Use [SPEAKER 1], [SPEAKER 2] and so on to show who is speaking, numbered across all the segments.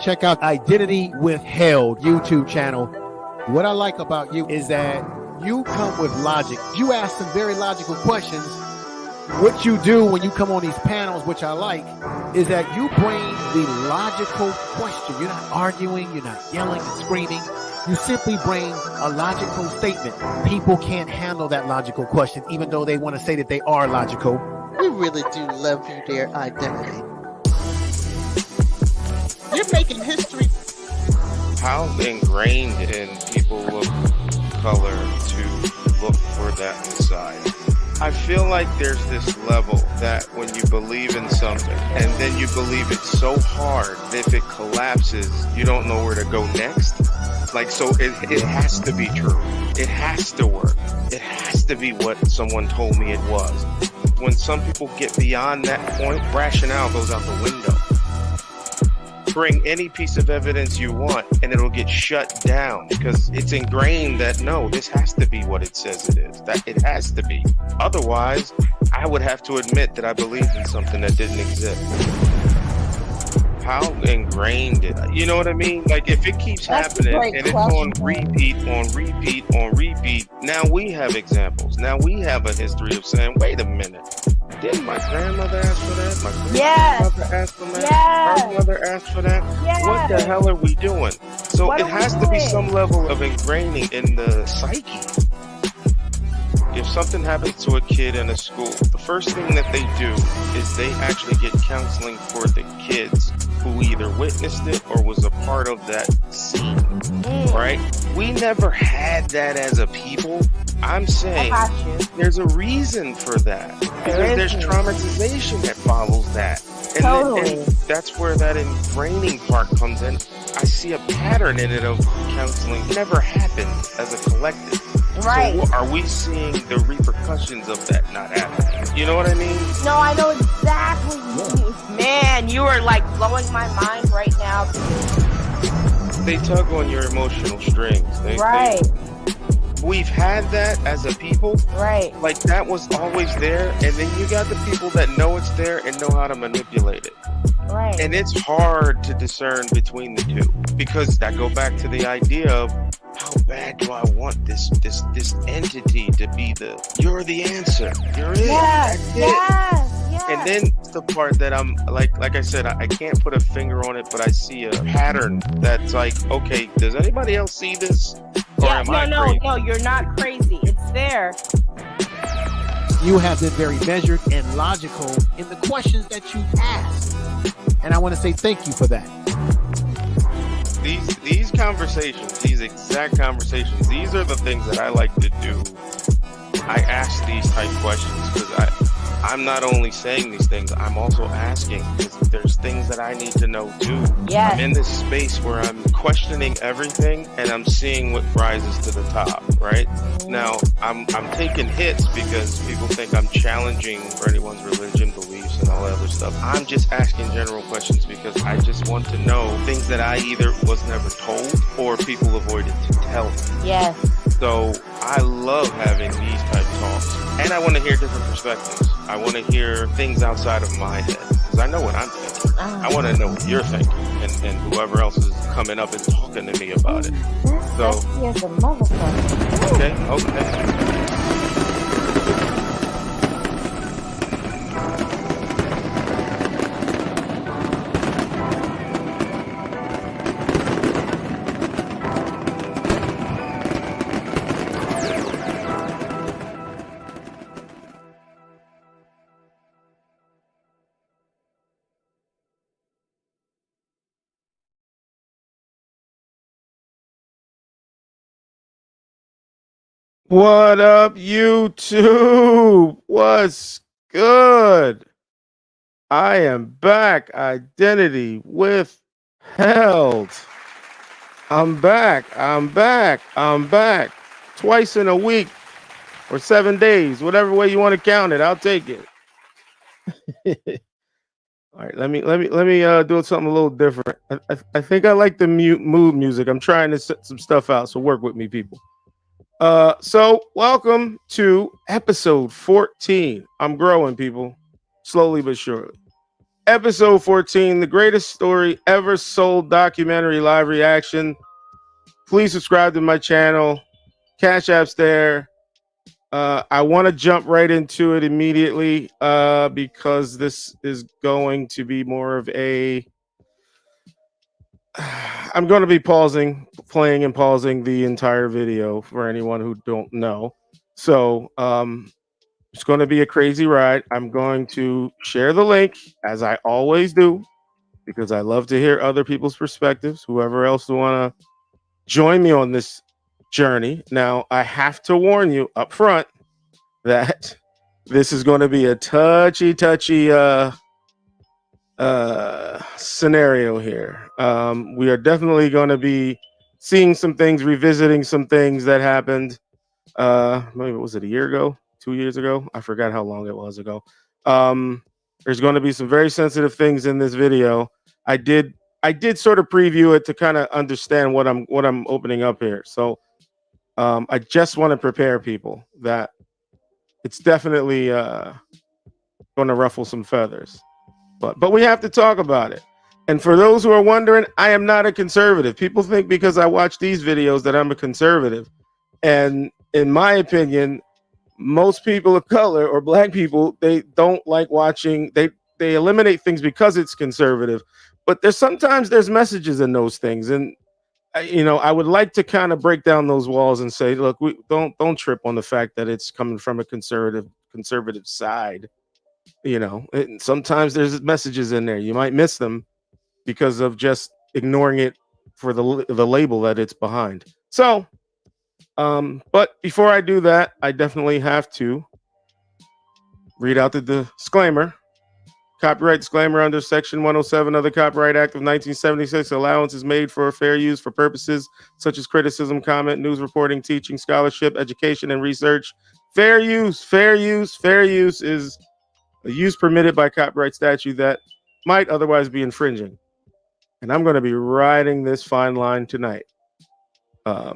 [SPEAKER 1] check out Identity Withheld YouTube channel. What I like about you is that you come with logic. You ask some very logical questions. What you do when you come on these panels, which I like, is that you bring the logical question. You're not arguing, you're not yelling and screaming. You simply bring a logical statement. People can't handle that logical question, even though they want to say that they are logical.
[SPEAKER 2] We really do love you there, Identity. You're making history.
[SPEAKER 3] How ingrained in people of color to look for that Messiah? I feel like there's this level that when you believe in something and then you believe it so hard that if it collapses, you don't know where to go next. Like, so it has to be true. It has to work. It has to be what someone told me it was. When some people get beyond that point, rationale goes out the window. Bring any piece of evidence you want and it'll get shut down because it's ingrained that no, this has to be what it says it is. That it has to be. Otherwise, I would have to admit that I believed in something that didn't exist. How ingrained it, you know what I mean? Like if it keeps happening and it's on repeat, now we have examples. Now we have a history of saying, wait a minute. Didn't my grandmother ask for that? My grandmother asked for that? Her mother asked for that? What the hell are we doing? So it has to be some level of ingraining in the psyche. If something happens to a kid in a school, the first thing that they do is they actually get counseling for the kids who either witnessed it or was a part of that scene, right? We never had that as a people. I'm saying there's a reason for that because there's traumatization that follows that. And that's where that ingraining part comes in. I see a pattern in it of counseling never happened as a collective.
[SPEAKER 4] Right.
[SPEAKER 3] So are we seeing the repercussions of that not happening? You know what I mean?
[SPEAKER 4] No, I know exactly. Man, you are like blowing my mind right now.
[SPEAKER 3] They tug on your emotional strings. We've had that as a people.
[SPEAKER 4] Right.
[SPEAKER 3] Like that was always there. And then you got the people that know it's there and know how to manipulate it.
[SPEAKER 4] Right.
[SPEAKER 3] And it's hard to discern between the two because that go back to the idea of how bad do I want this entity to be you're the answer. You're it. That's it. And then the part that I'm like I said, I can't put a finger on it, but I see a pattern that's like, okay, does anybody else see this? Or
[SPEAKER 4] No, you're not crazy. It's there.
[SPEAKER 1] You have been very measured and logical in the questions that you asked. And I want to say thank you for that.
[SPEAKER 3] These conversations, these exact conversations, these are the things that I like to do. I ask these type questions because I'm not only saying these things, I'm also asking because there's things that I need to know too.
[SPEAKER 4] Yes.
[SPEAKER 3] I'm in this space where I'm questioning everything and I'm seeing what rises to the top, right? Now, I'm taking hits because people think I'm challenging for anyone's religion, beliefs, and all that other stuff. I'm just asking general questions because I just want to know things that I either was never told or people avoided to tell me.
[SPEAKER 4] Yes.
[SPEAKER 3] So I love having these type talks. And I want to hear different perspectives. I want to hear things outside of my head because I know what I'm thinking. I want to know what you're thinking and whoever else is coming up and talking to me about it. So,
[SPEAKER 4] Yes, a motherfucker.
[SPEAKER 3] okay. What up, YouTube? What's good? I am back. Identity withheld. I'm back. Twice in a week or 7 days, whatever way you want to count it. I'll take it. All right, let me do something a little different. I think I like the mood music. I'm trying to set some stuff out, so work with me, people. So welcome to episode 14. I'm growing, people, slowly but surely. Episode 14, the greatest story ever sold documentary live reaction. Please subscribe to my channel. Cash App's there. I want to jump right into it immediately because this is going to be more of a... I'm going to be playing and pausing the entire video for anyone who don't know. So it's going to be a crazy ride. I'm going to share the link, as I always do, because I love to hear other people's perspectives, whoever else want to join me on this journey. Now, I have to warn you up front that this is going to be a touchy scenario here. We are definitely going to be seeing some things, revisiting some things that happened. Maybe was it a year ago, 2 years ago? I forgot how long it was ago. There's going to be some very sensitive things in this video. I did sort of preview it to kind of understand what I'm opening up here. So I just want to prepare people that it's definitely going to ruffle some feathers. But we have to talk about it. And for those who are wondering, I am not a conservative. People think because I watch these videos that I'm a conservative. And in my opinion, most people of color or black people, they don't like watching. They eliminate things because it's conservative. But sometimes there's messages in those things. And I would like to kind of break down those walls and say, look, we don't trip on the fact that it's coming from a conservative side. And sometimes there's messages in there. You might miss them because of just ignoring it for the label that it's behind. So, but before I do that, I definitely have to read out the disclaimer. Copyright disclaimer under Section 107 of the Copyright Act of 1976. Allowance is made for fair use for purposes such as criticism, comment, news reporting, teaching, scholarship, education, and research. Fair use is a use permitted by copyright statute that might otherwise be infringing. And I'm going to be riding this fine line tonight. Where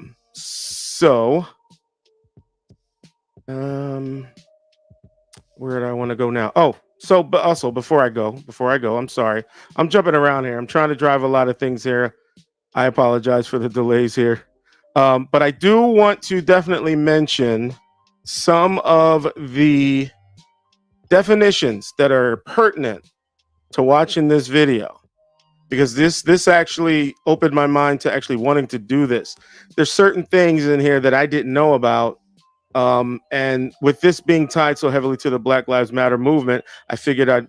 [SPEAKER 3] do I want to go now? Oh, so but also before I go, I'm sorry. I'm jumping around here. I'm trying to drive a lot of things here. I apologize for the delays here. But I do want to definitely mention some of the definitions that are pertinent to watching this video, because this actually opened my mind to actually wanting to do this. There's certain things in here that I didn't know about. And with this being tied so heavily to the Black Lives Matter movement, I figured I'd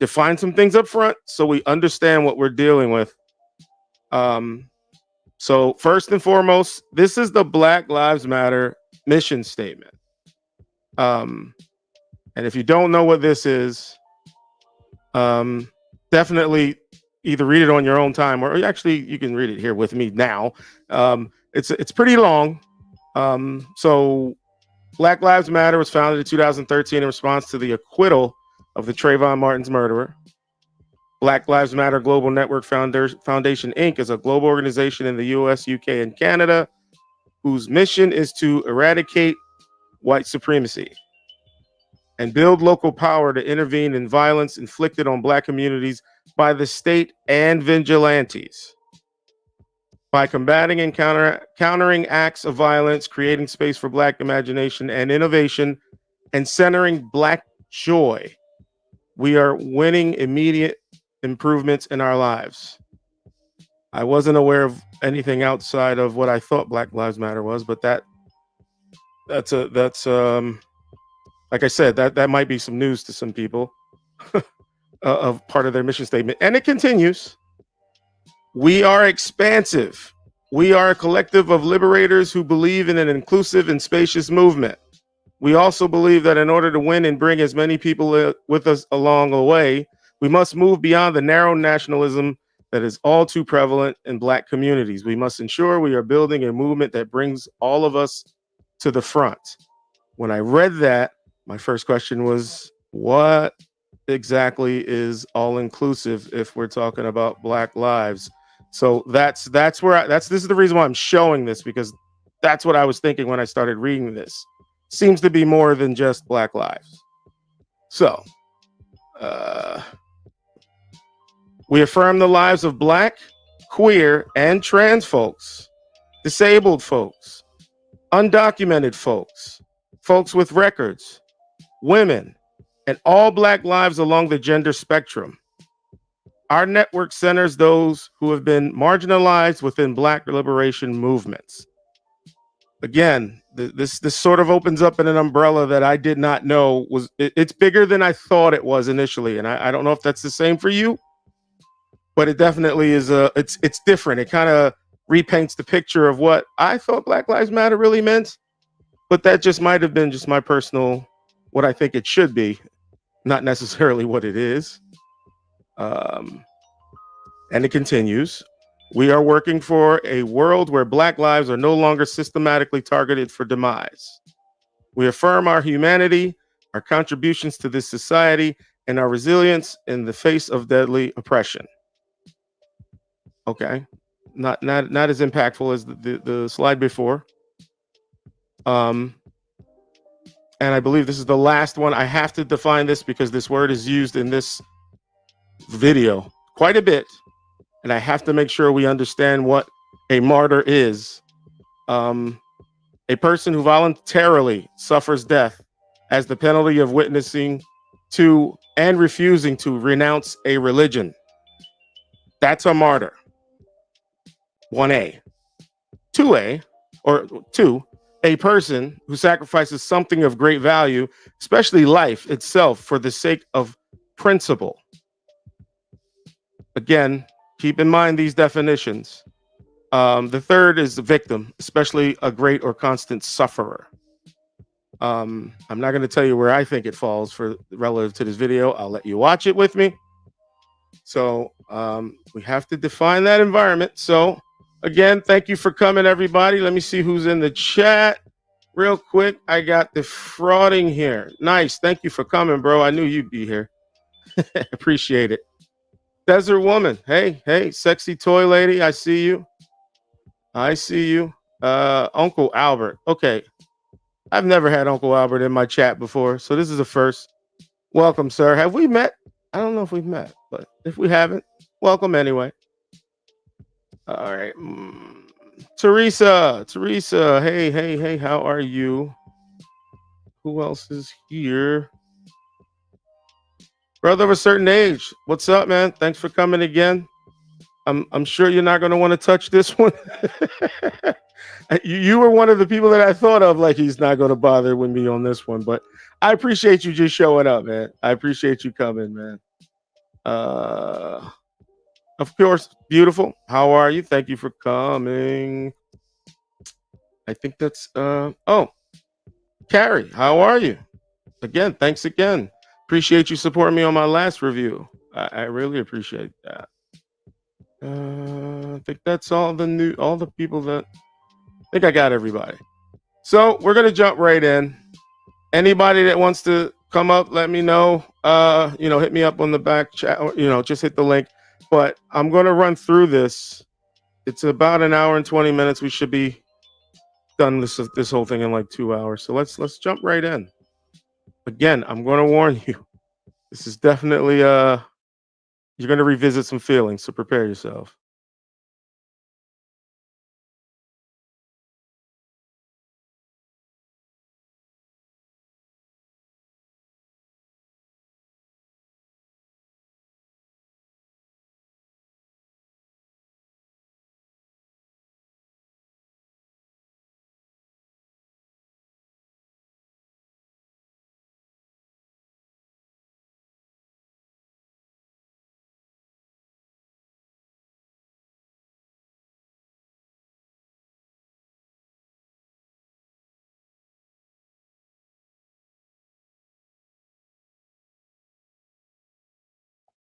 [SPEAKER 3] define some things up front so we understand what we're dealing with. So first and foremost, this is the Black Lives Matter mission statement. And if you don't know what this is, definitely either read it on your own time, or actually you can read it here with me now. It's pretty long. So Black Lives Matter was founded in 2013 in response to the acquittal of the Trayvon Martin's murderer. Black Lives Matter Global Network Foundation, Inc. is a global organization in the US, UK, and Canada whose mission is to eradicate white supremacy and build local power to intervene in violence inflicted on Black communities by the state and vigilantes. By combating and countering acts of violence, creating space for Black imagination and innovation, and centering Black joy, we are winning immediate improvements in our lives. I wasn't aware of anything outside of what I thought Black Lives Matter was, but that's like I said, that might be some news to some people of part of their mission statement. And it continues. We are expansive. We are a collective of liberators who believe in an inclusive and spacious movement. We also believe that in order to win and bring as many people with us along the way, we must move beyond the narrow nationalism that is all too prevalent in Black communities. We must ensure we are building a movement that brings all of us to the front. When I read that, my first question was, what exactly is all inclusive if we're talking about Black lives? So this is the reason why I'm showing this, because that's what I was thinking when I started reading this. Seems to be more than just Black lives. So We affirm the lives of Black, queer, and trans folks, disabled folks, undocumented folks, folks with records, women, and all Black lives along the gender spectrum. Our network centers those who have been marginalized within Black liberation movements. Again, this sort of opens up in an umbrella that I did not know was it's bigger than I thought it was initially, and I don't know if that's the same for you, but it definitely is. It's different. It kind of repaints the picture of what I thought Black Lives Matter really meant, but that just might have been just my personal what I think it should be, not necessarily what it is. And it continues. We are working for a world where Black lives are no longer systematically targeted for demise. We affirm our humanity, our contributions to this society, and our resilience in the face of deadly oppression. Okay, not as impactful as the slide before. And I believe this is the last one. I have to define this because this word is used in this video quite a bit. And I have to make sure we understand what a martyr is. A person who voluntarily suffers death as the penalty of witnessing to and refusing to renounce a religion. That's a martyr. 1A. 2A, or 2, a person who sacrifices something of great value, especially life itself, for the sake of principle. Again, keep in mind these definitions. The third is the victim, especially a great or constant sufferer. I'm not going to tell you where I think it falls for relative to this video. I'll let you watch it with me. So we have to define that environment. So again, thank you for coming, everybody. Let me see who's in the chat real quick. I got the frauding here. Nice. Thank you for coming, bro. I knew you'd be here. Appreciate it. Desert Woman. Hey, sexy toy lady. I see you. Uncle Albert. Okay. I've never had Uncle Albert in my chat before, so this is the first. Welcome, sir. Have we met? I don't know if we've met, but if we haven't, welcome anyway. All right. Teresa. Hey, how are you? Who else is here? Brother of a certain age. What's up, man? Thanks for coming again. I'm sure you're not going to want to touch this one. You were one of the people that I thought of, like he's not going to bother with me on this one, but I appreciate you just showing up, man. I appreciate you coming, man. Of course, beautiful. How are you? Thank you for coming. I think that's oh, Carrie, how are you? Again, thanks again. Appreciate you supporting me on my last review. I really appreciate that. I think that's all the people that I think I got everybody. So we're gonna jump right in. Anybody that wants to come up, let me know. Hit me up on the back chat, or, just hit the link. But I'm gonna run through this. It's about an hour and 20 minutes. We should be done this whole thing in like 2 hours. So let's jump right in. Again, I'm gonna warn you. This is definitely you're gonna revisit some feelings, so prepare yourself.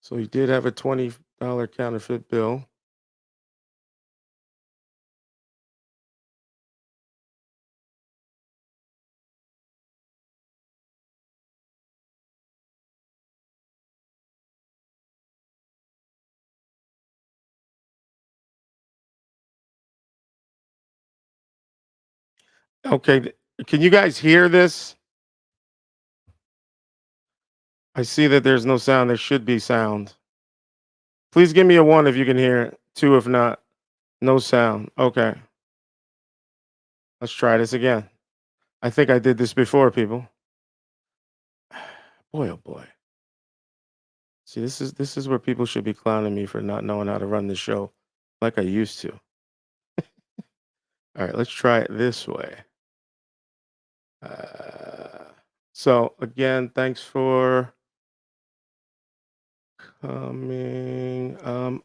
[SPEAKER 3] So he did have a $20 counterfeit bill. Okay, can you guys hear this? I see that there's no sound. There should be sound. Please give me a 1 if you can hear it. 2 if not. No sound. Okay. Let's try this again. I think I did this before, people. Boy, oh boy. See, this is where people should be clowning me for not knowing how to run the show like I used to. All right, let's try it this way. So again, thanks for coming.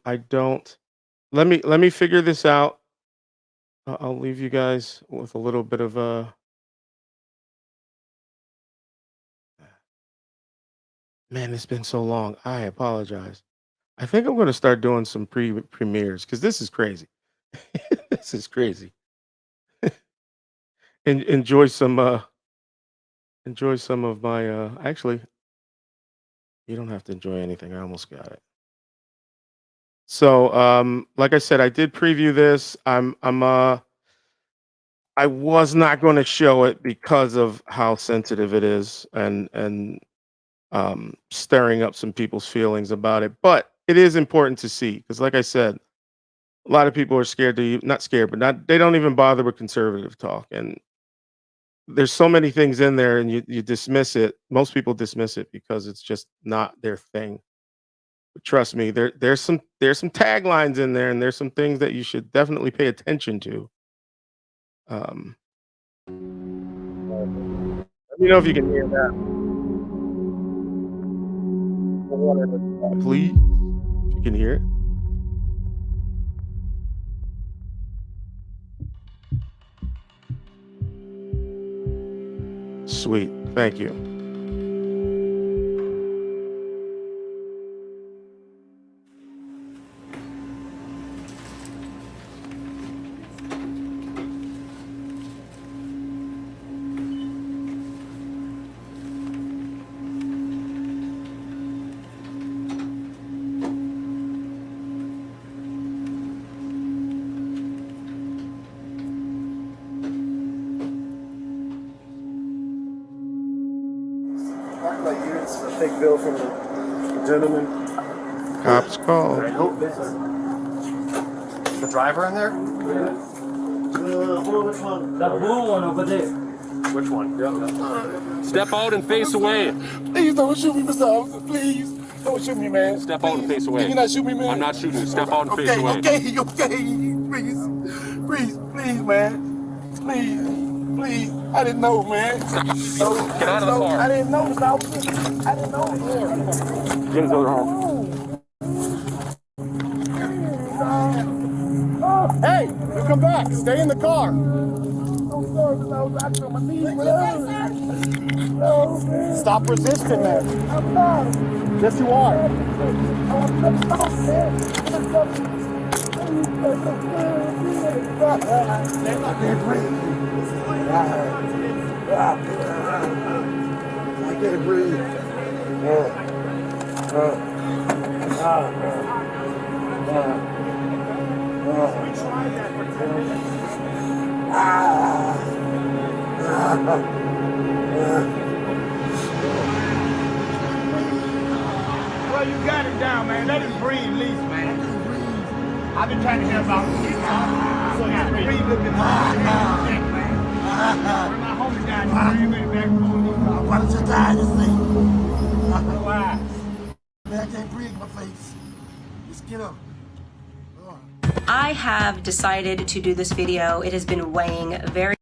[SPEAKER 3] I don't. Let me figure this out. I'll leave you guys with a little bit of a. Man, it's been so long. I apologize. I think I'm going to start doing some premieres because this is crazy. This is crazy. Enjoy some of my actually you don't have to enjoy anything. I almost got it. So like I said, I did preview this. I was not going to show it because of how sensitive it is and stirring up some people's feelings about it. But it is important to see because, like I said, a lot of people are scared to not scared, but they don't even bother with conservative talk. And there's so many things in there, and you dismiss it. Most people dismiss it because it's just not their thing. But trust me, there's some taglines in there, and there's some things that you should definitely pay attention to. Let me know if you can hear that. Please, if you can hear it. Sweet, thank you.
[SPEAKER 5] Fake bill from the gentleman.
[SPEAKER 3] Cops called.
[SPEAKER 5] The driver in there? Yeah. Which one? That blue one over there. Which one? Yeah.
[SPEAKER 6] Step out and face away.
[SPEAKER 5] Please don't shoot me, Mr. Officer. Please. Don't shoot me, man.
[SPEAKER 6] Step out and face away.
[SPEAKER 5] Can you not shoot me, man?
[SPEAKER 6] I'm not shooting you. Step out and face away.
[SPEAKER 5] Okay. Please, man. Please. I didn't know, man.
[SPEAKER 6] Get out of the car.
[SPEAKER 5] I didn't know, Mr. Officer. I didn't know.
[SPEAKER 6] Get into the home.
[SPEAKER 5] Hey, you come back. Stay in the car. I'm sorry, Mr. Officer. I feel my knees. Stop resisting, man. I'm not. Yes, you are. I can't breathe. I can't breathe.
[SPEAKER 7] Well, you got him down, man. Let him breathe, at least, man. I've been trying to hear about him. So he can breathe a little bit more. My homie down here, everybody back home. Why don't you die this thing? Why? Man, I can't breathe my face. Just get up.
[SPEAKER 8] I have decided to do this video. It has been weighing very.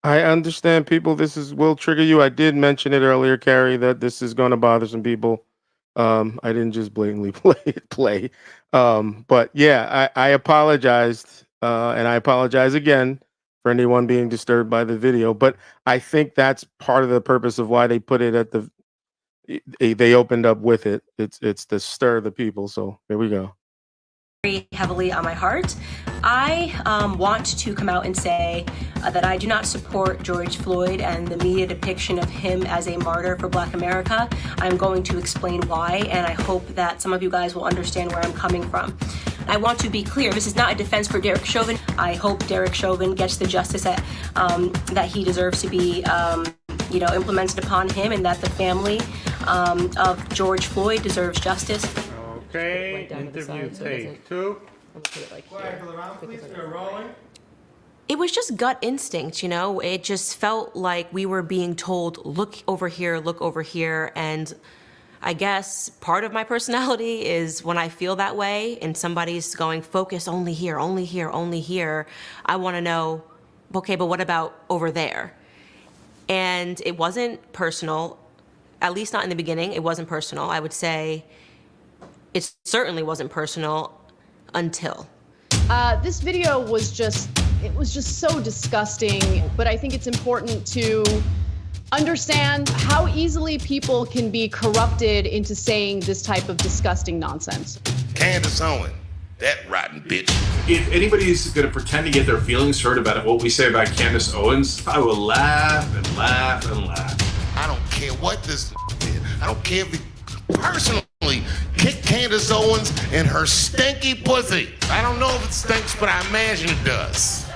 [SPEAKER 3] I understand, people. This will trigger you. I did mention it earlier, Carrie, that this is going to bother some people. I didn't just blatantly play. But yeah, I apologized, and I apologize again for anyone being disturbed by the video. But I think that's part of the purpose of why they put it at they opened up with it. It's to stir the people. So here we go.
[SPEAKER 8] Very heavily on my heart. I want to come out and say that I do not support George Floyd and the media depiction of him as a martyr for Black America. I'm going to explain why, and I hope that some of you guys will understand where I'm coming from. I want to be clear, this is not a defense for Derek Chauvin. I hope Derek Chauvin gets the justice that he deserves to be implemented upon him, and that the family of George Floyd deserves justice.
[SPEAKER 5] Okay, interview tape 2.
[SPEAKER 8] It was just gut instinct, you know? It just felt like we were being told, look over here, and I guess part of my personality is when I feel that way and somebody's going, focus only here, only here, only here, I want to know, okay, but what about over there? And it wasn't personal, at least not in the beginning. It wasn't personal. I would say it certainly wasn't personal until.
[SPEAKER 9] This video was just so disgusting, but I think it's important to understand how easily people can be corrupted into saying this type of disgusting nonsense.
[SPEAKER 10] Candace Owens, that rotten bitch.
[SPEAKER 11] If anybody's going to pretend to get their feelings hurt about what we say about Candace Owens, I will laugh and laugh and laugh.
[SPEAKER 10] I don't care what this did. I don't care if he personally kicked Candace Owens in her stinky pussy. I don't know if it stinks, but I imagine it does.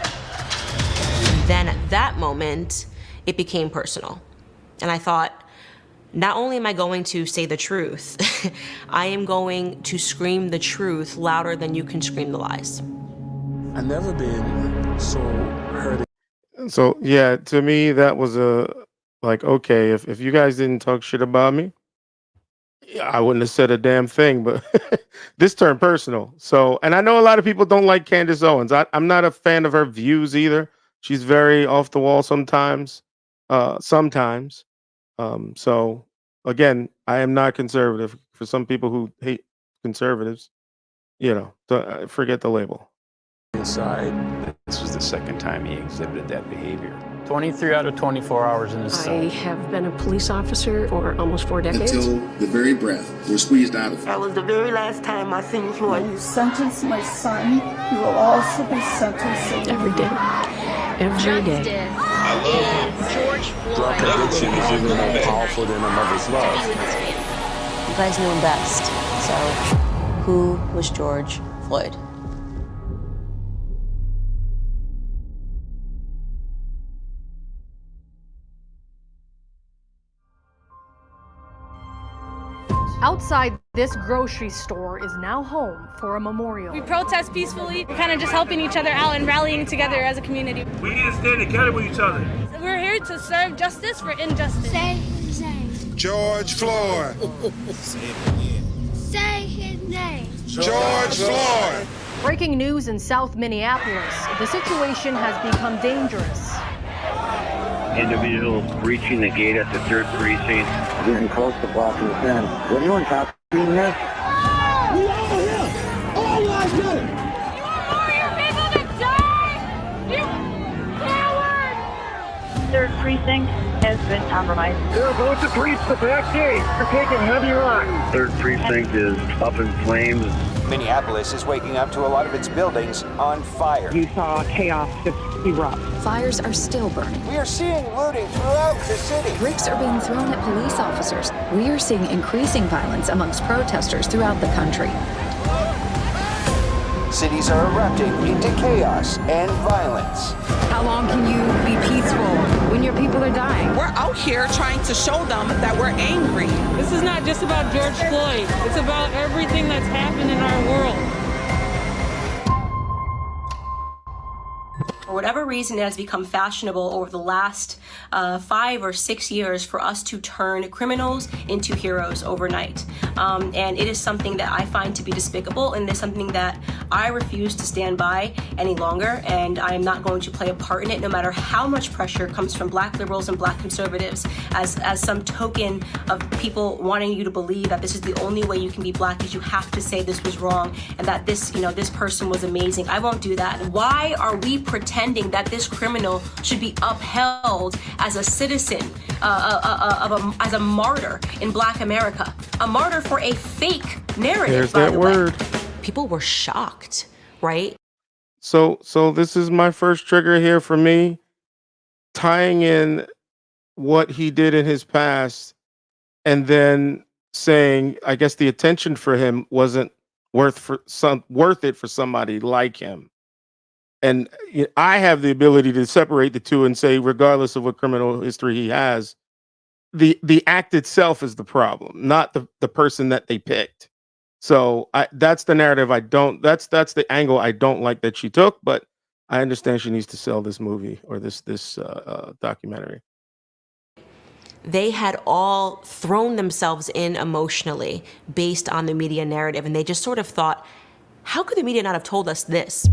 [SPEAKER 8] Then at that moment, it became personal. And I thought, not only am I going to say the truth, I am going to scream the truth louder than you can scream the lies.
[SPEAKER 12] I've never been so hurt.
[SPEAKER 1] So yeah, to me that was okay, if you guys didn't talk shit about me, I wouldn't have said a damn thing, but this turned personal. So, and I know a lot of people don't like Candace Owens. I'm not a fan of her views either. She's very off the wall sometimes. So again, I am not conservative. For some people who hate conservatives, forget the label.
[SPEAKER 12] Inside.
[SPEAKER 13] This was the second time he exhibited that behavior.
[SPEAKER 5] 23 out of 24 hours in his cell.
[SPEAKER 14] I have been a police officer for almost 4 decades.
[SPEAKER 15] Until the very breath was squeezed out of him.
[SPEAKER 16] That was the very last time I seen Floyd.
[SPEAKER 17] When you sentence my son, you will also be sentencing
[SPEAKER 14] every day. Every day.
[SPEAKER 10] I love
[SPEAKER 4] George Floyd.
[SPEAKER 12] Drug addiction is even more powerful than a mother's love.
[SPEAKER 8] You guys knew him best. So, who was George Floyd?
[SPEAKER 18] Outside this grocery store is now home for a memorial.
[SPEAKER 19] We protest peacefully. We're kind of just helping each other out and rallying together as a community.
[SPEAKER 7] We need to stand together with each other.
[SPEAKER 19] We're here to serve justice for injustice.
[SPEAKER 17] Say his name.
[SPEAKER 10] George Floyd.
[SPEAKER 17] Say it again. Say his name.
[SPEAKER 10] George Floyd.
[SPEAKER 18] Breaking news in South Minneapolis. The situation has become dangerous.
[SPEAKER 20] Individuals breaching the gate at the 3rd precinct.
[SPEAKER 21] Getting close to blocking the fence. What do you want, cop?
[SPEAKER 17] We over here. All I do.
[SPEAKER 19] You want your people to die? You coward!
[SPEAKER 22] 3rd precinct has been compromised.
[SPEAKER 20] They're about to breach the back gate. They're taking heavy rock. 3rd precinct is up in flames.
[SPEAKER 13] Minneapolis is waking up to a lot of its buildings on fire.
[SPEAKER 22] You saw chaos just erupt.
[SPEAKER 23] Fires are still burning.
[SPEAKER 13] We are seeing looting throughout the city.
[SPEAKER 23] Bricks are being thrown at police officers. We are seeing increasing violence amongst protesters throughout the country.
[SPEAKER 13] Cities are erupting into chaos and violence.
[SPEAKER 22] How long can you be peaceful when your people are dying?
[SPEAKER 24] We're out here trying to show them that we're angry.
[SPEAKER 19] This is not just about George Floyd. It's about everything that's happened in our world. For whatever reason, it has become fashionable over the last 5 or 6 years for us to turn criminals into heroes overnight. And it is something that I find to be despicable, and it's something that I refuse to stand by any longer, and I am not going to play a part in it, no matter how much pressure comes from Black liberals and Black conservatives as some token of people wanting you to believe that this is the only way you can be Black, is you have to say this was wrong and that this person was amazing. I won't do that. Why are we pretending that this criminal should be upheld as a citizen, as a martyr in Black America? A martyr for a fake narrative.
[SPEAKER 1] There's that word.
[SPEAKER 8] People were shocked, right?
[SPEAKER 1] So this is my first trigger here for me, tying in what he did in his past and then saying, I guess the attention for him wasn't worth it for somebody like him. And I have the ability to separate the two and say, regardless of what criminal history he has, the act itself is the problem, not the person that they picked.
[SPEAKER 2] So that's the narrative I don't. That's the angle I don't like that she took. But I understand she needs to sell this movie or this documentary.
[SPEAKER 19] They had all thrown themselves in emotionally based on the media narrative, and they just sort of thought, how could the media not have told us this?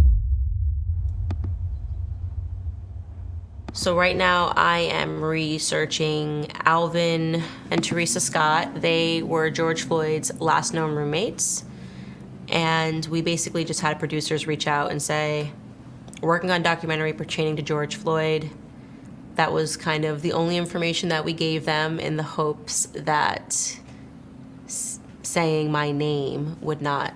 [SPEAKER 19] So right now I am researching Alvin and Teresa Scott. They were George Floyd's last known roommates. And we basically just had producers reach out and say, we're working on a documentary pertaining to George Floyd. That was kind of the only information that we gave them in the hopes that saying my name would not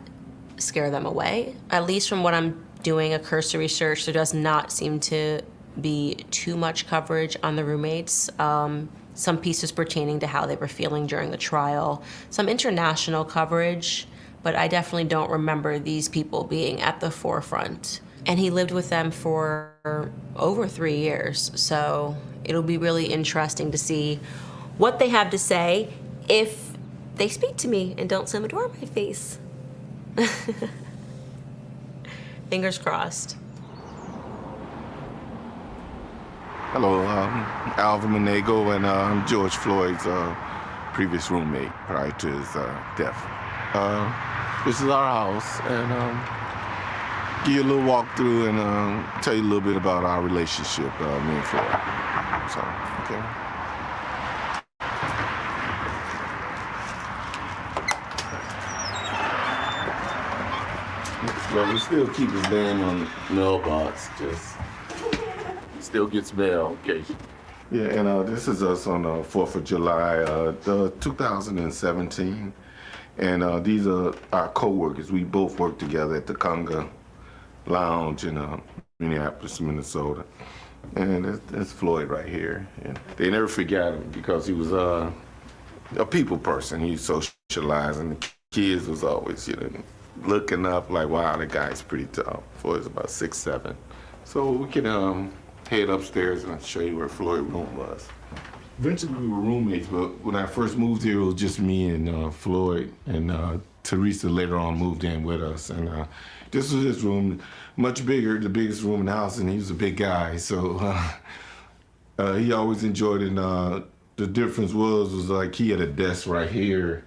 [SPEAKER 19] scare them away. At least from what I'm doing a cursory search, there does not seem to be too much coverage on the roommates. Some pieces pertaining to how they were feeling during the trial, some international coverage, but I definitely don't remember these people being at the forefront. And he lived with them for over 3 years, so it'll be really interesting to see what they have to say if they speak to me and don't slam a door in my face. Fingers crossed.
[SPEAKER 3] Hello, Alvin Monego, and I'm George Floyd's previous roommate prior to his death. This is our house, and give you a little walkthrough and tell you a little bit about our relationship, me and Floyd. So, okay. Well, we still keep his name on the mailbox, just still gets mail occasionally. Yeah, and this is us on the 4th of July, 2017. And these are our co-workers. We both work together at the Conga Lounge in Minneapolis, Minnesota. And that's Floyd right here. And they never forgot him because he was a people person. He socialized, and the kids was always, looking up like, wow, the guy's pretty tall. Floyd's about 6'7". So we can head upstairs and I'll show you where Floyd's room was. Eventually we were roommates, but when I first moved here, it was just me and Floyd, and Teresa later on moved in with us. And this was his room, much bigger, the biggest room in the house, and he was a big guy, so he always enjoyed it. And the difference was like he had a desk right here,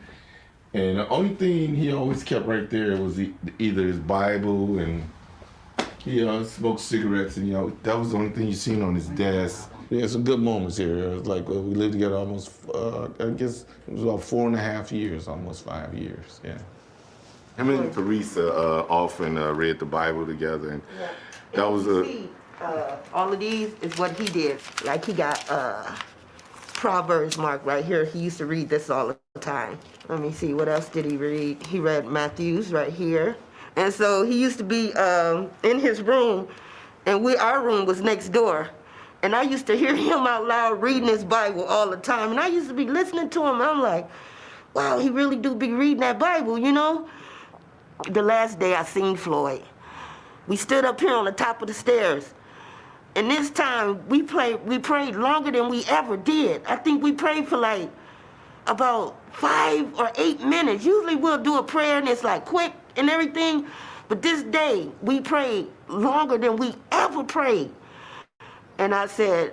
[SPEAKER 3] and the only thing he always kept right there was either his Bible, and he smoked cigarettes, and that was the only thing you seen on his desk. Yeah, some good moments here. It was like we lived together almost, I guess it was about 4.5 years, almost 5 years, yeah. Him and Teresa often read the Bible together, and that was
[SPEAKER 16] all of these is what he did. Like he got Proverbs marked right here. He used to read this all the time. Let me see, what else did he read? He read Matthew's right here. And so he used to be in his room, and our room was next door. And I used to hear him out loud reading his Bible all the time. And I used to be listening to him, and I'm like, wow, he really do be reading that Bible, The last day I seen Floyd, we stood up here on the top of the stairs. And this time we prayed longer than we ever did. I think we prayed for like about 5 or 8 minutes. Usually we'll do a prayer and it's like quick and everything. But this day we prayed longer than we ever prayed. And I said,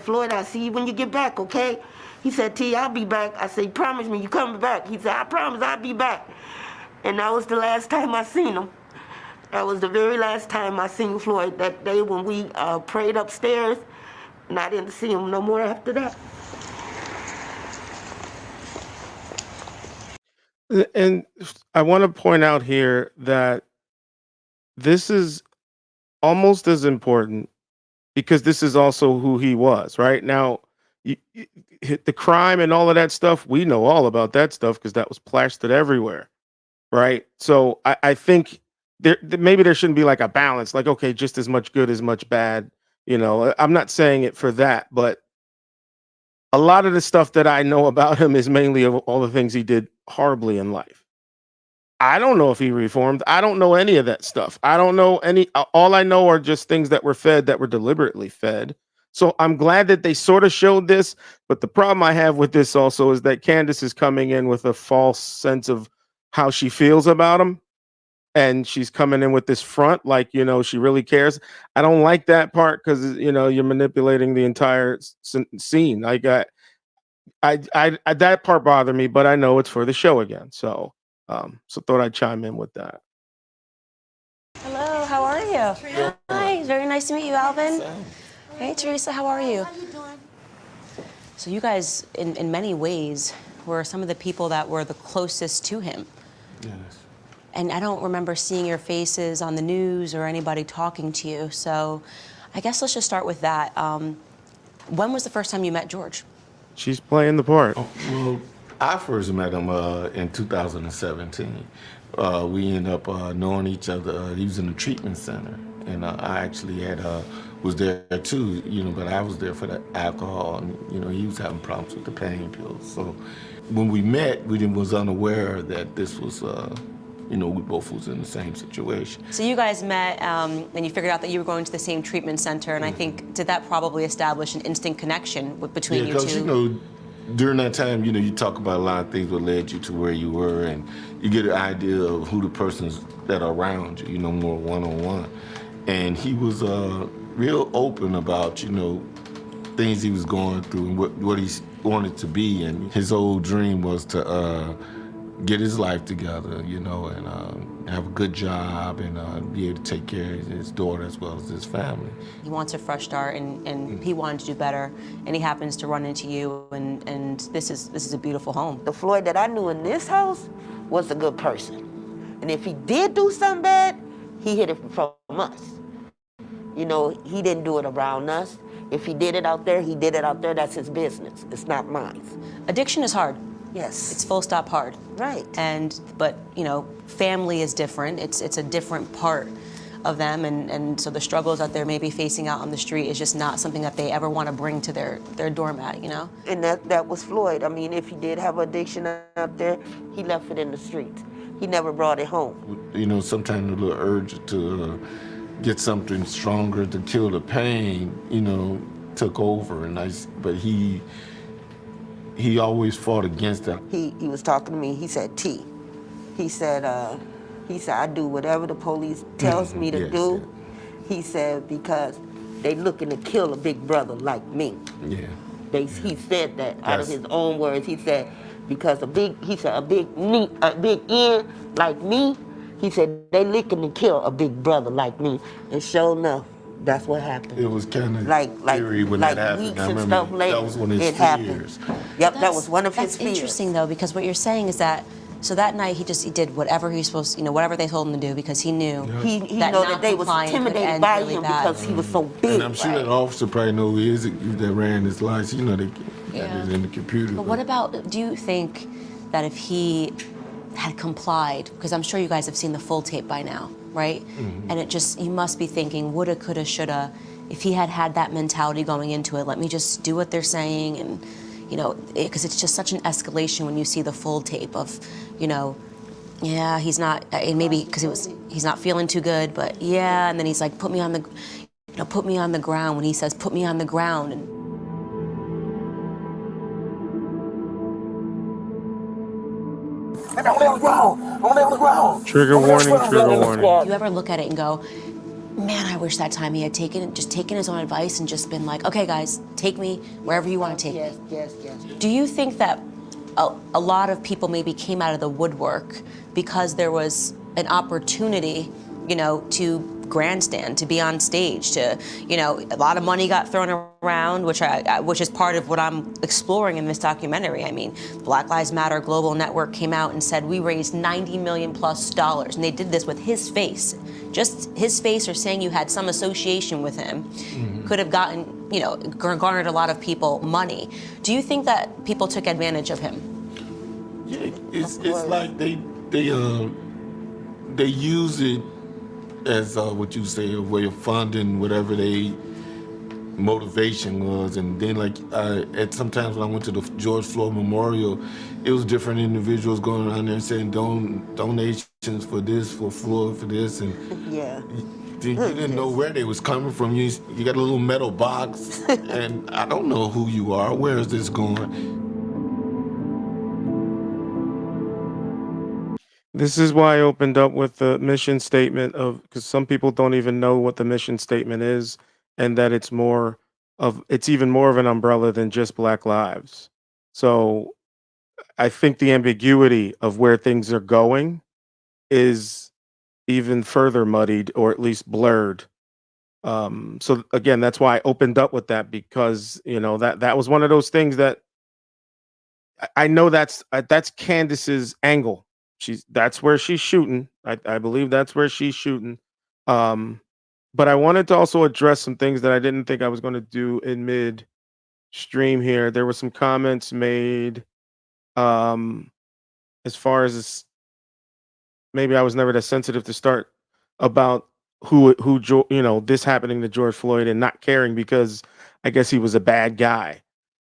[SPEAKER 16] Floyd, I'll see you when you get back, okay? He said, T, I'll be back. I said, promise me you coming back. He said, I promise I'll be back. And that was the last time I seen him. That was the very last time I seen Floyd, that day when we prayed upstairs, and I didn't see him no more after that.
[SPEAKER 2] And I want to point out here that this is almost as important because this is also who he was, right? Now, the crime and all of that stuff, we know all about that stuff because that was plastered everywhere, right? So I think maybe there shouldn't be like a balance, like, okay, just as much good as much bad. I'm not saying it for that, but a lot of the stuff that I know about him is mainly of all the things he did horribly in life. I don't know if he reformed. I don't know any of that stuff. I don't know all I know are just things that were fed, that were deliberately fed. So I'm glad that they sort of showed this. But the problem I have with this also is that Candace is coming in with a false sense of how she feels about him, and she's coming in with this front, like, she really cares. I don't like that part because you're manipulating the entire scene. Like, that part bothered me, but I know it's for the show again, so thought I'd chime in with that.
[SPEAKER 19] Hello, how are you? Hi, very nice to meet you, Alvin. Hey, Teresa, how are you? So you guys, in many ways, were some of the people that were the closest to him.
[SPEAKER 3] Yes.
[SPEAKER 19] And I don't remember seeing your faces on the news or anybody talking to you. So I guess let's just start with that. When was the first time you met George?
[SPEAKER 2] She's playing the part.
[SPEAKER 3] Oh, well, I first met him in 2017. We ended up knowing each other. He was in the treatment center, and I actually was there too. But I was there for the alcohol, and he was having problems with the pain pills. So when we met, we was unaware that this was. We both was in the same situation.
[SPEAKER 19] So you guys met, and you figured out that you were going to the same treatment center, and I think, did that probably establish an instant connection between you two?
[SPEAKER 3] Because, during that time, you talk about a lot of things that led you to where you were, and you get an idea of who the persons that are around you, more one-on-one. And he was real open about, things he was going through and what he wanted to be. And his whole dream was to get his life together, and have a good job and be able to take care of his daughter as well as his family.
[SPEAKER 19] He wants a fresh start, and he wanted to do better, and he happens to run into you, and this is a beautiful home.
[SPEAKER 16] The Floyd that I knew in this house was a good person. And if he did do something bad, he hid it from us. He didn't do it around us. If he did it out there, he did it out there. That's his business. It's not mine.
[SPEAKER 19] Addiction is hard.
[SPEAKER 16] Yes.
[SPEAKER 19] It's full stop hard.
[SPEAKER 16] Right.
[SPEAKER 19] But family is different. It's a different part of them, and so the struggles that they're maybe facing out on the street is just not something that they ever want to bring to their doormat,
[SPEAKER 16] And that was Floyd. I mean, if he did have addiction out there, he left it in the streets. He never brought it home.
[SPEAKER 3] Sometimes a little urge to get something stronger to kill the pain, took over, but he always fought against that.
[SPEAKER 16] He was talking to me. He said, T. He said, I do whatever the police tells me to do. Yeah. He said, because they looking to kill a big brother like me.
[SPEAKER 3] Yeah.
[SPEAKER 16] He said that out of his own words. He said, because a big end like me, he said, they looking to kill a big brother like me. And sure enough, that's what happened.
[SPEAKER 3] It was kind of
[SPEAKER 16] like
[SPEAKER 3] when that happened.
[SPEAKER 16] Weeks and stuff later,
[SPEAKER 3] that was one of his
[SPEAKER 16] fears. Yep, that was one of his fears.
[SPEAKER 19] That's interesting though, because what you're saying is that, so that night he did whatever he was supposed to, whatever they told him to do, because he knew
[SPEAKER 16] he knew that they was intimidated by him because he was so big.
[SPEAKER 3] And I'm sure that officer probably know who he is that ran his lights. They got it in the computer.
[SPEAKER 19] But what about, do you think that if he had complied, because I'm sure you guys have seen the full tape by now, right? Mm-hmm. And you must be thinking, woulda, coulda, shoulda, if he had that mentality going into it, let me just do what they're saying, and because it's just such an escalation when you see the full tape of, yeah, he's not, and maybe because he's not feeling too good, but yeah, and then he's like, put me on the ground, when he says, put me on the ground, and
[SPEAKER 2] Trigger warning, trigger warning.
[SPEAKER 19] You ever look at it and go, man, I wish that time he had taken his own advice and just been like, okay, guys, take me wherever you want to take me.
[SPEAKER 16] Yes.
[SPEAKER 19] Do you think that a lot of people maybe came out of the woodwork because there was an opportunity, to grandstand, to be on stage, to, a lot of money got thrown around, which is part of what I'm exploring in this documentary. I mean, Black Lives Matter Global Network came out and said we raised $90 million plus, and they did this with his face. Just his face, or saying you had some association with him, could have gotten, garnered a lot of people money. Do you think that people took advantage of him?
[SPEAKER 3] Yeah, it's like they use it as what you say, a way of funding whatever they motivation was. And then at sometimes when I went to the George Floyd Memorial, it was different individuals going around there saying donations for this, for Floyd, for this, and
[SPEAKER 16] yeah.
[SPEAKER 3] You didn't know where they was coming from. You got a little metal box, and I don't know who you are. Where is this going?
[SPEAKER 2] This is why I opened up with the mission statement of, because some people don't even know what the mission statement is, and that it's even more of an umbrella than just Black lives. So I think the ambiguity of where things are going is even further muddied or at least blurred. So again, that's why I opened up with that, because that was one of those things that I know that's Candace's angle. That's where she's shooting. I believe that's where she's shooting. Um, but I wanted to also address some things that I didn't think I was going to do in mid stream here. There were some comments made um, as far as maybe I was never that sensitive to start about this happening to George Floyd and not caring because I guess he was a bad guy.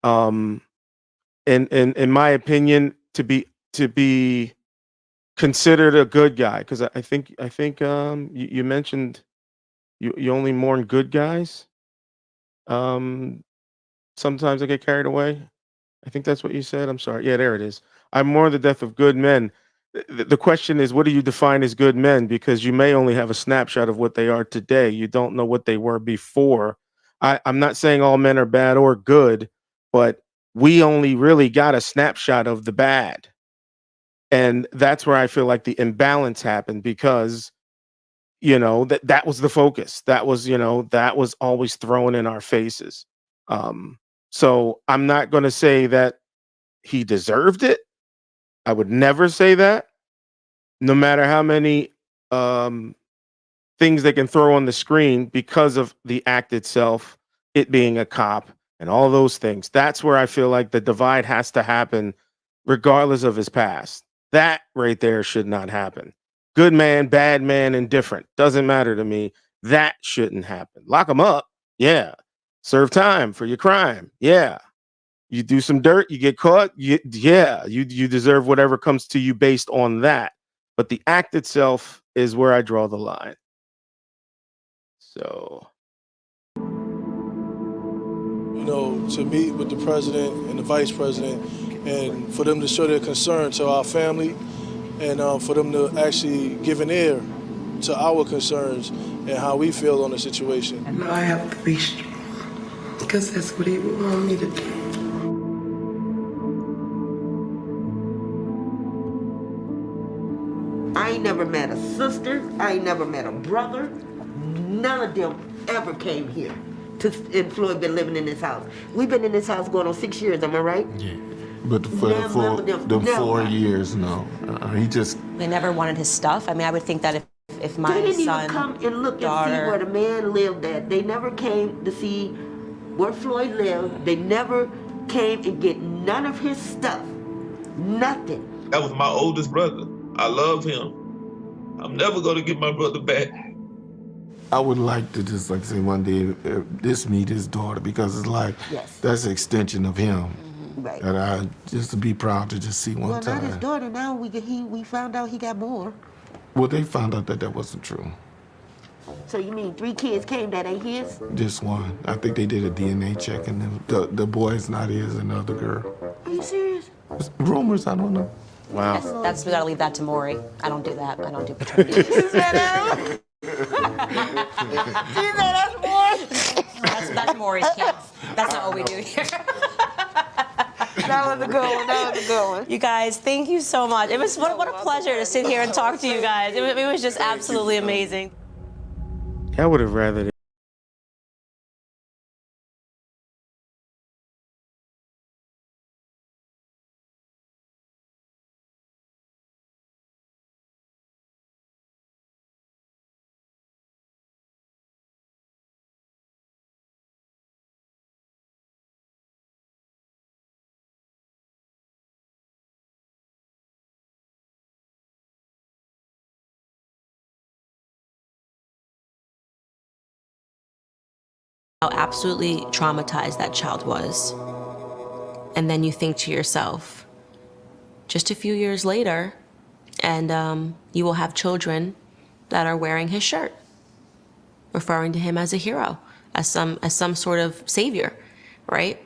[SPEAKER 2] Um, and in my opinion, to be considered a good guy, because I think you mentioned you only mourn good guys. Um, Sometimes I get carried away. I think that's what you said. I'm sorry. Yeah, there it is. I mourn the death of good men. The question is, what do you define as good men? Because you may only have a snapshot of what they are today. You don't know what they were before. I'm not saying all men are bad or good, but we only really got a snapshot of the bad. And that's where I feel like the imbalance happened, because that was the focus. That was always thrown in our faces. So I'm not going to say that he deserved it. I would never say that, no matter how many um, things they can throw on the screen because of the act itself, it being a cop and all those things. That's where I feel like the divide has to happen, regardless of his past. That right there should not happen. Good man, bad man, indifferent. Doesn't matter to me. That shouldn't happen. Lock him up. Yeah. Serve time for your crime. Yeah. You do some dirt, you get caught. You deserve whatever comes to you based on that. But the act itself is where I draw the line. So,
[SPEAKER 5] to meet with the president and the vice president, and for them to show their concern to our family, and for them to actually give an ear to our concerns and how we feel on the situation.
[SPEAKER 6] I have to be strong, because that's what he would want me to do.
[SPEAKER 16] I ain't never met a sister. I ain't never met a brother. None of them ever came here. And Floyd been living in this house. We've been in this house going on 6 years, am I right?
[SPEAKER 3] Yeah. But for the 4 years, no. He just...
[SPEAKER 19] They never wanted his stuff. I mean, I would think that if my son,
[SPEAKER 16] they didn't even come and look and see where the man lived at. They never came to see where Floyd lived. They never came and get none of his stuff. Nothing.
[SPEAKER 9] That was my oldest brother. I love him. I'm never gonna get my brother back.
[SPEAKER 3] I would like to just say one day, just meet his daughter, because it's like, that's an extension of him.
[SPEAKER 16] Right.
[SPEAKER 3] And I just to be proud to just see one time.
[SPEAKER 16] Well, not his daughter. Now we found out he got more.
[SPEAKER 3] Well, they found out that wasn't true.
[SPEAKER 16] So you mean 3 kids came that ain't his?
[SPEAKER 3] Just one. I think they did a DNA check, and the boy is not his, and the other girl.
[SPEAKER 16] Are you serious?
[SPEAKER 3] Rumors, I don't know.
[SPEAKER 2] Wow.
[SPEAKER 19] That's we gotta leave that to Maury. I don't do that. I don't do paternity. That's Maury's kids. That's not what we do here.
[SPEAKER 16] That was a good one.
[SPEAKER 19] You guys, thank you so much. It was what a pleasure to sit here and talk to you guys. It was just absolutely amazing.
[SPEAKER 2] I would have rather
[SPEAKER 19] How absolutely traumatized that child was. And then you think to yourself, just a few years later, and you will have children that are wearing his shirt, referring to him as a hero, as some sort of savior, right?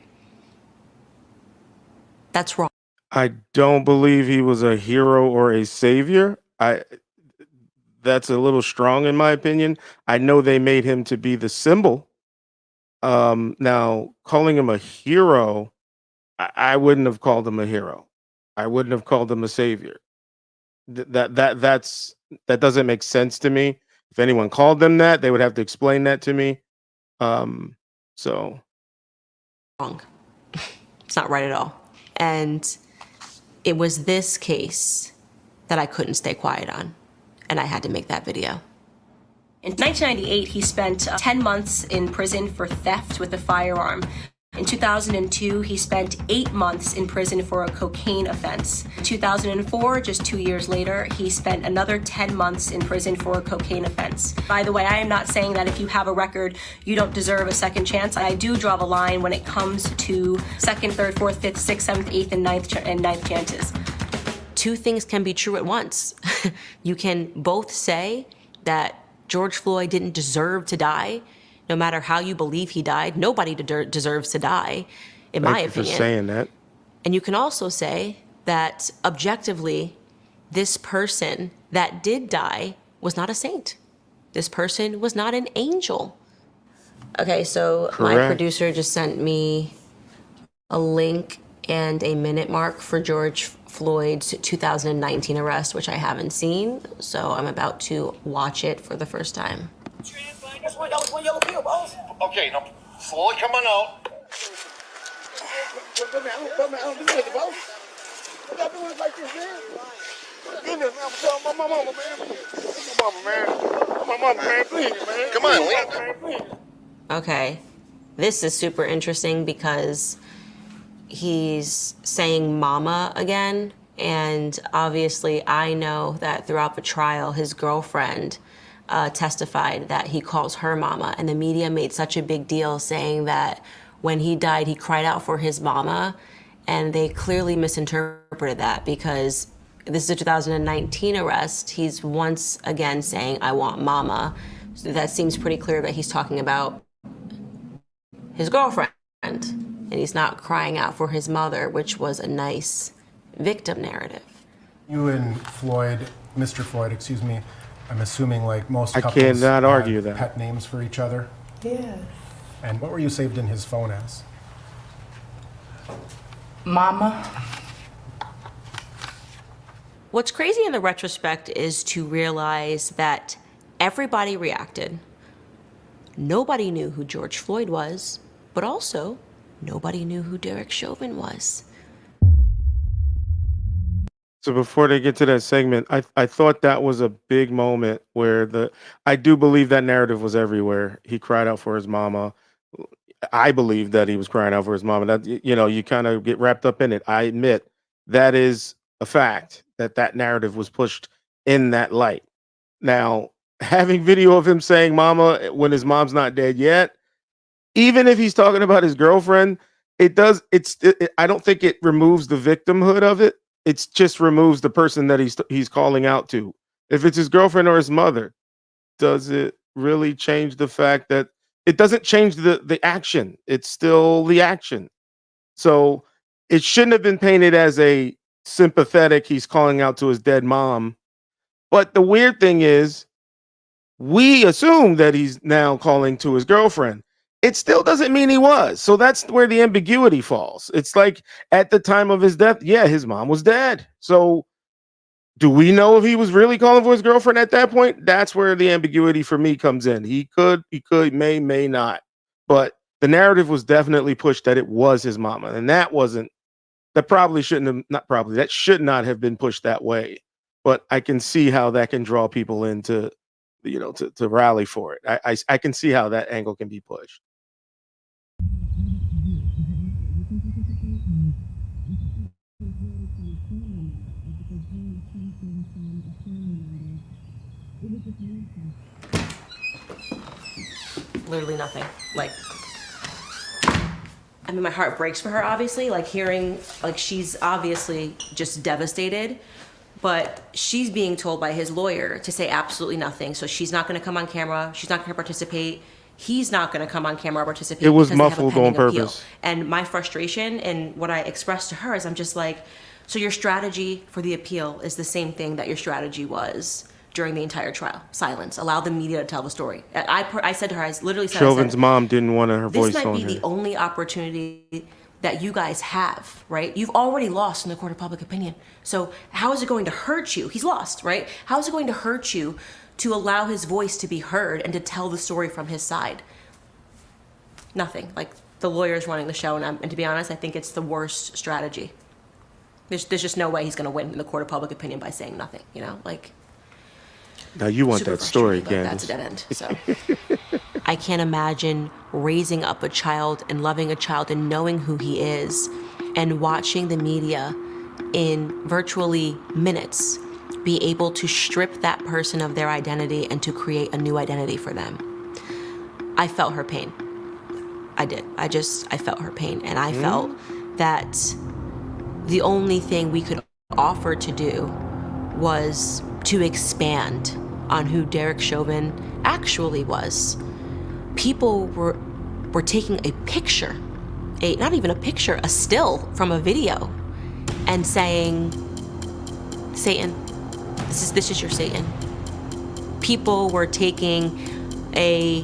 [SPEAKER 19] That's wrong.
[SPEAKER 2] I don't believe he was a hero or a savior. that's a little strong in my opinion. I know they made him to be the symbol. Now calling him a hero, I wouldn't have called him a hero. I wouldn't have called him a savior. That doesn't make sense to me. If anyone called them that, they would have to explain that to me. So
[SPEAKER 19] Wrong. It's not right at all. And it was this case that I couldn't stay quiet on, and I had to make that video. In 1998, he spent 10 months in prison for theft with a firearm. In 2002, he spent 8 months in prison for a cocaine offense. In 2004, just 2 years later, he spent another 10 months in prison for a cocaine offense. By the way, I am not saying that if you have a record, you don't deserve a second chance. I do draw the line when it comes to second, third, fourth, fifth, sixth, seventh, eighth, and ninth chances. Two things can be true at once. You can both say that George Floyd didn't deserve to die. No matter how you believe he died, nobody deserves to die, in my opinion.
[SPEAKER 2] Thank you for saying that.
[SPEAKER 19] And you can also say that objectively, this person that did die was not a saint. This person was not an angel. Okay, so my producer just sent me a link and a minute mark for George Floyd's 2019 arrest, which I haven't seen. So I'm about to watch it for the first time.
[SPEAKER 10] Okay, now, Floyd, come on out. Come on, Lee.
[SPEAKER 19] Okay, this is super interesting because he's saying mama again. And obviously I know that throughout the trial, his girlfriend testified that he calls her mama, and the media made such a big deal saying that when he died, he cried out for his mama, and they clearly misinterpreted that because this is a 2019 arrest. He's once again saying, I want mama. So that seems pretty clear that he's talking about his girlfriend, and he's not crying out for his mother, which was a nice victim narrative.
[SPEAKER 4] You and Floyd, Mr. Floyd, excuse me, I'm assuming like most couples
[SPEAKER 2] I cannot argue
[SPEAKER 4] had
[SPEAKER 2] that.
[SPEAKER 4] pet names for each other.
[SPEAKER 6] Yeah.
[SPEAKER 4] And what were you saved in his phone as?
[SPEAKER 6] Mama.
[SPEAKER 19] What's crazy in the retrospect is to realize that everybody reacted. Nobody knew who George Floyd was, but also nobody knew who Derek Chauvin was.
[SPEAKER 2] So before they get to that segment, I thought that was a big moment where I do believe that narrative was everywhere. He cried out for his mama. I believe that he was crying out for his mama. That, you know, you kind of get wrapped up in it. I admit that is a fact that narrative was pushed in that light. Now, having video of him saying mama when his mom's not dead yet, even if he's talking about his girlfriend, I don't think it removes the victimhood of it. It just removes the person that he's calling out to. If it's his girlfriend or his mother, does it really change the fact that it doesn't change the action? It's still the action. So it shouldn't have been painted as a sympathetic, he's calling out to his dead mom. But the weird thing is, we assume that he's now calling to his girlfriend. It still doesn't mean he was. So that's where the ambiguity falls. It's like at the time of his death, yeah, his mom was dead. So do we know if he was really calling for his girlfriend at that point? That's where the ambiguity for me comes in. He could, may not. But the narrative was definitely pushed that it was his mama. And that should not have been pushed that way. But I can see how that can draw people into, to rally for it. I can see how that angle can be pushed.
[SPEAKER 19] Literally nothing. I mean, my heart breaks for her, obviously, hearing, she's obviously just devastated, but she's being told by his lawyer to say absolutely nothing. So she's not going to come on camera. She's not going to participate he's not going to come on camera or participate.
[SPEAKER 2] It was
[SPEAKER 19] because they have a
[SPEAKER 2] muffled
[SPEAKER 19] pending
[SPEAKER 2] on
[SPEAKER 19] appeal.
[SPEAKER 2] purpose.
[SPEAKER 19] And my frustration and what I expressed to her is I'm just like, so your strategy for the appeal is the same thing that your strategy was during the entire trial. Silence. Allow the media to tell the story. I said to her, I literally said,
[SPEAKER 2] Chauvin's mom didn't want her voice
[SPEAKER 19] this might
[SPEAKER 2] on
[SPEAKER 19] be
[SPEAKER 2] here.
[SPEAKER 19] the only opportunity that you guys have, right? You've already lost in the court of public opinion. So how is it going to hurt you? He's lost, right? How is it going to hurt you to allow his voice to be heard and to tell the story from his side? Nothing. Like, the lawyer's running the show, and to be honest, I think it's the worst strategy. There's just no way he's going to win in the court of public opinion by saying nothing, you know? Like,
[SPEAKER 2] Now you want
[SPEAKER 19] super
[SPEAKER 2] that story,
[SPEAKER 19] frustrating, but
[SPEAKER 2] Candace.
[SPEAKER 19] that's a dead end. So I can't imagine raising up a child and loving a child and knowing who he is and watching the media in virtually minutes be able to strip that person of their identity and to create a new identity for them. I felt her pain. I did. I felt her pain. And I felt that the only thing we could offer to do was to expand on who Derek Chauvin actually was. People were taking a picture, not even a picture, a still from a video, and saying, Satan, this is your Satan. People were taking a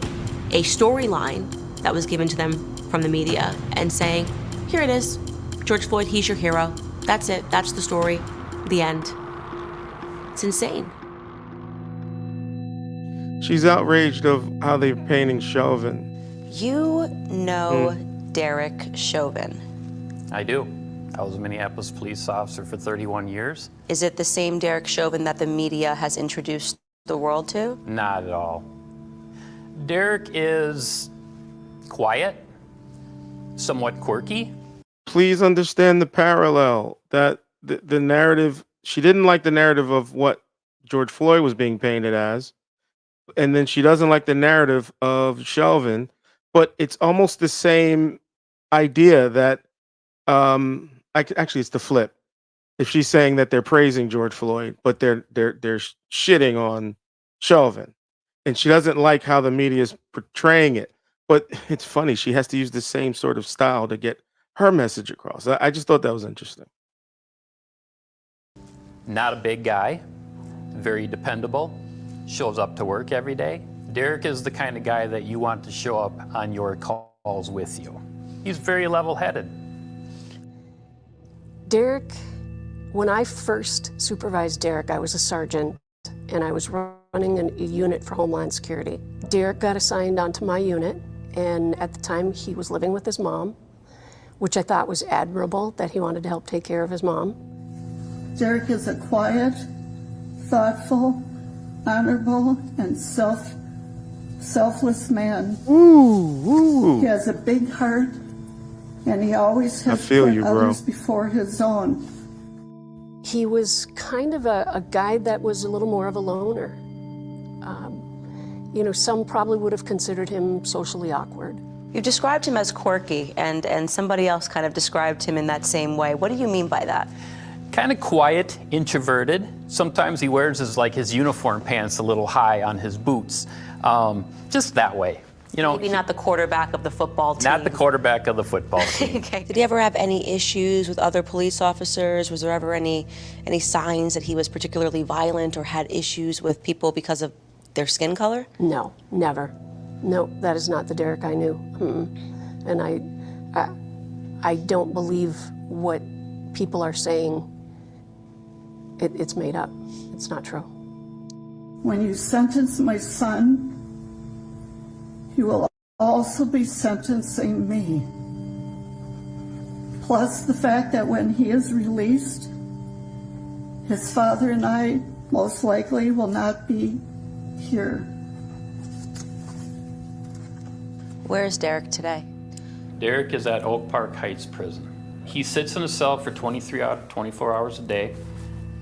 [SPEAKER 19] storyline that was given to them from the media and saying, here it is, George Floyd, he's your hero. That's it, that's the story, the end. It's insane.
[SPEAKER 2] She's outraged of how they're painting Chauvin.
[SPEAKER 19] You know Derek Chauvin.
[SPEAKER 11] I do. I was a Minneapolis police officer for 31 years.
[SPEAKER 19] Is it the same Derek Chauvin that the media has introduced the world to?
[SPEAKER 11] Not at all. Derek is quiet, somewhat quirky.
[SPEAKER 2] Please understand the parallel that the narrative, she didn't like the narrative of what George Floyd was being painted as. And then she doesn't like the narrative of Chauvin, but it's almost the same idea that actually it's the flip. If she's saying that they're praising George Floyd, but they're shitting on Chauvin, and she doesn't like how the media is portraying it. But it's funny, she has to use the same sort of style to get her message across. I just thought that was interesting.
[SPEAKER 11] Not a big guy, very dependable, shows up to work every day. Derek is the kind of guy that you want to show up on your calls with you. He's very level-headed.
[SPEAKER 12] Derek, when I first supervised Derek, I was a sergeant and I was running a unit for Homeland Security. Derek got assigned onto my unit, and at the time he was living with his mom, which I thought was admirable that he wanted to help take care of his mom.
[SPEAKER 17] Derek is a quiet, thoughtful, honorable, and selfless man. He has a big heart, and he always has put others before his own.
[SPEAKER 12] He was kind of a guy that was a little more of a loner. You know, some probably would have considered him socially awkward.
[SPEAKER 19] You described him as quirky, and somebody else kind of described him in that same way. What do you mean by that?
[SPEAKER 11] Kind of quiet, introverted. Sometimes he wears his uniform pants a little high on his boots. Just that way. You know,
[SPEAKER 19] maybe not the quarterback of the football team.
[SPEAKER 11] Not the quarterback of the football team.
[SPEAKER 19] Okay. Did he ever have any issues with other police officers? Was there ever any signs that he was particularly violent or had issues with people because of their skin color?
[SPEAKER 12] No, never. No, that is not the Derek I knew. And I don't believe what people are saying. It's made up. It's not true.
[SPEAKER 17] When you sentence my son, you will also be sentencing me. Plus the fact that when he is released, his father and I most likely will not be here.
[SPEAKER 19] Where is Derek today?
[SPEAKER 11] Derek is at Oak Park Heights Prison. He sits in a cell for 24 hours a day.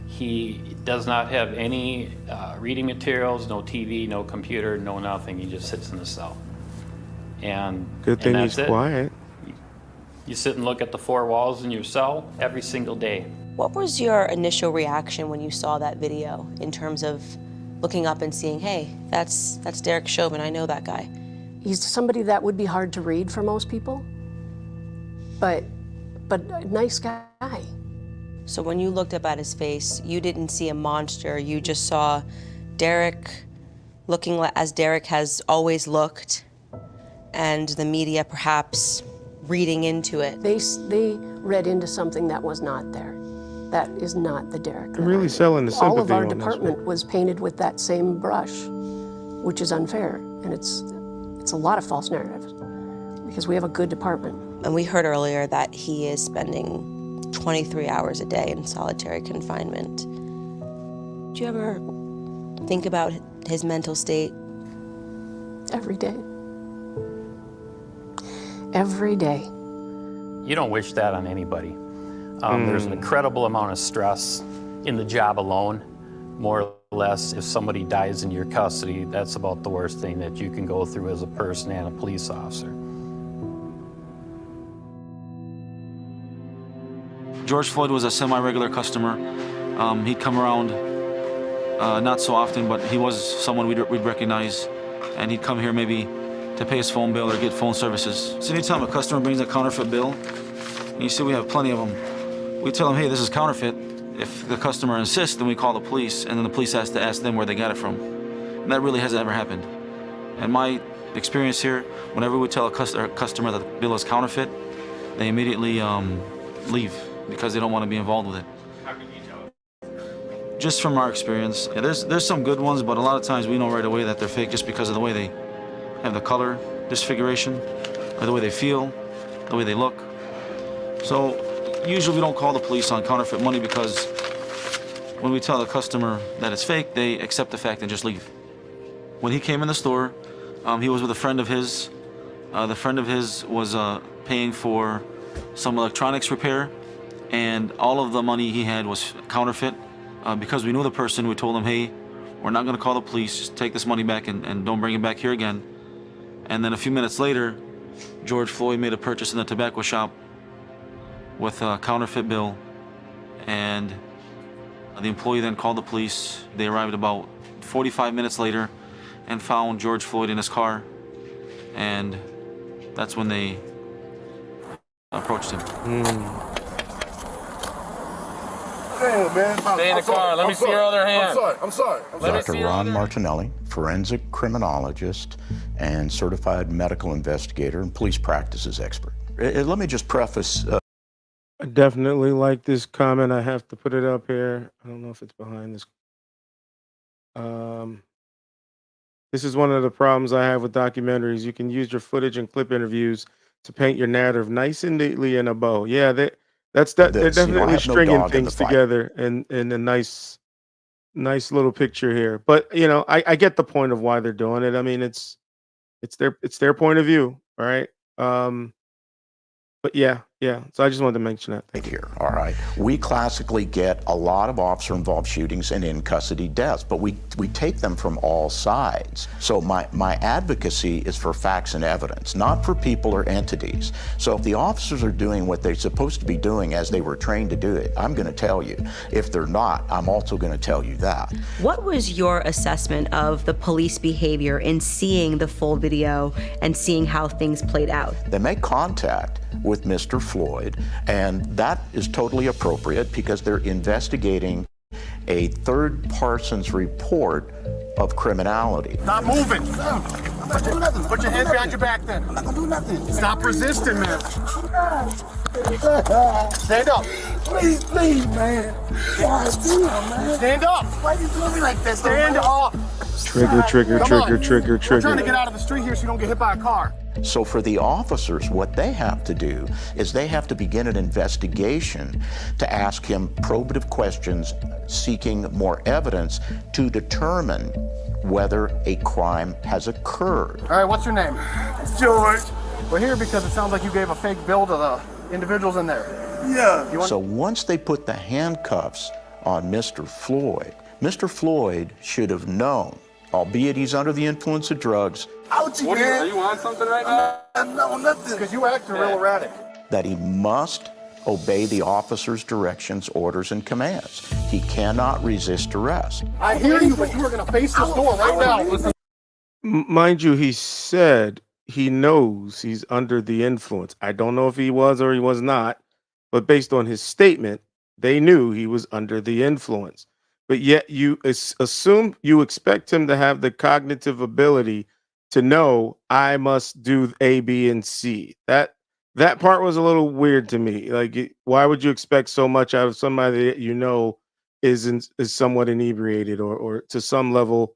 [SPEAKER 11] He does not have any reading materials, no TV, no computer, no nothing. He just sits in the cell. And
[SPEAKER 2] good thing
[SPEAKER 11] that's
[SPEAKER 2] he's quiet.
[SPEAKER 11] You sit and look at the four walls in your cell every single day.
[SPEAKER 19] What was your initial reaction when you saw that video in terms of looking up and seeing, hey, that's Derek Chauvin, I know that guy?
[SPEAKER 12] He's somebody that would be hard to read for most people, but a nice guy.
[SPEAKER 19] So when you looked up at his face, you didn't see a monster. You just saw Derek looking as Derek has always looked, and the media perhaps reading into it.
[SPEAKER 12] They read into something that was not there. That is not the Derek.
[SPEAKER 2] I'm really selling the sympathy.
[SPEAKER 12] All of our
[SPEAKER 2] on
[SPEAKER 12] department was painted with that same brush, which is unfair, and it's a lot of false narratives because we have a good department.
[SPEAKER 19] And we heard earlier that he is spending 23 hours a day in solitary confinement. Do you ever think about his mental state?
[SPEAKER 12] Every day. Every day.
[SPEAKER 11] You don't wish that on anybody. There's an incredible amount of stress in the job alone. More or less, if somebody dies in your custody, that's about the worst thing that you can go through as a person and a police officer.
[SPEAKER 7] George Floyd was a semi-regular customer. He'd come around not so often, but he was someone we'd recognize, and he'd come here maybe to pay his phone bill or get phone services. So anytime a customer brings a counterfeit bill, and you see we have plenty of them, we tell them, hey, this is counterfeit. If the customer insists, then we call the police, and then the police has to ask them where they got it from. And that really hasn't ever happened. And my experience here, whenever we tell a customer that the bill is counterfeit, they immediately leave because they don't want to be involved with it.
[SPEAKER 2] How can you tell?
[SPEAKER 7] Just from our experience, yeah, there's some good ones, but a lot of times we know right away that they're fake just because of the way they have the color disfiguration, or the way they feel, the way they look. So usually we don't call the police on counterfeit money because when we tell the customer that it's fake, they accept the fact and just leave. When he came in the store, he was with a friend of his. The friend of his was paying for some electronics repair, and all of the money he had was counterfeit. Because we knew the person, we told him, hey, we're not going to call the police, just take this money back and don't bring it back here again. And then a few minutes later, George Floyd made a purchase in the tobacco shop with a counterfeit bill, and the employee then called the police. They arrived about 45 minutes later and found George Floyd in his car, and that's when they approached him.
[SPEAKER 14] Damn, man.
[SPEAKER 15] Stay in the car. Let me see your other hand.
[SPEAKER 14] I'm sorry.
[SPEAKER 15] Dr.
[SPEAKER 14] Ron Martinelli, forensic criminologist and certified medical investigator and police practices expert. Let me just preface.
[SPEAKER 2] I definitely like this comment. I have to put it up here. I don't know if it's behind this. This is one of the problems I have with documentaries. You can use your footage and clip interviews to paint your narrative nice and neatly in a bow. Yeah, they're definitely stringing things together in a nice little picture here. But I get the point of why they're doing it. I mean, it's their point of view, right? But yeah. So I just wanted to mention that.
[SPEAKER 14] Right here, all right. We classically get a lot of officer-involved shootings and in-custody deaths, but we take them from all sides. So my advocacy is for facts and evidence, not for people or entities. So if the officers are doing what they're supposed to be doing as they were trained to do it, I'm going to tell you. If they're not, I'm also going to tell you that.
[SPEAKER 19] What was your assessment of the police behavior in seeing the full video and seeing how things played out?
[SPEAKER 14] They make contact with Mr. Floyd, and that is totally appropriate because they're investigating a third person's report of criminality.
[SPEAKER 1] Stop moving. Put your hands behind your back then. I'm not gonna do nothing. Stop resisting, man. Stand up.
[SPEAKER 14] Please, man.
[SPEAKER 1] Stand up.
[SPEAKER 14] Why are you doing me like this?
[SPEAKER 1] Stand up.
[SPEAKER 2] Trigger.
[SPEAKER 1] We're trying to get out of the street here so you don't get hit by a car.
[SPEAKER 14] So for the officers, what they have to do is they have to begin an investigation to ask him probative questions, seeking more evidence to determine whether a crime has occurred.
[SPEAKER 1] All right, what's your name?
[SPEAKER 14] George.
[SPEAKER 1] We're here because it sounds like you gave a fake bill to the individuals in there.
[SPEAKER 14] Yeah. So once they put the handcuffs on Mr. Floyd should have known, albeit he's under the influence of drugs.
[SPEAKER 15] Ouchie, man. Are you on something right now?
[SPEAKER 14] No, nothing.
[SPEAKER 1] Because you acting real erratic.
[SPEAKER 14] That he must obey the officer's directions, orders, and commands. He cannot resist arrest.
[SPEAKER 1] I hear you, but you are going to face this door right now.
[SPEAKER 2] Mind you, he said he knows he's under the influence. I don't know if he was or he was not, but based on his statement, they knew he was under the influence. But yet you assume you expect him to have the cognitive ability to know I must do A, B, and C. That part was a little weird to me. Like, why would you expect so much out of somebody that you know is somewhat inebriated or to some level,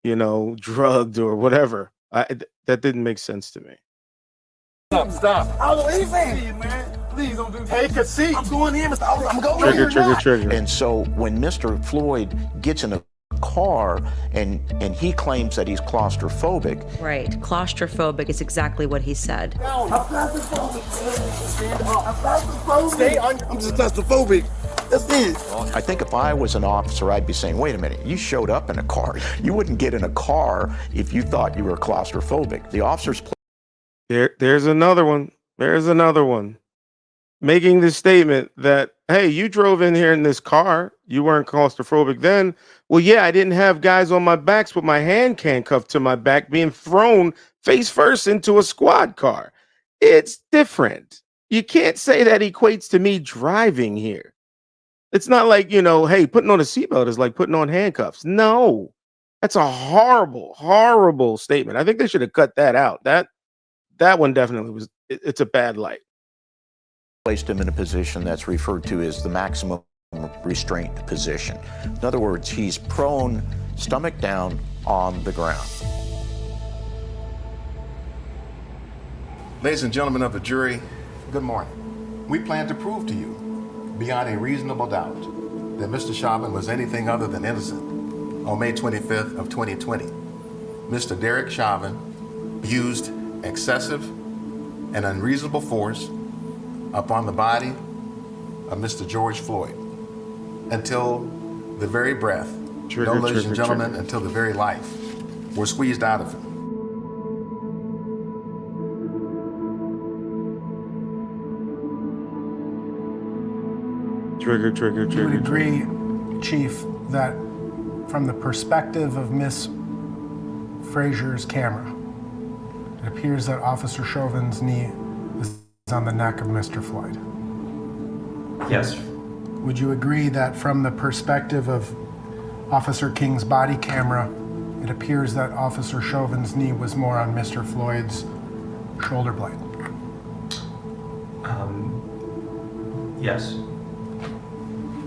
[SPEAKER 2] drugged or whatever? That didn't make sense to me.
[SPEAKER 15] Stop. Please, man. Please don't do that. Take a seat. I'm going in, Mr. I'm going
[SPEAKER 2] Trigger.
[SPEAKER 14] And so when Mr. Floyd gets in a car and he claims that he's claustrophobic.
[SPEAKER 18] Right. Claustrophobic is exactly what he said.
[SPEAKER 15] I'm claustrophobic. Stay on. I'm just claustrophobic. That's it.
[SPEAKER 14] I think if I was an officer, I'd be saying, wait a minute, you showed up in a car. You wouldn't get in a car if you thought you were claustrophobic. The officers...
[SPEAKER 2] There's another one. There's another one. Making the statement that, hey, you drove in here in this car. You weren't claustrophobic then. Well, yeah, I didn't have guys on my backs with my hand handcuffed to my back being thrown face first into a squad car. It's different. You can't say that equates to me driving here. It's not like, hey, putting on a seatbelt is like putting on handcuffs. No, that's a horrible, horrible statement. I think they should have cut that out. That one definitely was, it's a bad light.
[SPEAKER 14] Placed him in a position that's referred to as the maximum restraint position. In other words, he's prone, stomach down on the ground.
[SPEAKER 20] Ladies and gentlemen of the jury, good morning. We plan to prove to you, beyond a reasonable doubt, that Mr. Chauvin was anything other than innocent. On May 25th of 2020, Mr. Derek Chauvin used excessive and unreasonable force upon the body of Mr. George Floyd until the very breath, ladies and gentlemen, until the very life were squeezed out of him.
[SPEAKER 2] Trigger.
[SPEAKER 4] You would agree, Chief, that from the perspective of Miss Frazier's camera, it appears that Officer Chauvin's knee is on the neck of Mr. Floyd.
[SPEAKER 21] Yes.
[SPEAKER 4] Would you agree that from the perspective of Officer King's body camera, it appears that Officer Chauvin's knee was more on Mr. Floyd's shoulder blade?
[SPEAKER 21] Yes.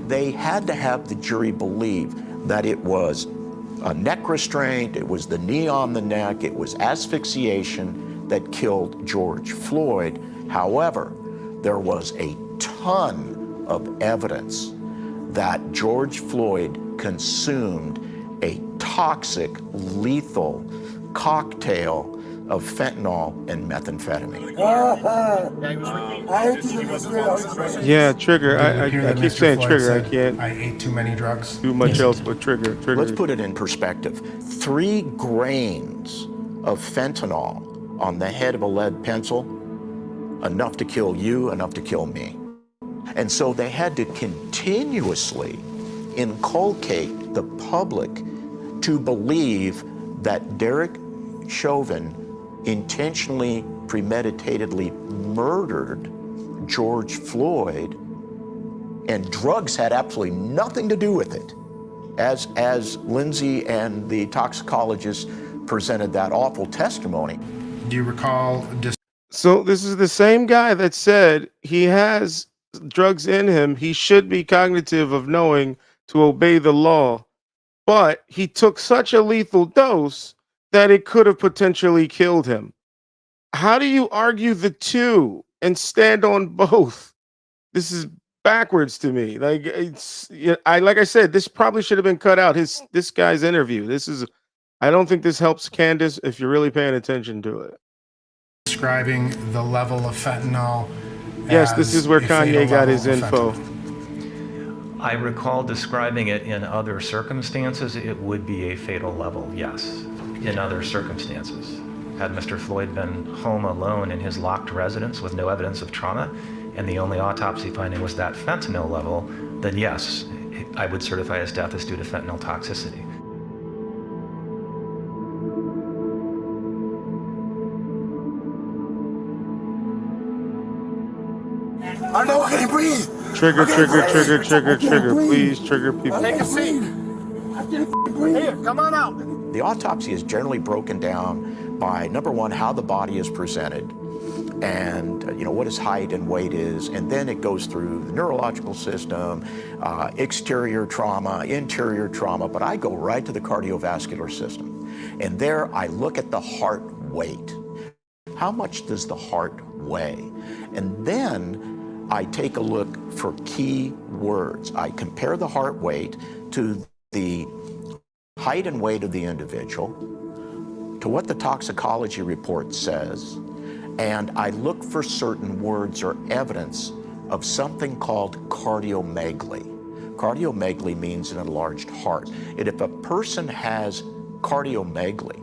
[SPEAKER 14] They had to have the jury believe that it was a neck restraint, it was the knee on the neck, it was asphyxiation that killed George Floyd. However, there was a ton of evidence that George Floyd consumed a toxic, lethal cocktail of fentanyl and methamphetamine.
[SPEAKER 2] Yeah, Trigger. I keep saying Trigger. I can't.
[SPEAKER 4] I ate too many drugs.
[SPEAKER 2] Do much else but Trigger.
[SPEAKER 14] Let's put it in perspective. 3 grains of fentanyl on the head of a lead pencil, enough to kill you, enough to kill me. And so they had to continuously inculcate the public to believe that Derek Chauvin intentionally, premeditatedly murdered George Floyd, and drugs had absolutely nothing to do with it. As Lindsay and the toxicologist presented that awful testimony.
[SPEAKER 4] Do you recall?
[SPEAKER 2] So this is the same guy that said he has drugs in him. He should be cognitive of knowing to obey the law, but he took such a lethal dose that it could have potentially killed him. How do you argue the two and stand on both? This is backwards to me. Like I said, this probably should have been cut out. This guy's interview. I don't think this helps Candace if you're really paying attention to it.
[SPEAKER 4] Describing the level of fentanyl.
[SPEAKER 2] Yes, this is where Kanye got his info.
[SPEAKER 21] I recall describing it in other circumstances. It would be a fatal level, yes, in other circumstances. Had Mr. Floyd been home alone in his locked residence with no evidence of trauma, and the only autopsy finding was that fentanyl level, then yes, I would certify his death as due to fentanyl toxicity.
[SPEAKER 15] I know I can't breathe.
[SPEAKER 2] Trigger. Please trigger people.
[SPEAKER 15] Take a seat. I can't breathe. Here, come on out.
[SPEAKER 14] The autopsy is generally broken down by, number one, how the body is presented, and what his height and weight is, and then it goes through the neurological system, exterior trauma, interior trauma, but I go right to the cardiovascular system. And there I look at the heart weight. How much does the heart weigh? And then I take a look for key words. I compare the heart weight to the height and weight of the individual, to what the toxicology report says, and I look for certain words or evidence of something called cardiomegaly. Cardiomegaly means an enlarged heart. And if a person has cardiomegaly,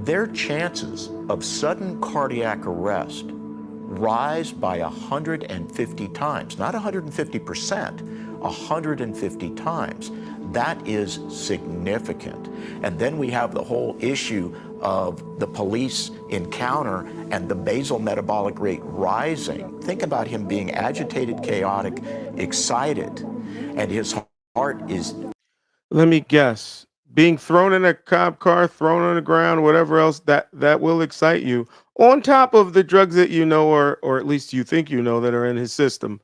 [SPEAKER 14] their chances of sudden cardiac arrest rise by 150 times, not 150%, 150 times. That is significant. And then we have the whole issue of the police encounter and the basal metabolic rate rising. Think about him being agitated, chaotic, excited, and his heart is...
[SPEAKER 2] Let me guess. Being thrown in a cop car, thrown on the ground, whatever else, that will excite you. On top of the drugs that you know, or at least you think you know, that are in his system.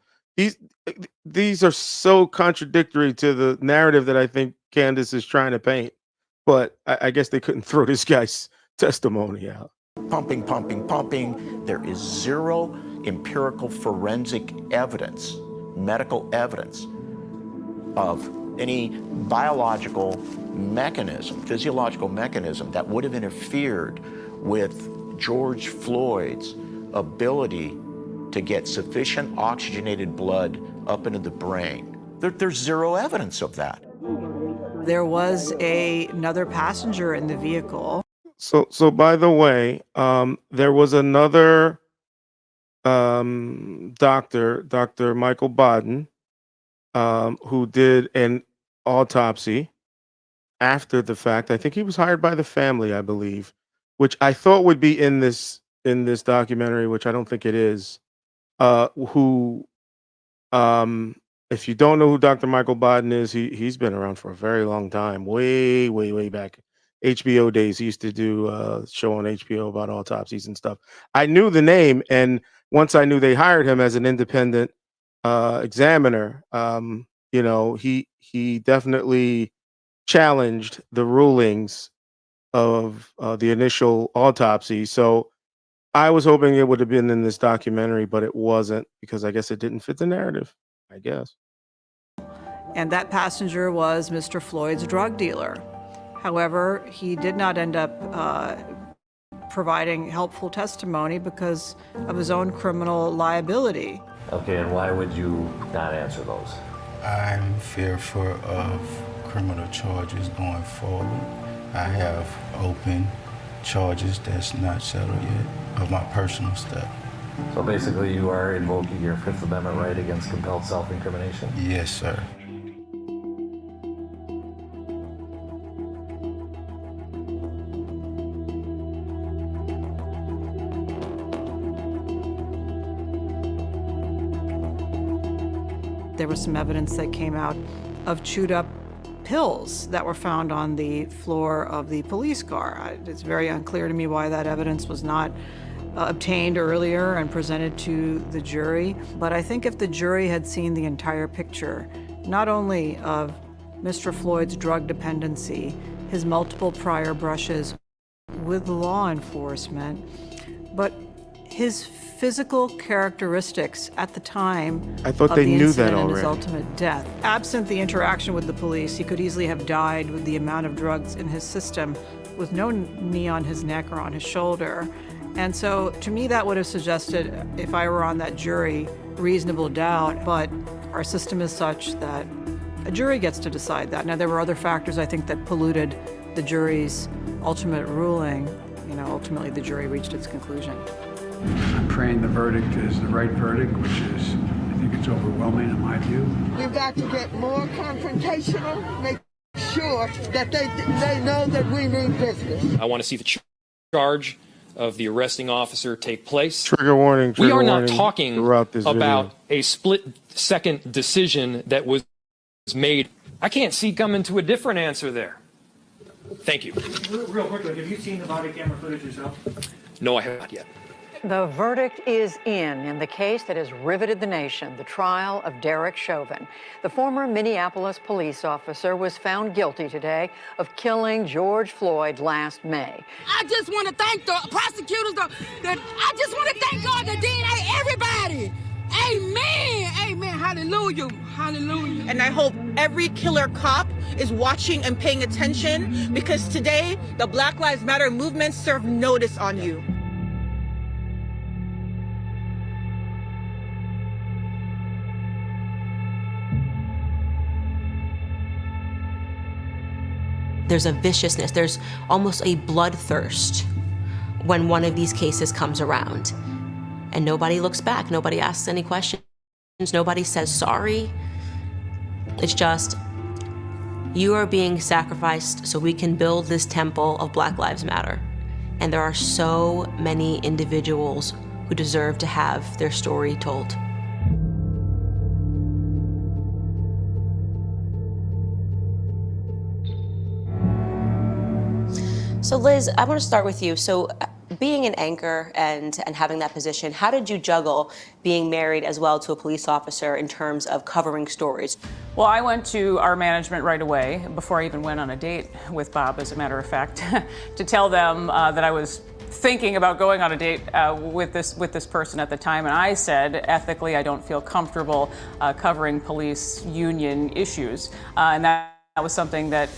[SPEAKER 2] These are so contradictory to the narrative that I think Candace is trying to paint. But I guess they couldn't throw this guy's testimony out.
[SPEAKER 14] Pumping. There is zero empirical forensic evidence, medical evidence of any biological mechanism, physiological mechanism that would have interfered with George Floyd's ability to get sufficient oxygenated blood up into the brain. There's zero evidence of that.
[SPEAKER 13] There was another passenger in the vehicle.
[SPEAKER 2] So by the way, there was another doctor, Dr. Michael Baden, who did an autopsy after the fact. I think he was hired by the family, I believe, which I thought would be in this documentary, which I don't think it is. Who, if you don't know who Dr. Michael Baden is, he's been around for a very long time, way back. HBO days. He used to do a show on HBO about autopsies and stuff. I knew the name, and once I knew they hired him as an independent examiner, he definitely challenged the rulings of the initial autopsy. So I was hoping it would have been in this documentary, but it wasn't, because I guess it didn't fit the narrative, I guess.
[SPEAKER 13] And that passenger was Mr. Floyd's drug dealer. However, he did not end up providing helpful testimony because of his own criminal liability.
[SPEAKER 22] Okay, and why would you not answer those?
[SPEAKER 23] I'm fearful of criminal charges going forward. I have open charges that's not settled yet of my personal stuff.
[SPEAKER 22] So basically you are invoking your Fifth Amendment right against compelled self-incrimination?
[SPEAKER 23] Yes, sir.
[SPEAKER 13] There was some evidence that came out of chewed up pills that were found on the floor of the police car. It's very unclear to me why that evidence was not obtained earlier and presented to the jury. But I think if the jury had seen the entire picture, not only of Mr. Floyd's drug dependency, his multiple prior brushes with law enforcement, but his physical characteristics at the time
[SPEAKER 2] I thought
[SPEAKER 13] of
[SPEAKER 2] they
[SPEAKER 13] the
[SPEAKER 2] knew
[SPEAKER 13] incident
[SPEAKER 2] that
[SPEAKER 13] and his
[SPEAKER 2] already.
[SPEAKER 13] ultimate death. Absent the interaction with the police, he could easily have died with the amount of drugs in his system with no knee on his neck or on his shoulder. And so to me, that would have suggested, if I were on that jury, reasonable doubt, but our system is such that a jury gets to decide that. Now, there were other factors, I think, that polluted the jury's ultimate ruling. Ultimately, the jury reached its conclusion.
[SPEAKER 24] I'm praying the verdict is the right verdict, which is, I think it's overwhelming in my view.
[SPEAKER 25] We've got to get more confrontational, make sure that they know that we mean business.
[SPEAKER 26] I want to see the charge
[SPEAKER 3] of the arresting officer take place.
[SPEAKER 2] Trigger warning.
[SPEAKER 3] We
[SPEAKER 2] Trigger
[SPEAKER 3] are not
[SPEAKER 2] warning
[SPEAKER 3] talking
[SPEAKER 2] throughout this
[SPEAKER 3] about
[SPEAKER 2] video.
[SPEAKER 3] a split-second decision that was made. I can't see coming to a different answer there. Thank you.
[SPEAKER 5] Real quickly, have you seen the body camera footage yourself?
[SPEAKER 3] No, I have not yet.
[SPEAKER 8] The verdict is in the case that has riveted the nation, the trial of Derek Chauvin. The former Minneapolis police officer was found guilty today of killing George Floyd last May.
[SPEAKER 9] I just want to thank the prosecutors. I just want to thank God, the DNA, everybody. Amen. Amen. Hallelujah. Hallelujah.
[SPEAKER 16] And I hope every killer cop is watching and paying attention, because today the Black Lives Matter movement served notice on you.
[SPEAKER 26] There's a viciousness, there's almost a bloodthirst when one of these cases comes around. And nobody looks back, nobody asks any questions, nobody says sorry. It's just, you are being sacrificed so we can build this temple of Black Lives Matter. And there are so many individuals who deserve to have their story told. So Liz, I want to start with you. So being an anchor and having that position, how did you juggle being married as well to a police officer in terms of covering stories?
[SPEAKER 27] Well, I went to our management right away, before I even went on a date with Bob, as a matter of fact, to tell them that I was thinking about going on a date with this person at the time. And I said, ethically, I don't feel comfortable covering police union issues. And that was something that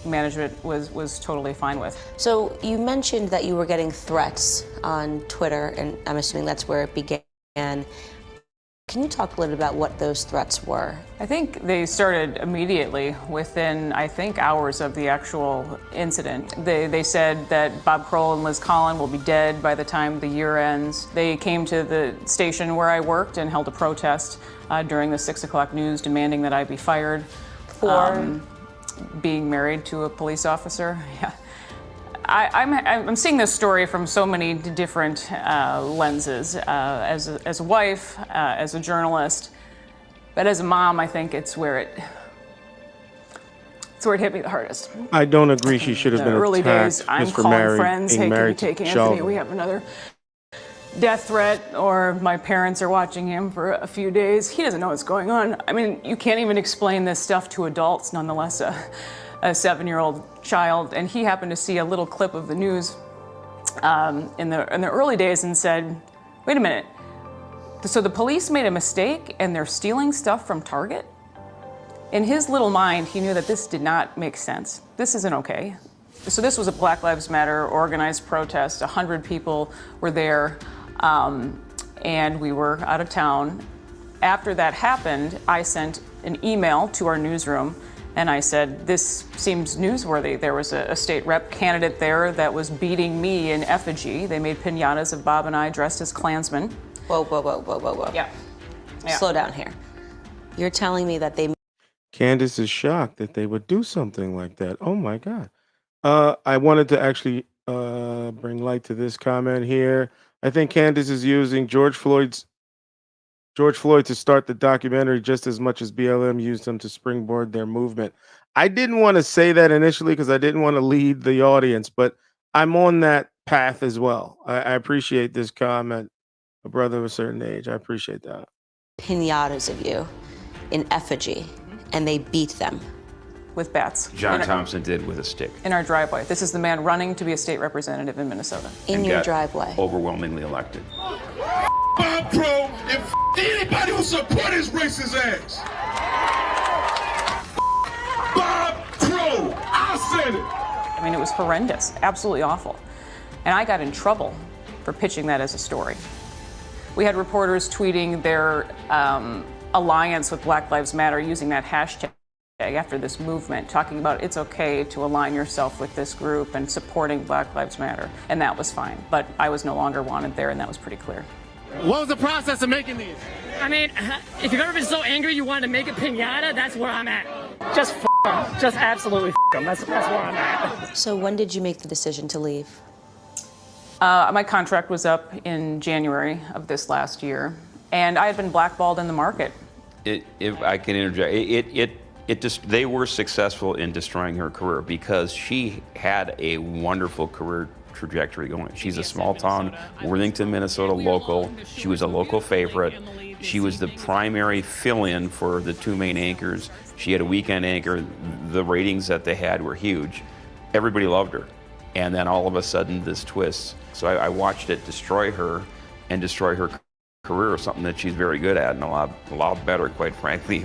[SPEAKER 27] management was totally fine with.
[SPEAKER 26] So you mentioned that you were getting threats on Twitter, and I'm assuming that's where it began. Can you talk a little about what those threats were?
[SPEAKER 27] I think they started immediately within, I think, hours of the actual incident. They said that Bob Kroll and Liz Collin will be dead by the time the year ends. They came to the station where I worked and held a protest during the 6 o'clock news, demanding that I be fired for being married to a police officer. Yeah. I'm seeing this story from so many different lenses. As a wife, as a journalist, but as a mom, I think it's where it hit me the hardest.
[SPEAKER 2] I don't agree. She should have been
[SPEAKER 27] early days,
[SPEAKER 2] attacked
[SPEAKER 27] I'm
[SPEAKER 2] just for
[SPEAKER 27] calling friends, hey, can you
[SPEAKER 2] married
[SPEAKER 27] take
[SPEAKER 2] to
[SPEAKER 27] Anthony?
[SPEAKER 2] Chauvin.
[SPEAKER 27] We have another death threat, or my parents are watching him for a few days. He doesn't know what's going on. I mean, you can't even explain this stuff to adults, nonetheless a 7-year-old child. And he happened to see a little clip of the news in the early days and said, wait a minute, so the police made a mistake and they're stealing stuff from Target? In his little mind, he knew that this did not make sense. This isn't okay. So this was a Black Lives Matter organized protest. 100 people were there. And we were out of town. After that happened, I sent an email to our newsroom and I said, this seems newsworthy. There was a state rep candidate there that was beating me in effigy. They made piñatas of Bob and I dressed as Klansmen.
[SPEAKER 26] Whoa, whoa, whoa, whoa, whoa, whoa.
[SPEAKER 27] Yeah.
[SPEAKER 26] Slow down here. You're telling me that they...
[SPEAKER 2] Candace is shocked that they would do something like that. Oh my God. I wanted to actually bring light to this comment here. I think Candace is using George Floyd to start the documentary just as much as BLM used them to springboard their movement. I didn't want to say that initially because I didn't want to lead the audience, but I'm on that path as well. I appreciate this comment, a brother of a certain age. I appreciate that.
[SPEAKER 26] Piñatas of you in effigy, and they beat them.
[SPEAKER 27] With bats.
[SPEAKER 28] John Thompson did with a stick.
[SPEAKER 27] In our driveway. This is the man running to be a state representative in Minnesota.
[SPEAKER 26] In your driveway.
[SPEAKER 28] Overwhelmingly elected.
[SPEAKER 15] Bob Pro and anybody who support his racist ass. Bob Pro, I said it.
[SPEAKER 27] I mean, it was horrendous, absolutely awful. And I got in trouble for pitching that as a story. We had reporters tweeting their alliance with Black Lives Matter using that hashtag after this movement, talking about it's okay to align yourself with this group and supporting Black Lives Matter. And that was fine. But I was no longer wanted there, and that was pretty clear.
[SPEAKER 5] What was the process of making these? I mean, if you've ever been so angry you wanted to make a piñata, that's where I'm at. Just f*** them. Just absolutely f*** them. That's where I'm at.
[SPEAKER 26] So when did you make the decision to leave?
[SPEAKER 27] My contract was up in January of this last year, and I had been blackballed in the market.
[SPEAKER 28] If I can interject, they were successful in destroying her career because she had a wonderful career trajectory going. She's a small town, Worthington, Minnesota local. She was a local favorite. She was the primary fill-in for the two main anchors. She had a weekend anchor. The ratings that they had were huge. Everybody loved her. And then all of a sudden, this twist. So I watched it destroy her and destroy her career, something that she's very good at and a lot better, quite frankly,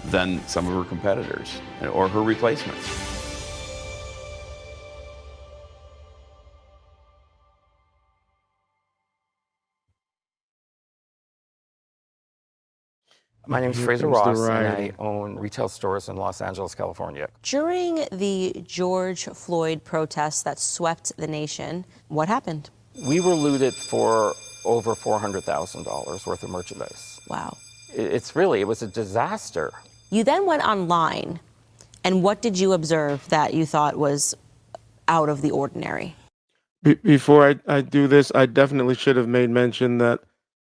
[SPEAKER 28] than some of her competitors or her replacements.
[SPEAKER 1] My name is
[SPEAKER 2] Here
[SPEAKER 1] Fraser
[SPEAKER 2] comes the
[SPEAKER 1] Ross, and I
[SPEAKER 2] rioting.
[SPEAKER 1] own retail stores in Los Angeles, California.
[SPEAKER 26] During the George Floyd protests that swept the nation, what happened?
[SPEAKER 1] We were looted for over $400,000 worth of merchandise.
[SPEAKER 26] Wow.
[SPEAKER 1] It was a disaster.
[SPEAKER 26] You then went online, and what did you observe that you thought was out of the ordinary?
[SPEAKER 2] Before I do this, I definitely should have made mention that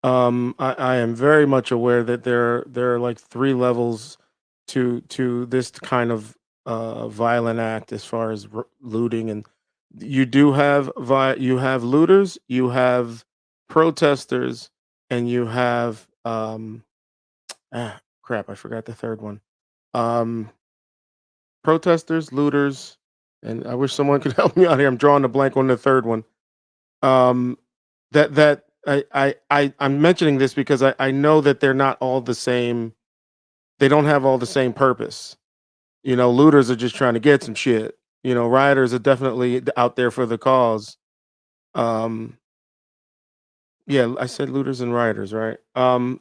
[SPEAKER 2] I am very much aware that there are like 3 levels to this kind of violent act as far as looting, and you do have you have looters, you have protesters, and you have crap, I forgot the third one. Protesters, looters, and I wish someone could help me out here. I'm drawing a blank on the third one. That I'm mentioning this because I know that they're not all the same. They don't have all the same purpose. You know, looters are just trying to get some shit. You know, rioters are definitely out there for the cause. Yeah, I said looters and rioters, right?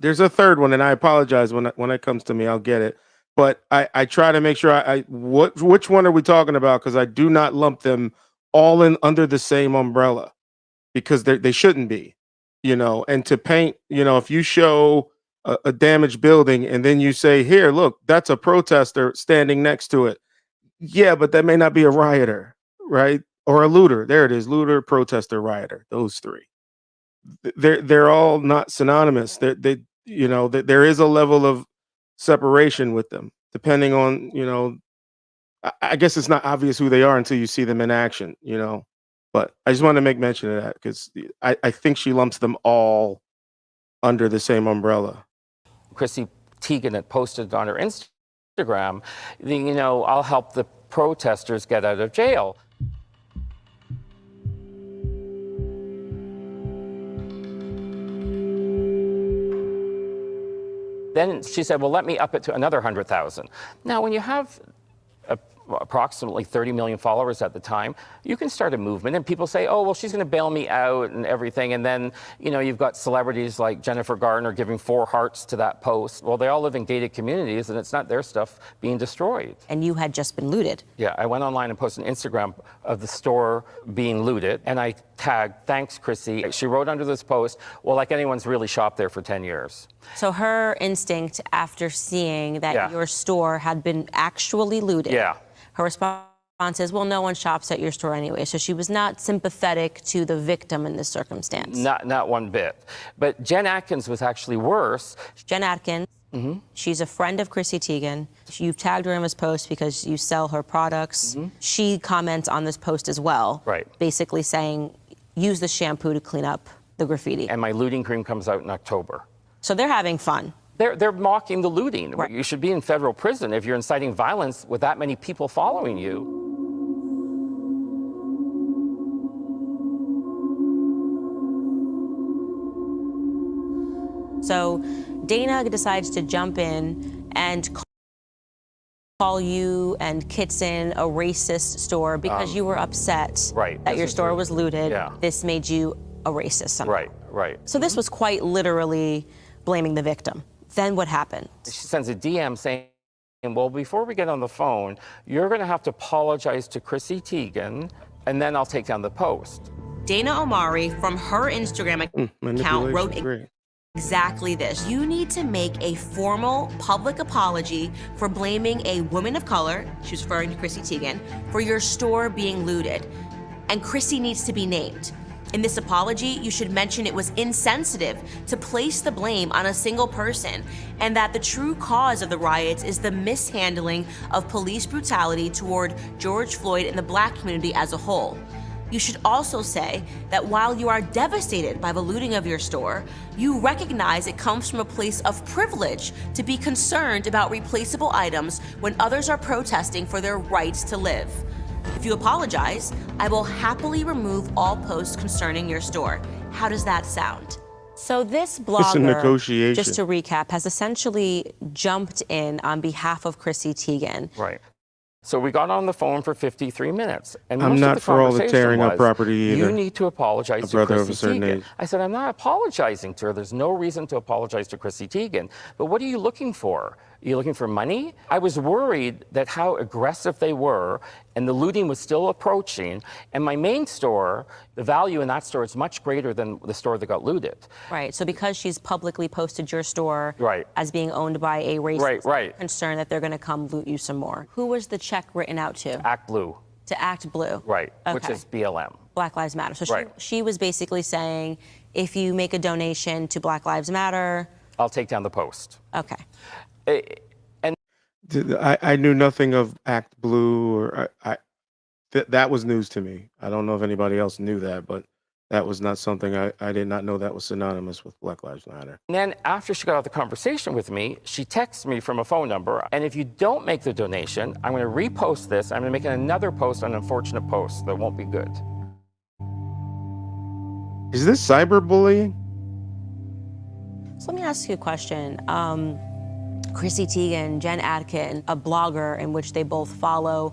[SPEAKER 2] There's a third one, and I apologize when it comes to me, I'll get it. But I try to make sure which one are we talking about, because I do not lump them all in under the same umbrella, because they shouldn't be, you know. And to paint, you know, if you show a damaged building and then you say, here, look, that's a protester standing next to it. Yeah, but that may not be a rioter, right? Or a looter. There it is, looter, protester, rioter. Those 3. They're all not synonymous. They you know, there is a level of separation with them, depending on, you know, I guess it's not obvious who they are until you see them in action, you know. But I just want to make mention of that because I think she lumps them all under the same umbrella.
[SPEAKER 1] Chrissy Teigen had posted on her Instagram, you know, I'll help the protesters get out of jail. Then she said, well, let me up it to another 100,000. Now, when you have approximately 30 million followers at the time, you can start a movement, and people say, oh, well, she's going to bail me out and everything. And then, you know, you've got celebrities like Jennifer Garner giving 4 hearts to that post. Well, they all live in gated communities, and it's not their stuff being destroyed.
[SPEAKER 26] And you had just been looted.
[SPEAKER 1] Yeah, I went online and posted an Instagram of the store being looted, and I tagged, thanks, Chrissy. She wrote under this post, well, like anyone's really shopped there for 10 years.
[SPEAKER 26] So her instinct after seeing that your store had been actually looted, her response is, well, no one shops at your store anyway. So she was not sympathetic to the victim in this circumstance.
[SPEAKER 1] Not one bit. But Jen Atkins was actually worse.
[SPEAKER 26] Jen Atkins, she's a friend of Chrissy Teigen. You've tagged her in this post because you sell her products. She comments on this post as well, basically saying, use the shampoo to clean up the graffiti.
[SPEAKER 1] And my looting cream comes out in October.
[SPEAKER 26] So they're having fun.
[SPEAKER 1] They're mocking the looting. Right. You should be in federal prison if you're inciting violence with that many people following you.
[SPEAKER 26] So Dana decides to jump in and call you and Kitson a racist store because you were upset that your store was looted. This made you a racist somehow.
[SPEAKER 1] Right.
[SPEAKER 26] So this was quite literally blaming the victim. Then what happened?
[SPEAKER 1] She sends a DM saying, well, before we get on the phone, you're going to have to apologize to Chrissy Teigen, and then I'll take down the post.
[SPEAKER 26] Dana Omari, from her Instagram account, wrote exactly this. You need to make a formal public apology for blaming a woman of color, she was referring to Chrissy Teigen, for your store being looted. And Chrissy needs to be named. In this apology, you should mention it was insensitive to place the blame on a single person, and that the true cause of the riots is the mishandling of police brutality toward George Floyd and the Black community as a whole. You should also say that while you are devastated by the looting of your store, you recognize it comes from a place of privilege to be concerned about replaceable items when others are protesting for their rights to live. If you apologize, I will happily remove all posts concerning your store. How does that sound? So this blogger,
[SPEAKER 2] It's a negotiation.
[SPEAKER 26] just to recap, has essentially jumped in on behalf of Chrissy Teigen.
[SPEAKER 1] Right. So we got on the phone for 53 minutes. And
[SPEAKER 2] I'm
[SPEAKER 1] most
[SPEAKER 2] not
[SPEAKER 1] of the
[SPEAKER 2] for all the
[SPEAKER 1] conversation
[SPEAKER 2] tearing up
[SPEAKER 1] was,
[SPEAKER 2] property either.
[SPEAKER 1] You need to apologize
[SPEAKER 2] A
[SPEAKER 1] to
[SPEAKER 2] brother of
[SPEAKER 1] Chrissy
[SPEAKER 2] a certain
[SPEAKER 1] Teigen.
[SPEAKER 2] age.
[SPEAKER 1] I said, I'm not apologizing to her. There's no reason to apologize to Chrissy Teigen. But what are you looking for? Are you looking for money? I was worried that how aggressive they were, and the looting was still approaching. And my main store, the value in that store is much greater than the store that got looted.
[SPEAKER 26] Right, so because she's publicly posted your store
[SPEAKER 1] Right.
[SPEAKER 26] as being owned by a racist,
[SPEAKER 1] Right.
[SPEAKER 26] concerned that they're gonna come loot you some more. Who was the check written out to?
[SPEAKER 1] Act Blue.
[SPEAKER 26] To Act Blue.
[SPEAKER 1] Right, which
[SPEAKER 26] Okay.
[SPEAKER 1] is BLM.
[SPEAKER 26] Black Lives Matter. So
[SPEAKER 1] Right.
[SPEAKER 26] she was basically saying, if you make a donation to Black Lives Matter.
[SPEAKER 1] I'll take down the post.
[SPEAKER 26] Okay.
[SPEAKER 2] I knew nothing of Act Blue, or that was news to me. I don't know if anybody else knew that, but that was not something I did not know that was synonymous with Black Lives Matter.
[SPEAKER 1] And then after she got out the conversation with me, she texts me from a phone number. And if you don't make the donation, I'm going to repost this. I'm going to make another post on unfortunate posts that won't be good.
[SPEAKER 2] Is this cyberbullying?
[SPEAKER 26] So let me ask you a question. Chrissy Teigen, Jen Atkin, a blogger in which they both follow.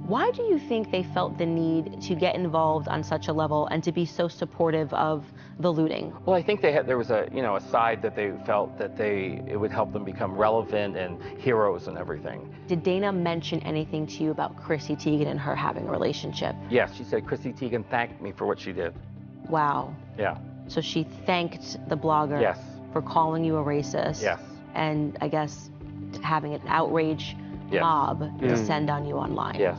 [SPEAKER 26] Why do you think they felt the need to get involved on such a level and to be so supportive of the looting?
[SPEAKER 1] Well, I think there was a side that they felt that it would help them become relevant and heroes and everything.
[SPEAKER 26] Did Dana mention anything to you about Chrissy Teigen and her having a relationship?
[SPEAKER 1] Yes, she said Chrissy Teigen thanked me for what she did.
[SPEAKER 26] Wow.
[SPEAKER 1] Yeah.
[SPEAKER 26] So she thanked the blogger
[SPEAKER 1] Yes.
[SPEAKER 26] for calling you a racist.
[SPEAKER 1] Yes.
[SPEAKER 26] And I guess having an outrage
[SPEAKER 1] Yes.
[SPEAKER 26] mob descend on you online.
[SPEAKER 1] Yes.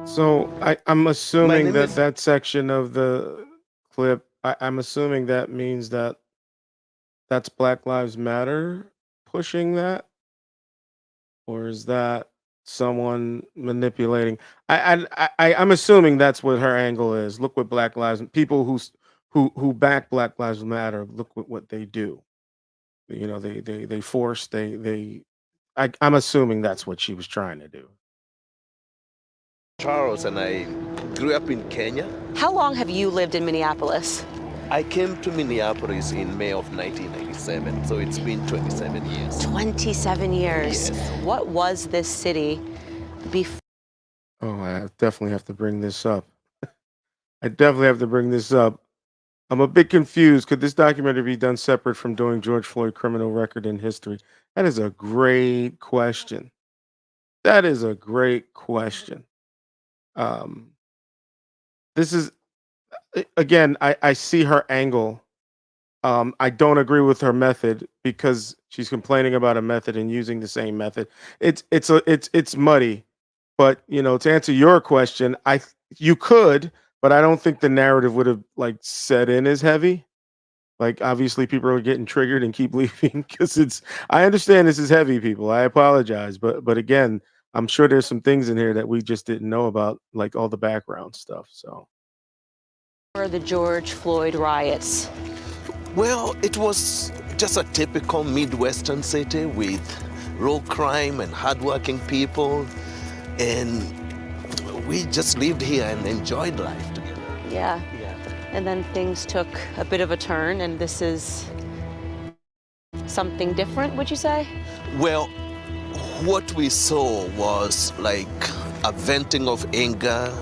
[SPEAKER 2] So I'm assuming
[SPEAKER 6] name
[SPEAKER 2] that
[SPEAKER 6] is-
[SPEAKER 2] that section of the clip, I'm assuming that means that that's Black Lives Matter pushing that, or is that someone manipulating? I'm assuming that's what her angle is. Look what Black Lives, people who back Black Lives Matter, look what they do. You know, they force, I'm assuming that's what she was trying to do.
[SPEAKER 6] Charles, and I grew up in Kenya.
[SPEAKER 26] How long have you lived in Minneapolis?
[SPEAKER 6] I came to Minneapolis in May of 1997, so it's been 27 years.
[SPEAKER 26] 27 years.
[SPEAKER 6] Yes.
[SPEAKER 26] What was this city before?
[SPEAKER 2] Oh, I definitely have to bring this up. I definitely have to bring this up. I'm a bit confused. Could this documentary be done separate from doing George Floyd criminal record in history? That is a great question. That is a great question. This is, again, I see her angle. I don't agree with her method because she's complaining about a method and using the same method. It's muddy. But to answer your question, you could, but I don't think the narrative would have set in as heavy. Like, obviously people are getting triggered and keep leaving because I understand this is heavy, people. I apologize, but again, I'm sure there's some things in here that we just didn't know about, like all the background stuff. So,
[SPEAKER 26] For the George Floyd riots?
[SPEAKER 6] Well, it was just a typical Midwestern city with low crime and hardworking people, and we just lived here and enjoyed life together.
[SPEAKER 26] Yeah. And then things took a bit of a turn, and this is something different, would you say?
[SPEAKER 6] Well, what we saw was like a venting of anger.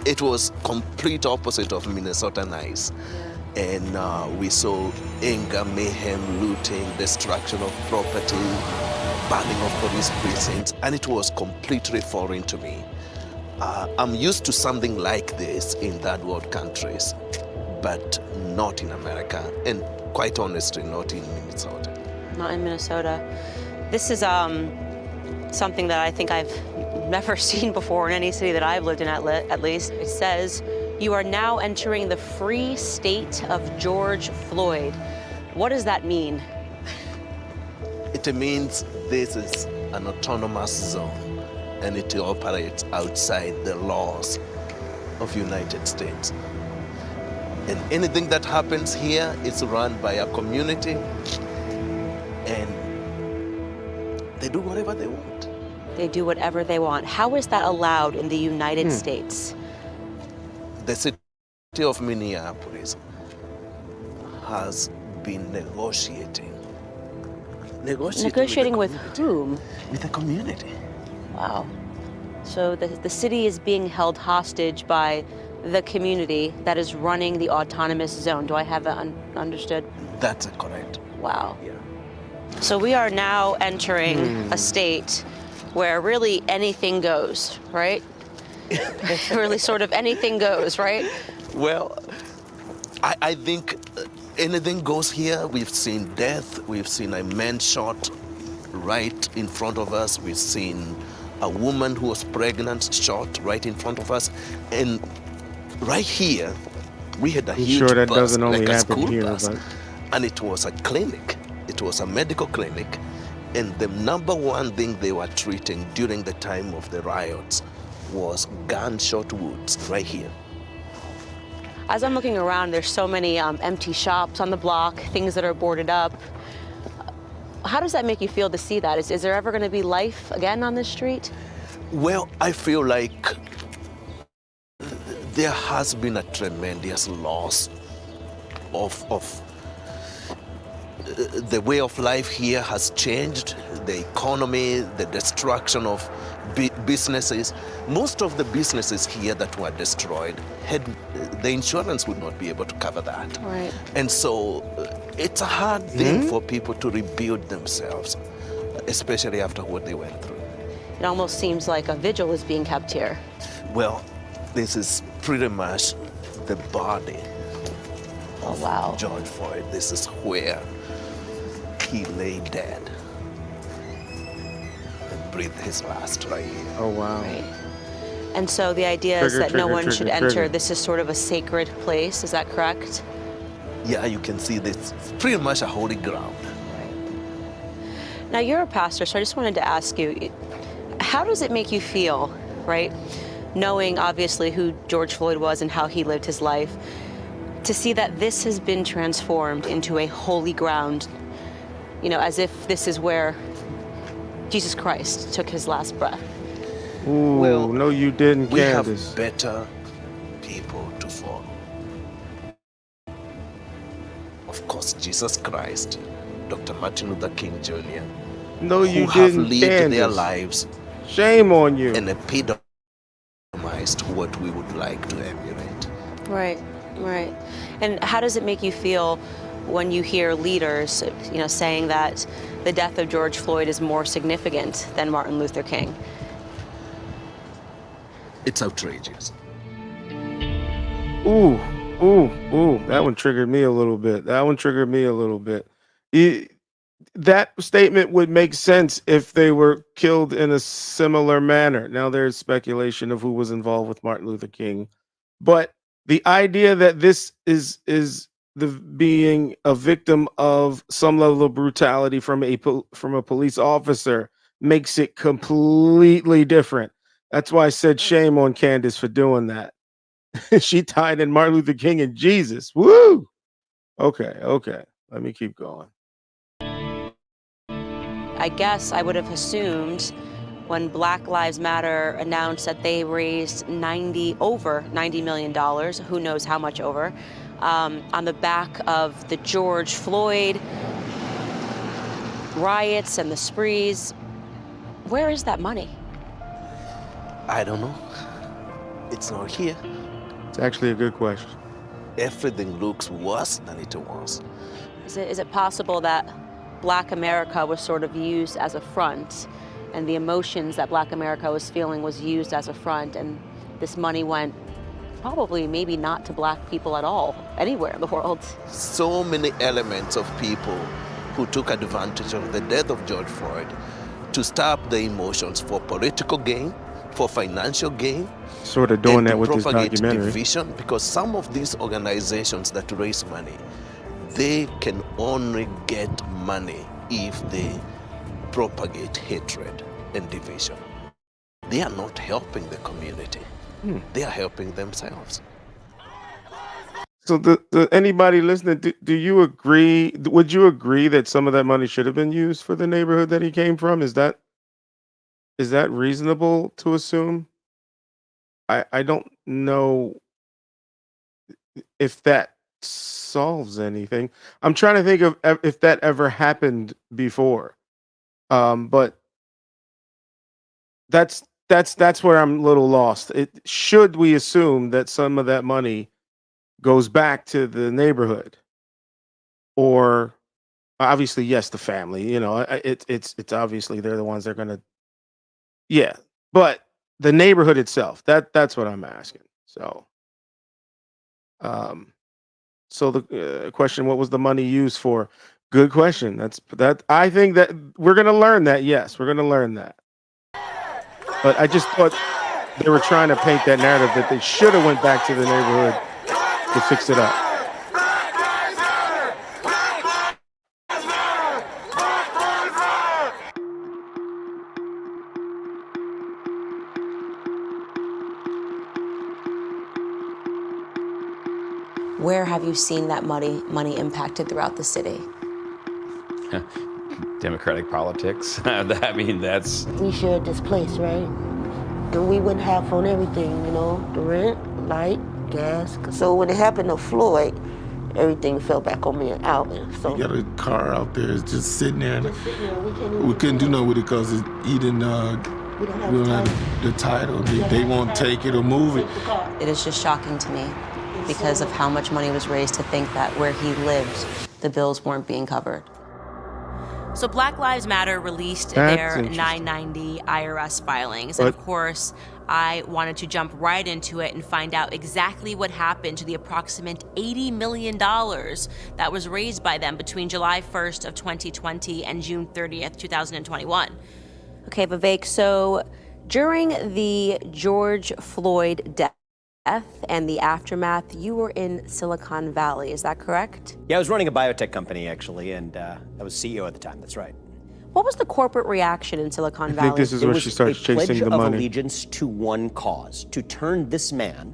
[SPEAKER 6] It was complete opposite of Minnesota nice. And we saw anger, mayhem, looting, destruction of property, burning of police precincts, and it was completely foreign to me. I'm used to something like this in third world countries, but not in America, and quite honestly, not in Minnesota.
[SPEAKER 26] Not in Minnesota. This is something that I think I've never seen before in any city that I've lived in, at least. It says, "You are now entering the free state of George Floyd." What does that mean?
[SPEAKER 6] It means this is an autonomous zone, and it operates outside the laws of United States. And anything that happens here is run by a community, and they do whatever they want.
[SPEAKER 26] They do whatever they want. How is that allowed in the United States?
[SPEAKER 6] The city of Minneapolis has been negotiating.
[SPEAKER 26] Negotiating with whom?
[SPEAKER 6] With the community.
[SPEAKER 26] Wow. So the city is being held hostage by the community that is running the autonomous zone. Do I have that understood?
[SPEAKER 6] That's correct.
[SPEAKER 26] Wow. Yeah. So we are now entering a state where really anything goes, right? Really sort of anything goes, right?
[SPEAKER 6] Well, I think anything goes here. We've seen death. We've seen a man shot right in front of us. We've seen a woman who was pregnant shot right in front of us. And right here, we had a huge
[SPEAKER 2] sure that
[SPEAKER 6] bus,
[SPEAKER 2] doesn't only
[SPEAKER 6] like a
[SPEAKER 2] happen
[SPEAKER 6] school
[SPEAKER 2] here,
[SPEAKER 6] bus.
[SPEAKER 2] but
[SPEAKER 6] And it was a clinic. It was a medical clinic. And the number one thing they were treating during the time of the riots was gunshot wounds right here.
[SPEAKER 26] As I'm looking around, there's so many empty shops on the block, things that are boarded up. How does that make you feel to see that? Is there ever going to be life again on this street?
[SPEAKER 6] Well, I feel like there has been a tremendous loss of the way of life here has changed, the economy, the destruction of businesses. Most of the businesses here that were destroyed, the insurance would not be able to cover that.
[SPEAKER 26] Right.
[SPEAKER 6] And so it's a hard thing for people to rebuild themselves, especially after what they went through.
[SPEAKER 26] It almost seems like a vigil is being kept here.
[SPEAKER 6] Well, this is pretty much the body of George Floyd. This is where he lay dead and breathed his last right here.
[SPEAKER 2] Oh, wow.
[SPEAKER 26] Right. And so the idea is that no one should enter. This is sort of a sacred place. Is that correct?
[SPEAKER 6] Yeah, you can see this. It's pretty much a holy ground.
[SPEAKER 26] Now, you're a pastor, so I just wanted to ask you, how does it make you feel, right, knowing obviously who George Floyd was and how he lived his life, to see that this has been transformed into a holy ground, you know, as if this is where Jesus Christ took his last breath?
[SPEAKER 2] Ooh,
[SPEAKER 6] Well,
[SPEAKER 2] no, you didn't,
[SPEAKER 6] We
[SPEAKER 2] Candace.
[SPEAKER 6] have better people to follow. Of course, Jesus Christ, Dr. Martin Luther King Jr.,
[SPEAKER 2] No, you
[SPEAKER 6] who have
[SPEAKER 2] didn't,
[SPEAKER 6] lived their
[SPEAKER 2] Candace.
[SPEAKER 6] lives
[SPEAKER 2] Shame on you.
[SPEAKER 6] and epitomized what we would like to emulate.
[SPEAKER 26] Right, right. And how does it make you feel when you hear leaders, you know, saying that the death of George Floyd is more significant than Martin Luther King?
[SPEAKER 6] It's outrageous.
[SPEAKER 2] Ooh, that one triggered me a little bit. That statement would make sense if they were killed in a similar manner. Now, there's speculation of who was involved with Martin Luther King, but the idea that this is the being a victim of some level of brutality from a police officer makes it completely different. That's why I said shame on Candace for doing that. She tied in Martin Luther King and Jesus. Woo! Okay. Let me keep going.
[SPEAKER 26] I guess I would have assumed when Black Lives Matter announced that they raised over $90 million, who knows how much over, on the back of the George Floyd riots and the sprees. Where is that money?
[SPEAKER 6] I don't know. It's not here.
[SPEAKER 2] It's actually a good question.
[SPEAKER 6] everything looks worse than it was.
[SPEAKER 26] Is it possible that Black America was sort of used as a front, and the emotions that Black America was feeling was used as a front, and this money went probably maybe not to Black people at all, anywhere in the world?
[SPEAKER 6] So many elements of people who took advantage of the death of George Floyd to stir up the emotions for political gain, for financial gain,
[SPEAKER 2] Sort of doing
[SPEAKER 6] and
[SPEAKER 2] that
[SPEAKER 6] to
[SPEAKER 2] with this
[SPEAKER 6] propagate
[SPEAKER 2] documentary.
[SPEAKER 6] division, because some of these organizations that raise money, they can only get money if they propagate hatred and division. They are not helping the community. They are helping themselves.
[SPEAKER 2] So, anybody listening, do you agree? Would you agree that some of that money should have been used for the neighborhood that he came from? Is that reasonable to assume? I don't know if that solves anything. I'm trying to think of if that ever happened before. But that's where I'm a little lost. Should we assume that some of that money goes back to the neighborhood, or obviously yes, the family? You know, it's obviously they're the ones that are gonna, yeah. But the neighborhood itself, that's what I'm asking. So, so the question, what was the money used for? Good question. I think that we're gonna learn that. Yes, we're gonna learn that. But I just thought they were trying to paint that narrative that they should have went back to the neighborhood to fix it up.
[SPEAKER 26] Where have you seen that money impacted throughout the city?
[SPEAKER 28] Democratic politics. I mean, that's.
[SPEAKER 7] We shared this place, right? And we went half on everything, you know, the rent, light, gas. So when it happened to Floyd, everything fell back on me and Alvin. So
[SPEAKER 15] We got a car out there, it's just sitting there. And
[SPEAKER 7] just sitting there,
[SPEAKER 15] we couldn't do nothing with it because he didn't.
[SPEAKER 7] We don't have
[SPEAKER 15] we
[SPEAKER 7] the
[SPEAKER 15] don't
[SPEAKER 7] title.
[SPEAKER 15] have the title. They won't take it or move it.
[SPEAKER 26] It is just shocking to me because of how much money was raised to think that where he lived, the bills weren't being covered. So Black Lives Matter released their 990 IRS filings. And of course, I wanted to jump right into it and find out exactly what happened to the approximate $80 million that was raised by them between July 1st of 2020 and June 30th, 2021. Okay, Vivek, so during the George Floyd death and the aftermath, you were in Silicon Valley, is that correct?
[SPEAKER 10] Yeah, I was running a biotech company, actually, and I was CEO at the time, that's right.
[SPEAKER 26] What was the corporate reaction in Silicon Valley?
[SPEAKER 2] I think this is where she starts chasing the
[SPEAKER 10] It was a pledge
[SPEAKER 2] money.
[SPEAKER 10] of allegiance to one cause, to turn this man,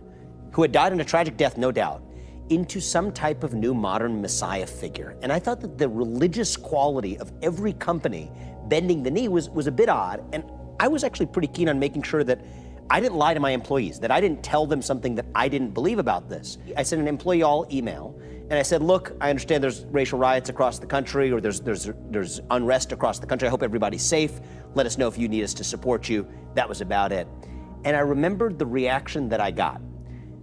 [SPEAKER 10] who had died in a tragic death, no doubt, into some type of new modern messiah figure. And I thought that the religious quality of every company bending the knee was a bit odd, and I was actually pretty keen on making sure that I didn't lie to my employees, that I didn't tell them something that I didn't believe about this. I sent an employee all email, and I said, look, I understand there's racial riots across the country, or there's unrest across the country. I hope everybody's safe. Let us know if you need us to support you. That was about it. And I remembered the reaction that I got,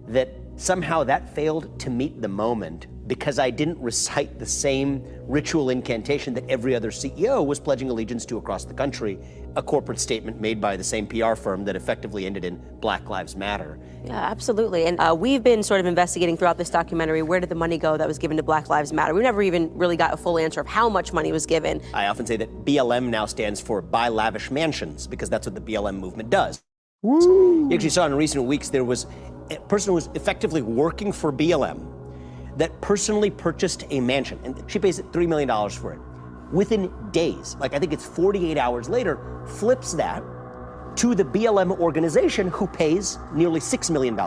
[SPEAKER 10] that somehow that failed to meet the moment because I didn't recite the same ritual incantation that every other CEO was pledging allegiance to across the country, a corporate statement made by the same PR firm that effectively ended in Black Lives Matter.
[SPEAKER 26] Yeah, absolutely. And we've been sort of investigating throughout this documentary, where did the money go that was given to Black Lives Matter? We never even really got a full answer of how much money was given.
[SPEAKER 10] I often say that BLM now stands for Buy Lavish Mansions, because that's what the BLM movement does. You actually saw in recent weeks there was a person who was effectively working for BLM that personally purchased a mansion, and she pays $3 million for it. Within days, like I think it's 48 hours later, flips that to the BLM organization, who pays nearly $6 million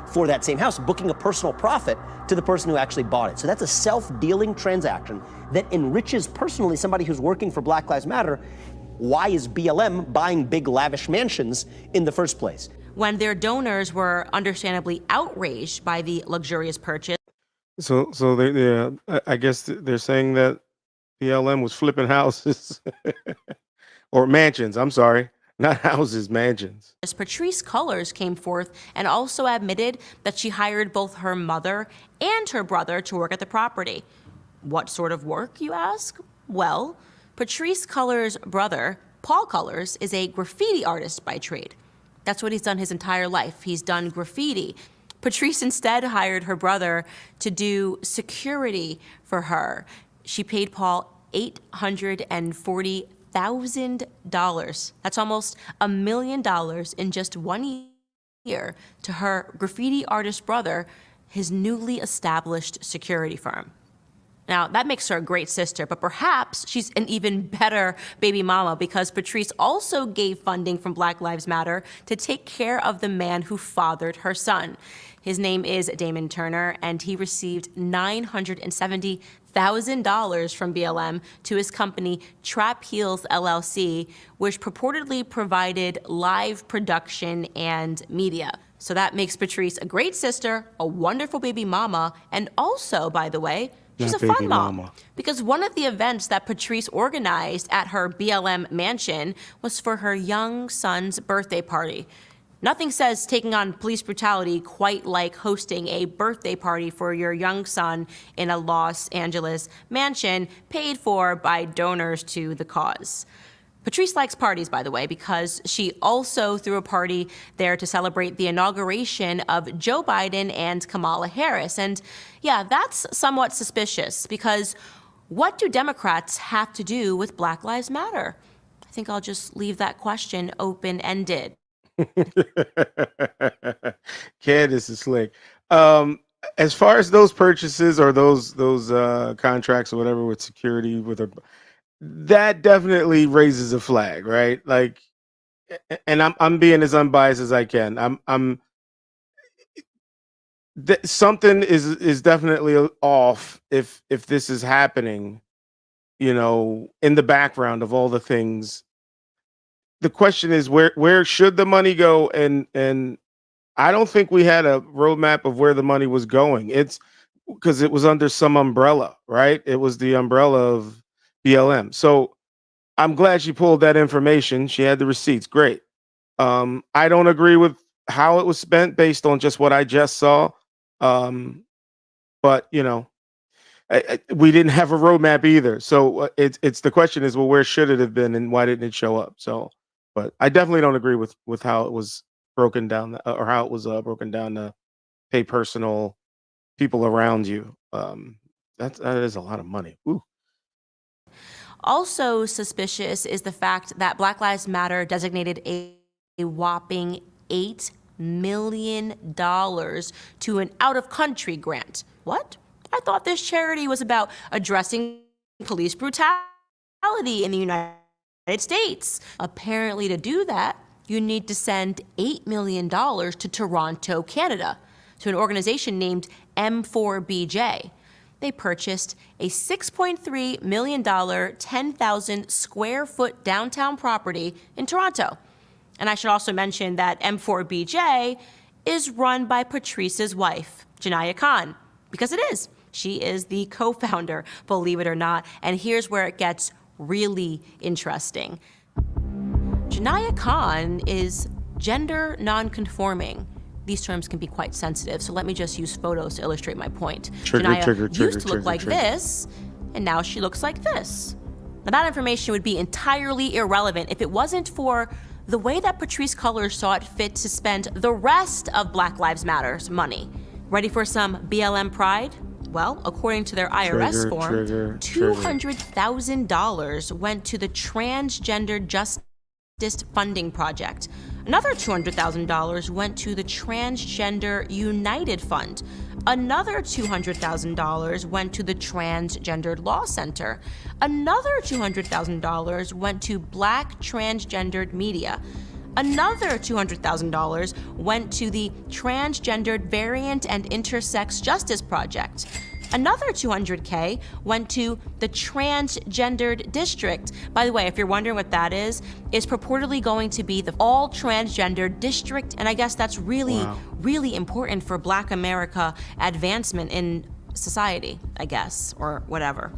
[SPEAKER 10] for that same house, booking a personal profit to the person who actually bought it. So that's a self-dealing transaction that enriches personally somebody who's working for Black Lives Matter. Why is BLM buying big lavish mansions in the first place?
[SPEAKER 26] When their donors were understandably outraged by the luxurious purchase.
[SPEAKER 2] So I guess they're saying that BLM was flipping houses or mansions. I'm sorry, Not houses, mansions.
[SPEAKER 26] Patrisse Cullors came forth and also admitted that she hired both her mother and her brother to work at the property. What sort of work, you ask? Well, Patrisse Cullors' brother, Paul Cullors, is a graffiti artist by trade. That's what he's done his entire life. He's done graffiti. Patrisse instead hired her brother to do security for her. She paid Paul $840,000. That's almost $1 million in just 1 year to her graffiti artist brother, his newly established security firm. Now, that makes her a great sister, but perhaps she's an even better baby mama because Patrisse also gave funding from Black Lives Matter to take care of the man who fathered her son. His name is Damon Turner, and he received $970,000 from BLM to his company Trap Heels LLC, which purportedly provided live production and media. So that makes Patrisse a great sister, a wonderful baby mama, and also, by the way, she's a fun mom. Because one of the events that Patrisse organized at her BLM mansion was for her young son's birthday party. Nothing says taking on police brutality quite like hosting a birthday party for your young son in a Los Angeles mansion paid for by donors to the cause. Patrisse likes parties, by the way, because she also threw a party there to celebrate the inauguration of Joe Biden and Kamala Harris. And yeah, that's somewhat suspicious because what do Democrats have to do with Black Lives Matter? I think I'll just leave that question open-ended.
[SPEAKER 2] Candace is slick. As far as those purchases or those contracts or whatever with security with her, that definitely raises a flag, right? Like, and I'm being as unbiased as I can. Something is definitely off if this is happening, you know, in the background of all the things. The question is where should the money go? And I don't think we had a roadmap of where the money was going. It's because it was under some umbrella, right? It was the umbrella of BLM. So I'm glad she pulled that information. She had the receipts. Great. I don't agree with how it was spent based on just what I just saw. But you know, we didn't have a roadmap either. So it's the question is, well, where should it have been and why didn't it show up? So, but I definitely don't agree with how it was broken down or how it was broken down to pay personal people around you. That is a lot of money. Ooh.
[SPEAKER 26] Also suspicious is the fact that Black Lives Matter designated a whopping $8 million to an out-of-country grant. What? I thought this charity was about addressing police brutality in the United States. Apparently, to do that, you need to send $8 million to Toronto, Canada, to an organization named M4BJ. They purchased a $6.3 million, 10,000 square foot downtown property in Toronto. And I should also mention that M4BJ is run by Patrisse's wife, Janaya Khan, because it is. She is the co-founder, believe it or not. And here's where it gets really interesting. Janaya Khan is gender non-conforming. These terms can be quite sensitive, so let me just use photos to illustrate my point. Janaya used to look like this, and now she looks like this. Now that information would be entirely irrelevant if it wasn't for the way that Patrisse Cullors saw it fit to spend the rest of Black Lives Matter's money. Ready for some BLM pride? Well, according to their IRS form, $200,000 went to the Transgender Justice Funding Project. Another $200,000 went to the Transgender United Fund. Another $200,000 went to the Transgendered Law Center. Another $200,000 went to Black Transgendered Media. Another $200,000 went to the Transgendered Variant and Intersex Justice Project. Another $200K went to the Transgendered District. By the way, if you're wondering what that is purportedly going to be the all transgender district, and I guess that's really, really important for Black America advancement in society, I guess, or whatever.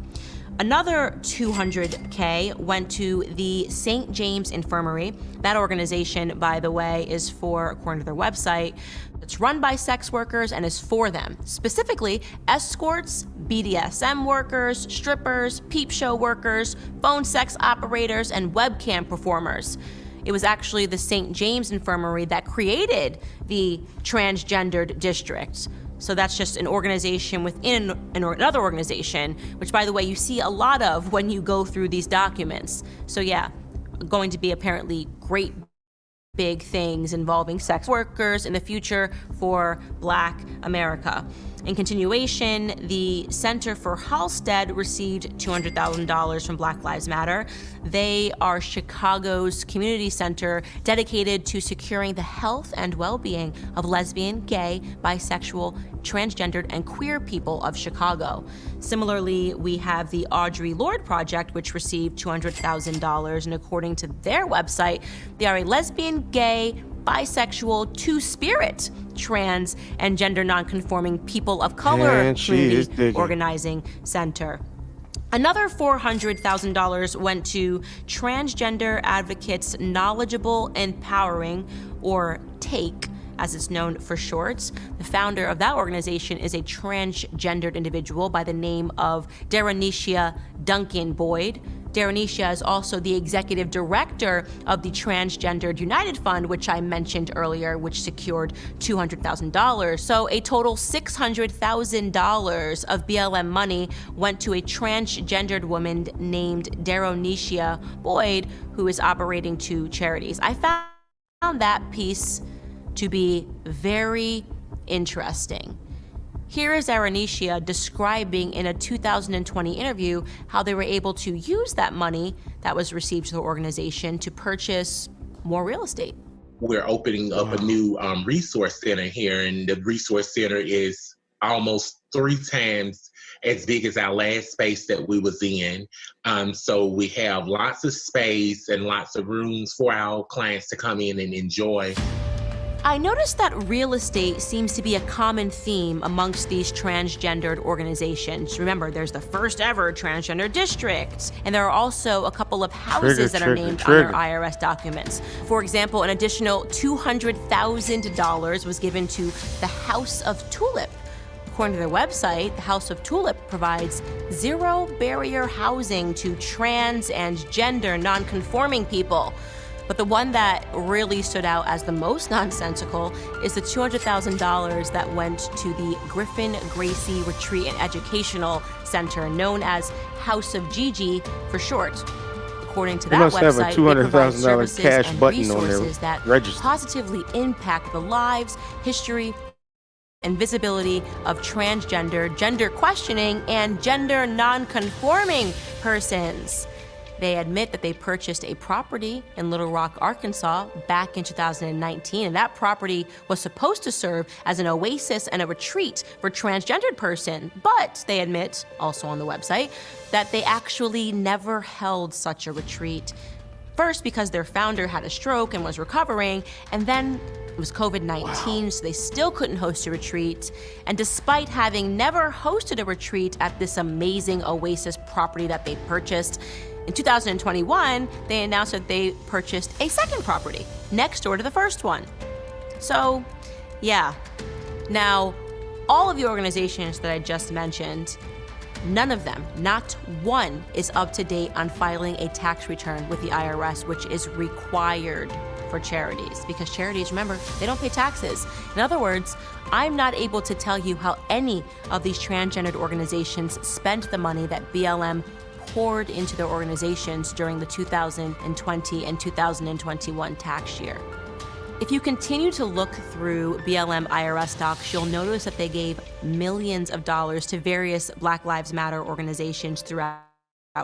[SPEAKER 26] Another $200K went to the St. James Infirmary. That organization, by the way, is for, according to their website, it's run by sex workers and is for them. Specifically, escorts, BDSM workers, strippers, peep show workers, phone sex operators, and webcam performers. It was actually the St. James Infirmary that created the transgendered district. So that's just an organization within another organization, which, by the way, you see a lot of when you go through these documents. So yeah, going to be apparently great big things involving sex workers in the future for Black America. In continuation, the Center for Halstead received $200,000 from Black Lives Matter. They are Chicago's community center dedicated to securing the health and well-being of lesbian, gay, bisexual, transgendered, and queer people of Chicago. Similarly, we have the Audre Lorde Project, which received $200,000, and according to their website, they are a lesbian, gay, bisexual, two-spirit, trans, and gender non-conforming people of color community organizing center. Another $400,000 went to Transgender Advocates Knowledgeable Empowering, or TAKE, as it's known for short. The founder of that organization is a transgendered individual by the name of Darrenisha Duncan Boyd. Darrenisha is also the executive director of the Transgendered United Fund, which I mentioned earlier, which secured $200,000. So a total $600,000 of BLM money went to a transgendered woman named Darrenisha Boyd, who is operating two charities. I found that piece to be very interesting. Here is Darrenisha describing in a 2020 interview how they were able to use that money that was received to the organization to purchase more real estate.
[SPEAKER 4] We're opening up a new resource center here, and the resource center is almost 3 times as big as our last space that we was in. So we have lots of space and lots of rooms for our clients to come in and enjoy.
[SPEAKER 26] I noticed that real estate seems to be a common theme amongst these transgendered organizations. Remember, there's the first ever transgender district, and there are also a couple of houses that are named on their IRS documents. For example, an additional $200,000 was given to the House of Tulip. According to their website, the House of Tulip provides zero-barrier housing to trans and gender non-conforming people. But the one that really stood out as the most nonsensical is the $200,000 that went to the Griffin Gracie Retreat and Educational Center, known as House of Gigi for short. According to that website, they provide services
[SPEAKER 2] cash
[SPEAKER 26] and
[SPEAKER 2] button on
[SPEAKER 26] resources
[SPEAKER 2] their
[SPEAKER 26] that
[SPEAKER 2] register.
[SPEAKER 26] positively impact the lives, history, and visibility of transgender, gender questioning, and gender non-conforming persons. They admit that they purchased a property in Little Rock, Arkansas back in 2019, and that property was supposed to serve as an oasis and a retreat for transgendered person, but they admit, also on the website, that they actually never held such a retreat. First, because their founder had a stroke and was recovering, and then it was COVID-19, so they still couldn't host a retreat. And despite having never hosted a retreat at this amazing oasis property that they purchased, in 2021, they announced that they purchased a second property next door to the first one. So, yeah. Now, all of the organizations that I just mentioned, none of them, not one, is up to date on filing a tax return with the IRS, which is required for charities, because charities, remember, they don't pay taxes. In other words, I'm not able to tell you how any of these transgendered organizations spent the money that BLM poured into their organizations during the 2020 and 2021 tax year. If you continue to look through BLM IRS docs, you'll notice that they gave millions of dollars to various Black Lives Matter organizations throughout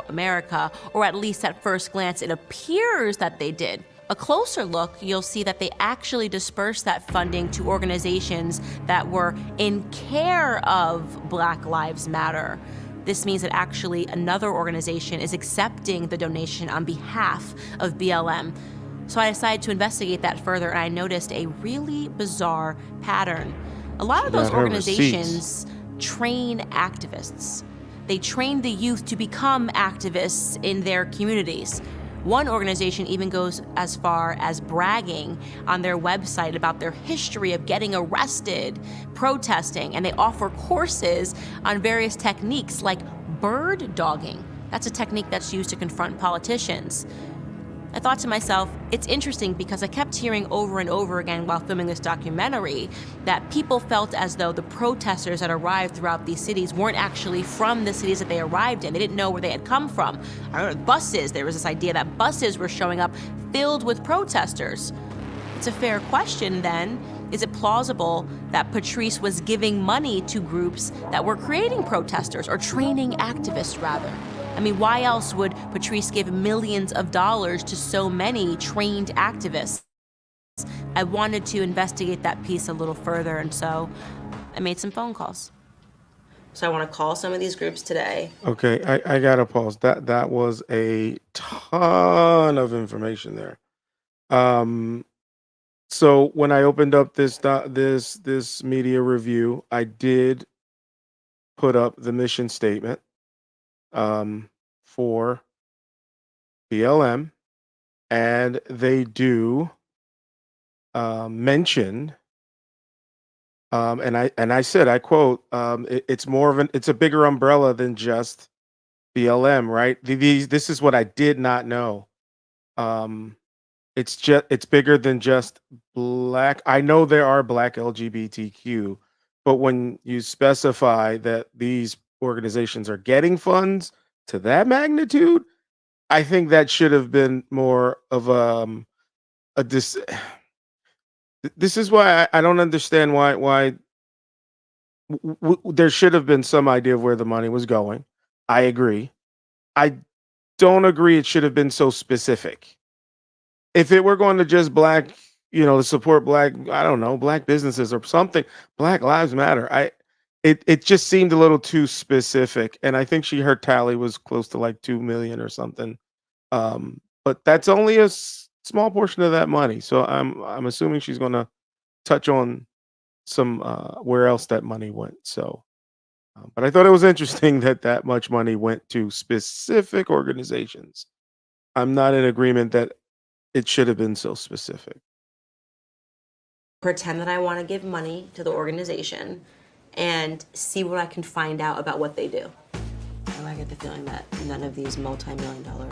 [SPEAKER 26] America, or at least at first glance, it appears that they did. A closer look, you'll see that they actually dispersed that funding to organizations that were in care of Black Lives Matter. This means that actually another organization is accepting the donation on behalf of BLM. So I decided to investigate that further, and I noticed a really bizarre pattern. A lot of those organizations train activists. They trained the youth to become activists in their communities. One organization even goes as far as bragging on their website about their history of getting arrested, protesting, and they offer courses on various techniques like bird dogging. That's a technique that's used to confront politicians. I thought to myself, it's interesting because I kept hearing over and over again while filming this documentary that people felt as though the protesters that arrived throughout these cities weren't actually from the cities that they arrived in. They didn't know where they had come from. I heard buses, there was this idea that buses were showing up filled with protesters. It's a fair question then. Is it plausible that Patrice was giving money to groups that were creating protesters or training activists rather? I mean, why else would Patrice give millions of dollars to so many trained activists? I wanted to investigate that piece a little further, and so I made some phone calls. So I want to call some of these groups today.
[SPEAKER 2] Okay, I gotta pause. That was a ton of information there. So when I opened up this media review, I did put up the mission statement for BLM, and they do mention, and I said, I quote, it's more of it's a bigger umbrella than just BLM, right? This is what I did not know. It's bigger than just black. I know there are black LGBTQ, but when you specify that these organizations are getting funds to that magnitude, I think that should have been more of a this is why I don't understand why there should have been some idea of where the money was going. I agree. I don't agree it should have been so specific. If it were going to just black, to support black, I don't know, black businesses or something, Black Lives Matter. It just seemed a little too specific, and I think her tally was close to like 2 million or something. But that's only a small portion of that money. So I'm assuming she's going to touch on some where else that money went. So, but I thought it was interesting that much money went to specific organizations. I'm not in agreement that it should have been so specific.
[SPEAKER 26] Pretend that I want to give money to the organization and see what I can find out about what they do. And I get the feeling that none of these multi-million-dollar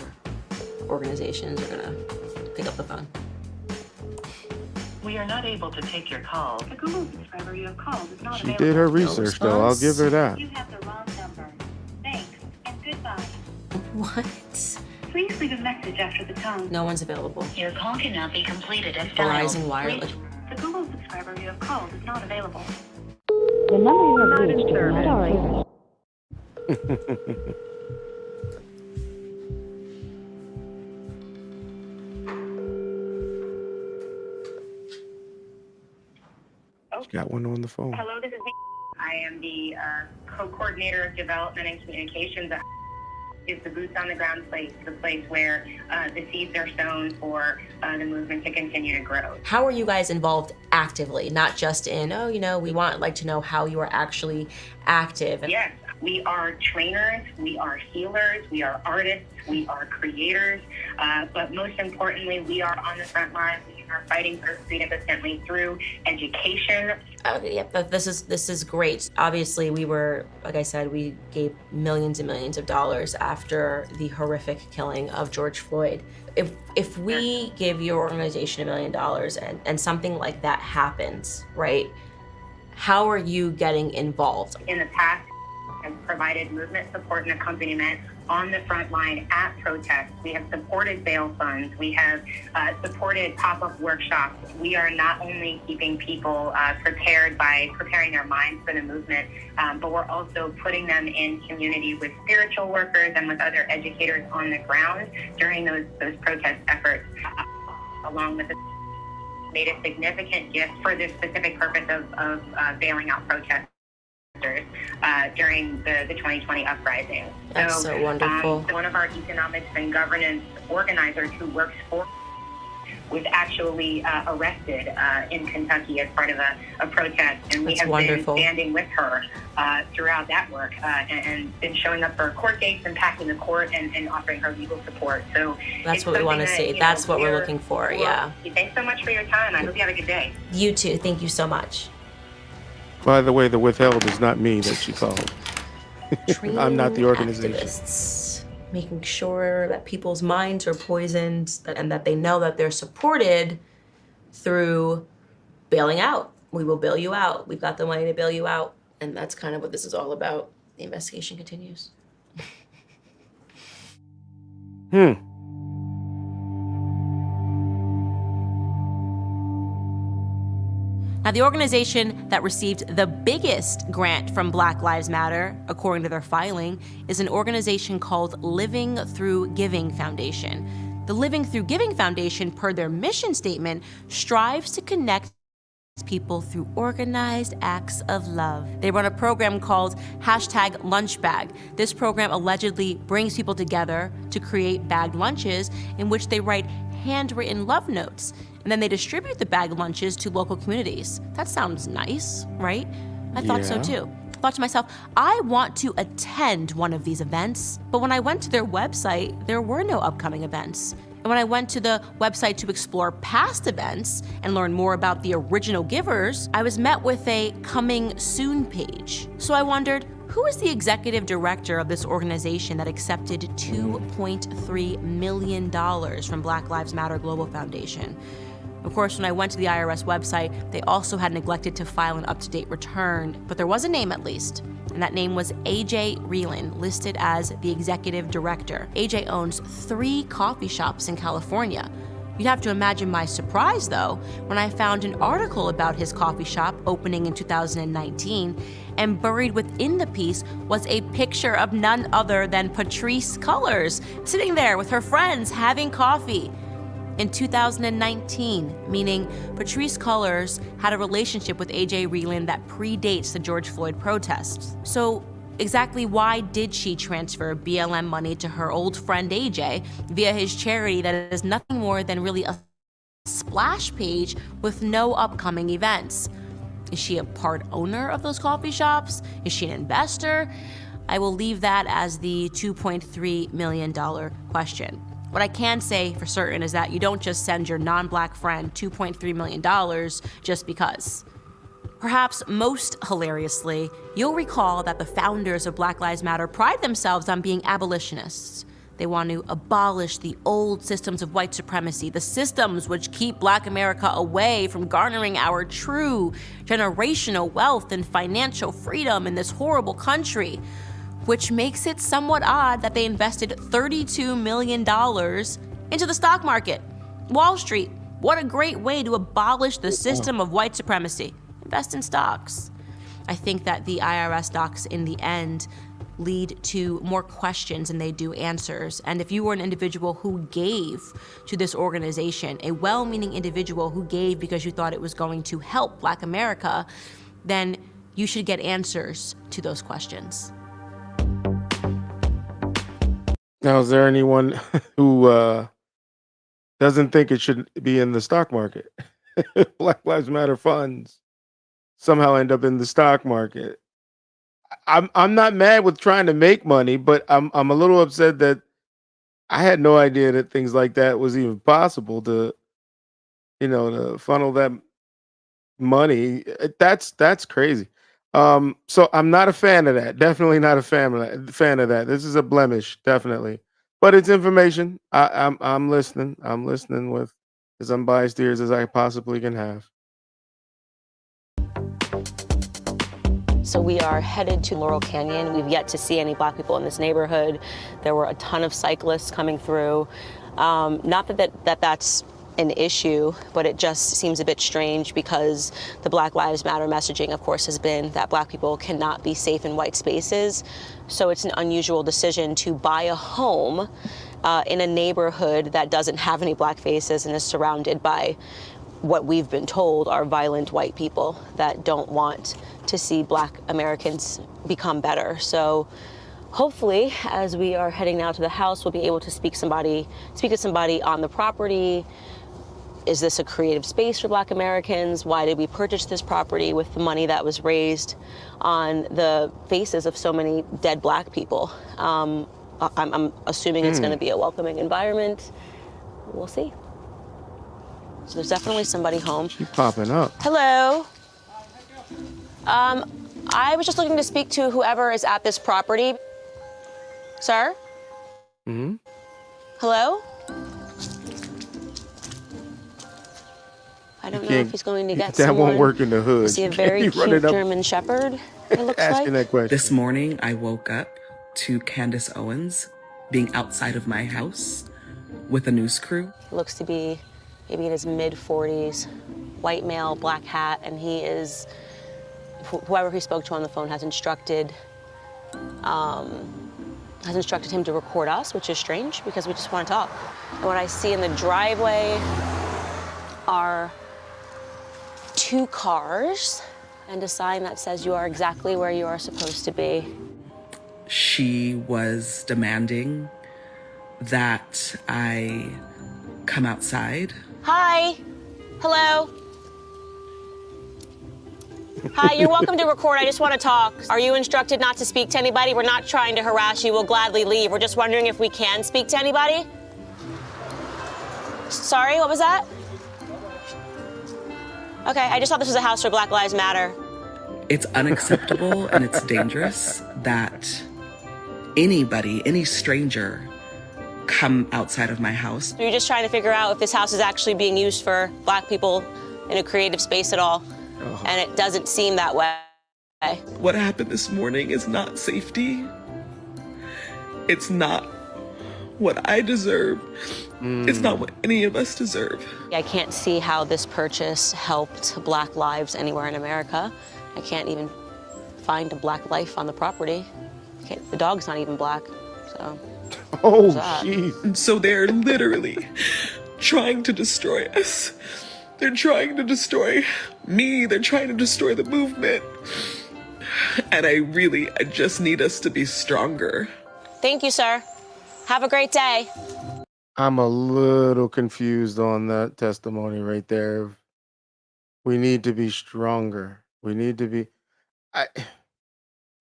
[SPEAKER 26] organizations are gonna pick up the phone.
[SPEAKER 11] We are not able to take your call. The Google subscriber you have called is not
[SPEAKER 2] She
[SPEAKER 11] available.
[SPEAKER 2] did her research, though. I'll give her that.
[SPEAKER 11] You have the wrong number. Thanks and goodbye.
[SPEAKER 26] What?
[SPEAKER 11] Please leave a message after the tone.
[SPEAKER 26] No one's available.
[SPEAKER 11] Your call cannot be completed as dialed.
[SPEAKER 26] Verizon Wireless.
[SPEAKER 11] The Google subscriber you have called is not available.
[SPEAKER 12] The number you have reached is not
[SPEAKER 2] Got one on the phone.
[SPEAKER 11] Hello, this is me. I am the co-coordinator of development and communications. Is the boots on the ground place, the place where the seeds are sown for the movement to continue to grow.
[SPEAKER 26] How are you guys involved actively, not just in, we want to know how you are actually active?
[SPEAKER 11] Yes, we are trainers, we are healers, we are artists, we are creators, but most importantly, we are on the front line. We are fighting for freedom consistently through education.
[SPEAKER 26] This is great. Obviously, we were, like I said, we gave millions and millions of dollars after the horrific killing of George Floyd. If we give your organization $1 million and something like that happens, right? How are you getting involved?
[SPEAKER 11] In the past, has provided movement support and accompaniment on the front line at protests. We have supported bail funds. We have supported pop-up workshops. We are not only keeping people prepared by preparing their minds for the movement, but we're also putting them in community with spiritual workers and with other educators on the ground during those protest efforts, along with made a significant gift for this specific purpose of bailing out protesters during the 2020 uprising.
[SPEAKER 26] That's so wonderful.
[SPEAKER 11] One of our economics and governance organizers who works for was actually arrested in Kentucky as part of a protest. And we
[SPEAKER 26] That's
[SPEAKER 11] have
[SPEAKER 26] wonderful.
[SPEAKER 11] been standing with her throughout that work and been showing up for court dates and packing the court and offering her legal support. So
[SPEAKER 26] That's what we want to see. That's what we're looking for, yeah.
[SPEAKER 11] Thanks so much for your time. I hope you have a good day.
[SPEAKER 26] You too. Thank you so much.
[SPEAKER 2] By the way, the withheld is not me that she called. I'm not the organization.
[SPEAKER 26] Activists, making sure that people's minds are poisoned and that they know that they're supported through bailing out. We will bail you out. We've got the money to bail you out. And that's kind of what this is all about. The investigation continues. Now, the organization that received the biggest grant from Black Lives Matter, according to their filing, is an organization called Living Through Giving Foundation. The Living Through Giving Foundation, per their mission statement, strives to connect people through organized acts of love. They run a program called #LunchBag. This program allegedly brings people together to create bagged lunches in which they write handwritten love notes, and then they distribute the bagged lunches to local communities. That sounds nice, right? I thought so too. I thought to myself, I want to attend one of these events, but when I went to their website, there were no upcoming events. And when I went to the website to explore past events and learn more about the original givers, I was met with a coming soon page. So I wondered, who is the executive director of this organization that accepted $2.3 million from Black Lives Matter Global Foundation? Of course, when I went to the IRS website, they also had neglected to file an up-to-date return, but there was a name at least, and that name was AJ Reeland, listed as the executive director. AJ owns 3 coffee shops in California. You'd have to imagine my surprise, though, when I found an article about his coffee shop opening in 2019, and buried within the piece was a picture of none other than Patrisse Cullors, sitting there with her friends having coffee. In 2019, meaning Patrisse Cullors had a relationship with AJ Reeland that predates the George Floyd protests. So exactly why did she transfer BLM money to her old friend AJ via his charity that is nothing more than really a splash page with no upcoming events? Is she a part owner of those coffee shops? Is she an investor? I will leave that as the $2.3 million question. What I can say for certain is that you don't just send your non-Black friend $2.3 million just because. Perhaps most hilariously, you'll recall that the founders of Black Lives Matter pride themselves on being abolitionists. They want to abolish the old systems of white supremacy, the systems which keep Black America away from garnering our true generational wealth and financial freedom in this horrible country, which makes it somewhat odd that they invested $32 million into the stock market. Wall Street, what a great way to abolish the system of white supremacy. Invest in stocks. I think that the IRS docs in the end lead to more questions than they do answers. And if you were an individual who gave to this organization, a well-meaning individual who gave because you thought it was going to help Black America, then you should get answers to those questions.
[SPEAKER 2] Now, is there anyone who doesn't think it should be in the stock market? Black Lives Matter funds somehow end up in the stock market. I'm not mad with trying to make money, but I'm a little upset that I had no idea that things like that was even possible to funnel that money. That's crazy. So I'm not a fan of that. Definitely not a fan of that. This is a blemish, definitely. But it's information. I'm listening. I'm listening with as unbiased ears as I possibly can have.
[SPEAKER 26] So we are headed to Laurel Canyon. We've yet to see any Black people in this neighborhood. There were a ton of cyclists coming through. Not that that's an issue, but it just seems a bit strange because the Black Lives Matter messaging, of course, has been that Black people cannot be safe in white spaces. So it's an unusual decision to buy a home in a neighborhood that doesn't have any Black faces and is surrounded by what we've been told are violent white people that don't want to see Black Americans become better. So hopefully, as we are heading now to the house, we'll be able to speak to somebody on the property, is this a creative space for Black Americans? Why did we purchase this property with the money that was raised on the faces of so many dead Black people? I'm assuming it's going to be a welcoming environment. We'll see. So there's definitely somebody home.
[SPEAKER 2] She's popping up.
[SPEAKER 26] Hello. I was just looking to speak to whoever is at this property. Sir?
[SPEAKER 2] Mm-hmm.
[SPEAKER 26] Hello? I don't know if he's going to get
[SPEAKER 2] that
[SPEAKER 26] someone.
[SPEAKER 2] won't work in the hood.
[SPEAKER 26] Is he a very cute German Shepherd, it looks
[SPEAKER 2] asking
[SPEAKER 26] like?
[SPEAKER 2] that question.
[SPEAKER 14] This morning, I woke up to Candace Owens being outside of my house with a news crew.
[SPEAKER 26] Looks to be maybe in his mid-40s, white male, black hat, and he is, whoever he spoke to on the phone has instructed him to record us, which is strange because we just want to talk. And what I see in the driveway are 2 cars and a sign that says you are exactly where you are supposed to be.
[SPEAKER 14] She was demanding that I come outside.
[SPEAKER 26] Hi. Hello. Hi, you're welcome to record. I just want to talk. Are you instructed not to speak to anybody? We're not trying to harass you. We'll gladly leave. We're just wondering if we can speak to anybody. Sorry, what was that? Okay, I just thought this was a house for Black Lives Matter.
[SPEAKER 14] It's unacceptable and it's dangerous that anybody, any stranger, come outside of my house.
[SPEAKER 26] You're just trying to figure out if this house is actually being used for Black people in a creative space at all. And it doesn't seem that way.
[SPEAKER 14] What happened this morning is not safety. It's not what I deserve. It's not what any of us deserve.
[SPEAKER 26] I can't see how this purchase helped Black lives anywhere in America. I can't even find a Black life on the property. The dog's not even Black, so.
[SPEAKER 2] Oh, jeez.
[SPEAKER 14] And so they're literally trying to destroy us. They're trying to destroy me. They're trying to destroy the movement. And I just need us to be stronger.
[SPEAKER 26] Thank you, sir. Have a great day.
[SPEAKER 2] I'm a little confused on that testimony right there. We need to be stronger. We need to be.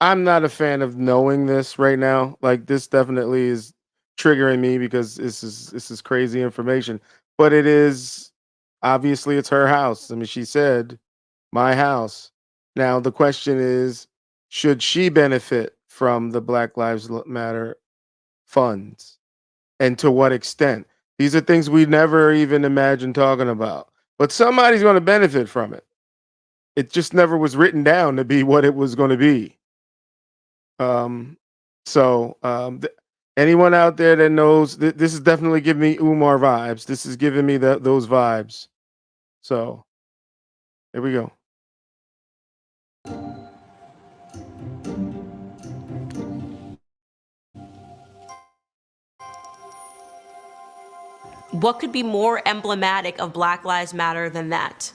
[SPEAKER 2] I'm not a fan of knowing this right now. Like, this definitely is triggering me because this is crazy information. But it is, obviously, it's her house. I mean, she said, my house. Now, the question is, should she benefit from the Black Lives Matter funds? And to what extent? These are things we never even imagined talking about. But somebody's going to benefit from it. It just never was written down to be what it was going to be. Anyone out there that knows, this is definitely giving me Umar vibes. This is giving me those vibes. So, here we go.
[SPEAKER 26] What could be more emblematic of Black Lives Matter than that?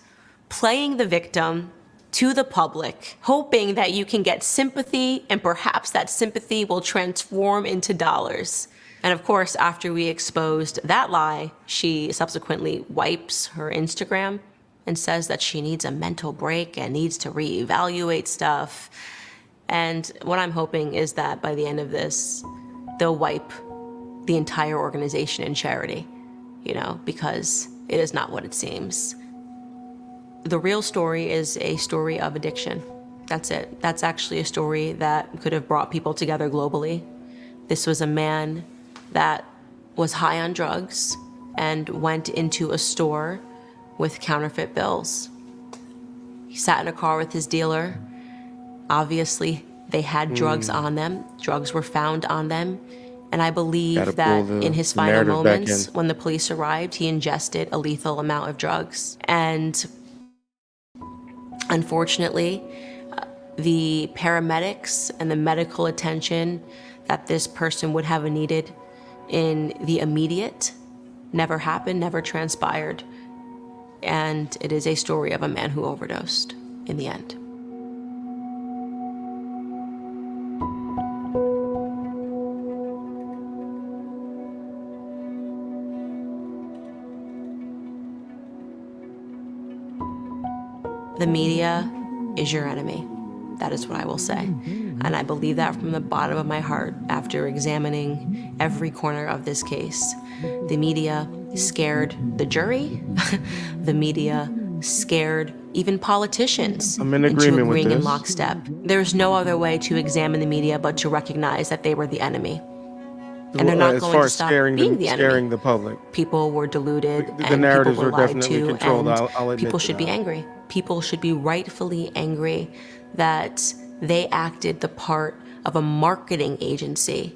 [SPEAKER 26] Playing the victim to the public, hoping that you can get sympathy, and perhaps that sympathy will transform into dollars. And of course, after we exposed that lie, she subsequently wipes her Instagram and says that she needs a mental break and needs to reevaluate stuff. And what I'm hoping is that by the end of this, they'll wipe the entire organization and charity, because it is not what it seems. The real story is a story of addiction. That's it. That's actually a story that could have brought people together globally. This was a man that was high on drugs and went into a store with counterfeit bills. He sat in a car with his dealer. Obviously, they had drugs on them. Drugs were found on them. And I believe that in his final moments, when the police arrived, he ingested a lethal amount of drugs. And unfortunately, the paramedics and the medical attention that this person would have needed in the immediate never happened, never transpired. And it is a story of a man who overdosed in the end. The media is your enemy. That is what I will say. And I believe that from the bottom of my heart after examining every corner of this case. The media scared the jury. The media scared even politicians
[SPEAKER 2] I'm in
[SPEAKER 26] into
[SPEAKER 2] agreement with
[SPEAKER 26] agreeing in
[SPEAKER 2] this.
[SPEAKER 26] lockstep. There's no other way to examine the media but to recognize that they were the enemy. And they're not
[SPEAKER 2] As
[SPEAKER 26] going
[SPEAKER 2] far
[SPEAKER 26] to
[SPEAKER 2] as
[SPEAKER 26] stop
[SPEAKER 2] scaring
[SPEAKER 26] being the enemy.
[SPEAKER 2] scaring the public.
[SPEAKER 26] People were deluded
[SPEAKER 2] The
[SPEAKER 26] and people
[SPEAKER 2] narratives
[SPEAKER 26] were
[SPEAKER 2] were
[SPEAKER 26] lied
[SPEAKER 2] definitely
[SPEAKER 26] to,
[SPEAKER 2] controlled.
[SPEAKER 26] and
[SPEAKER 2] I'll admit
[SPEAKER 26] people
[SPEAKER 2] to
[SPEAKER 26] should be
[SPEAKER 2] that.
[SPEAKER 26] angry. People should be rightfully angry that they acted the part of a marketing agency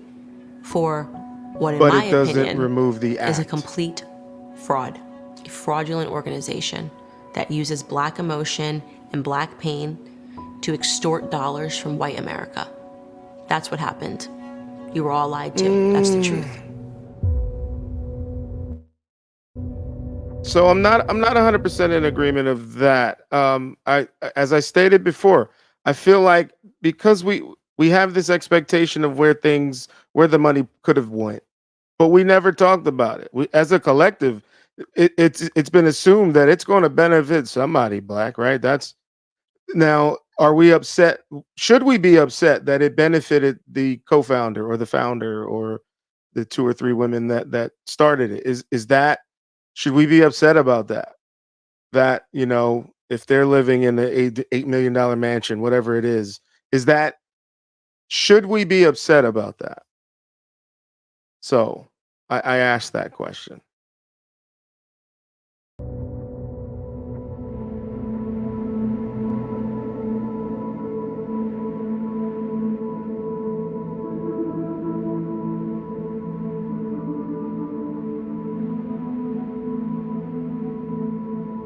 [SPEAKER 26] for what, in
[SPEAKER 2] But
[SPEAKER 26] my
[SPEAKER 2] it doesn't
[SPEAKER 26] opinion,
[SPEAKER 2] remove the
[SPEAKER 26] is a
[SPEAKER 2] act.
[SPEAKER 26] complete fraud. A fraudulent organization that uses black emotion and black pain to extort dollars from white America. That's what happened. You were all lied to. That's the truth.
[SPEAKER 2] So I'm not 100% in agreement of that. As I stated before, I feel like because we have this expectation of where the money could have went, but we never talked about it. We, as a collective, it's been assumed that it's going to benefit somebody black, right? That's now. Are we upset? Should we be upset that it benefited the co-founder or the founder or the 2 or 3 women that started it? Is that, should we be upset about that? That, if they're living in an $8 million mansion, whatever it is that, should we be upset about that? So I asked that question.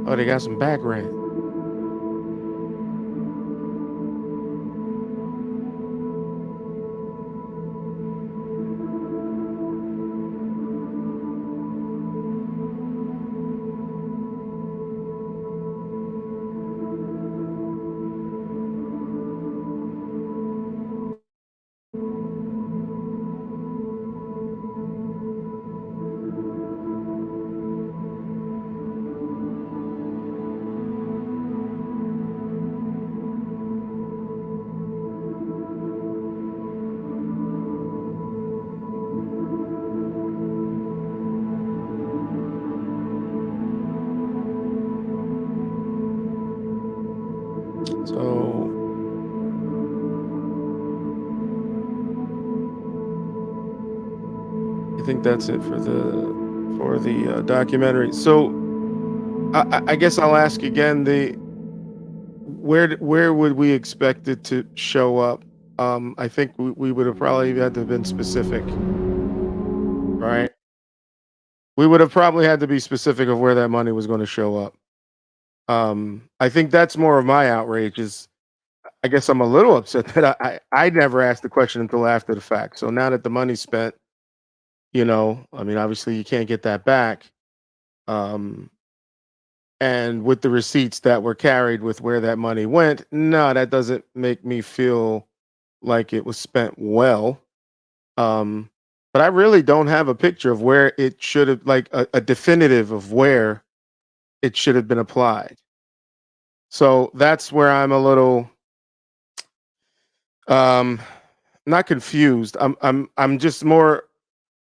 [SPEAKER 2] Oh, they got some back rent. So I think that's it for the documentary. So I guess I'll ask again, where would we expect it to show up? I think we would have probably had to have been specific, right? We would have probably had to be specific of where that money was going to show up. I think that's more of my outrage. Is, I guess I'm a little upset that I never asked the question until after the fact. So now that the money's spent, I mean, obviously you can't get that back. And with the receipts that were carried with where that money went, no, that doesn't make me feel like it was spent well. But I really don't have a picture of where it should have, like a definitive of where it should have been applied. So that's where I'm a little not confused. I'm just more,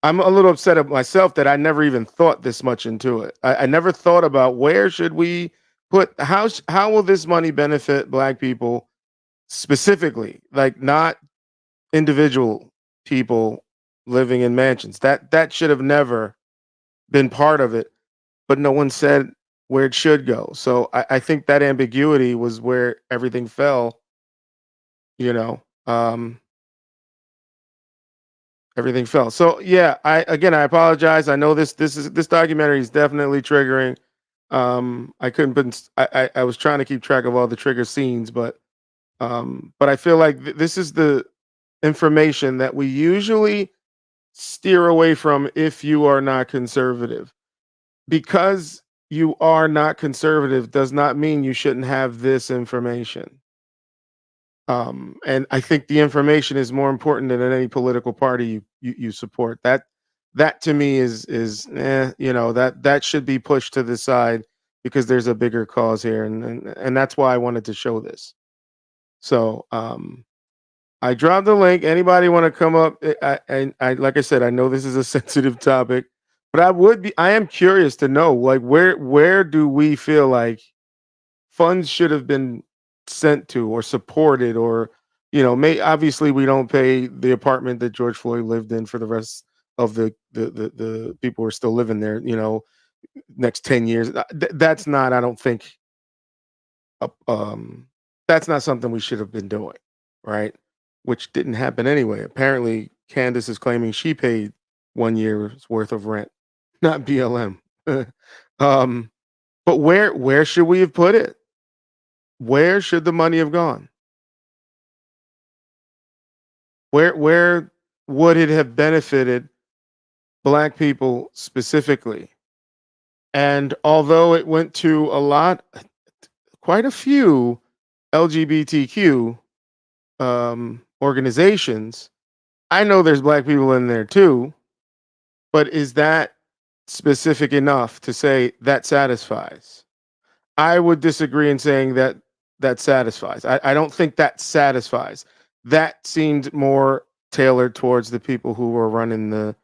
[SPEAKER 2] I'm a little upset at myself that I never even thought this much into it. I never thought about where should we put, how will this money benefit black people specifically, like not individual people living in mansions. That should have never been part of it, but no one said where it should go. So I think that ambiguity was where everything fell, you know. Everything fell. So yeah, I apologize. I know this documentary is definitely triggering. I couldn't put I was trying to keep track of all the trigger scenes, but I feel like this is the information that we usually steer away from if you are not conservative. Because you are not conservative does not mean you shouldn't have this information. And I think the information is more important than any political party you support. That to me is that should be pushed to the side because there's a bigger cause here, and that's why I wanted to show this. So I dropped the link. Anybody want to come up? I like I said, I know this is a sensitive topic, but I am curious to know, like, where do we feel like funds should have been sent to or supported, or obviously we don't pay the apartment that George Floyd lived in for the rest of the people who are still living there, next 10 years. That's not, I don't think, that's not something we should have been doing, right? Which didn't happen anyway. Apparently, Candace is claiming she paid 1 year's worth of rent, not BLM. But where should we have put it? Where should the money have gone? Where would it have benefited Black people specifically? And although it went to quite a few LGBTQ organizations, I know there's Black people in there too, but is that specific enough to say that satisfies? I would disagree in saying that satisfies. I don't think that satisfies. That seemed more tailored towards the people who are running the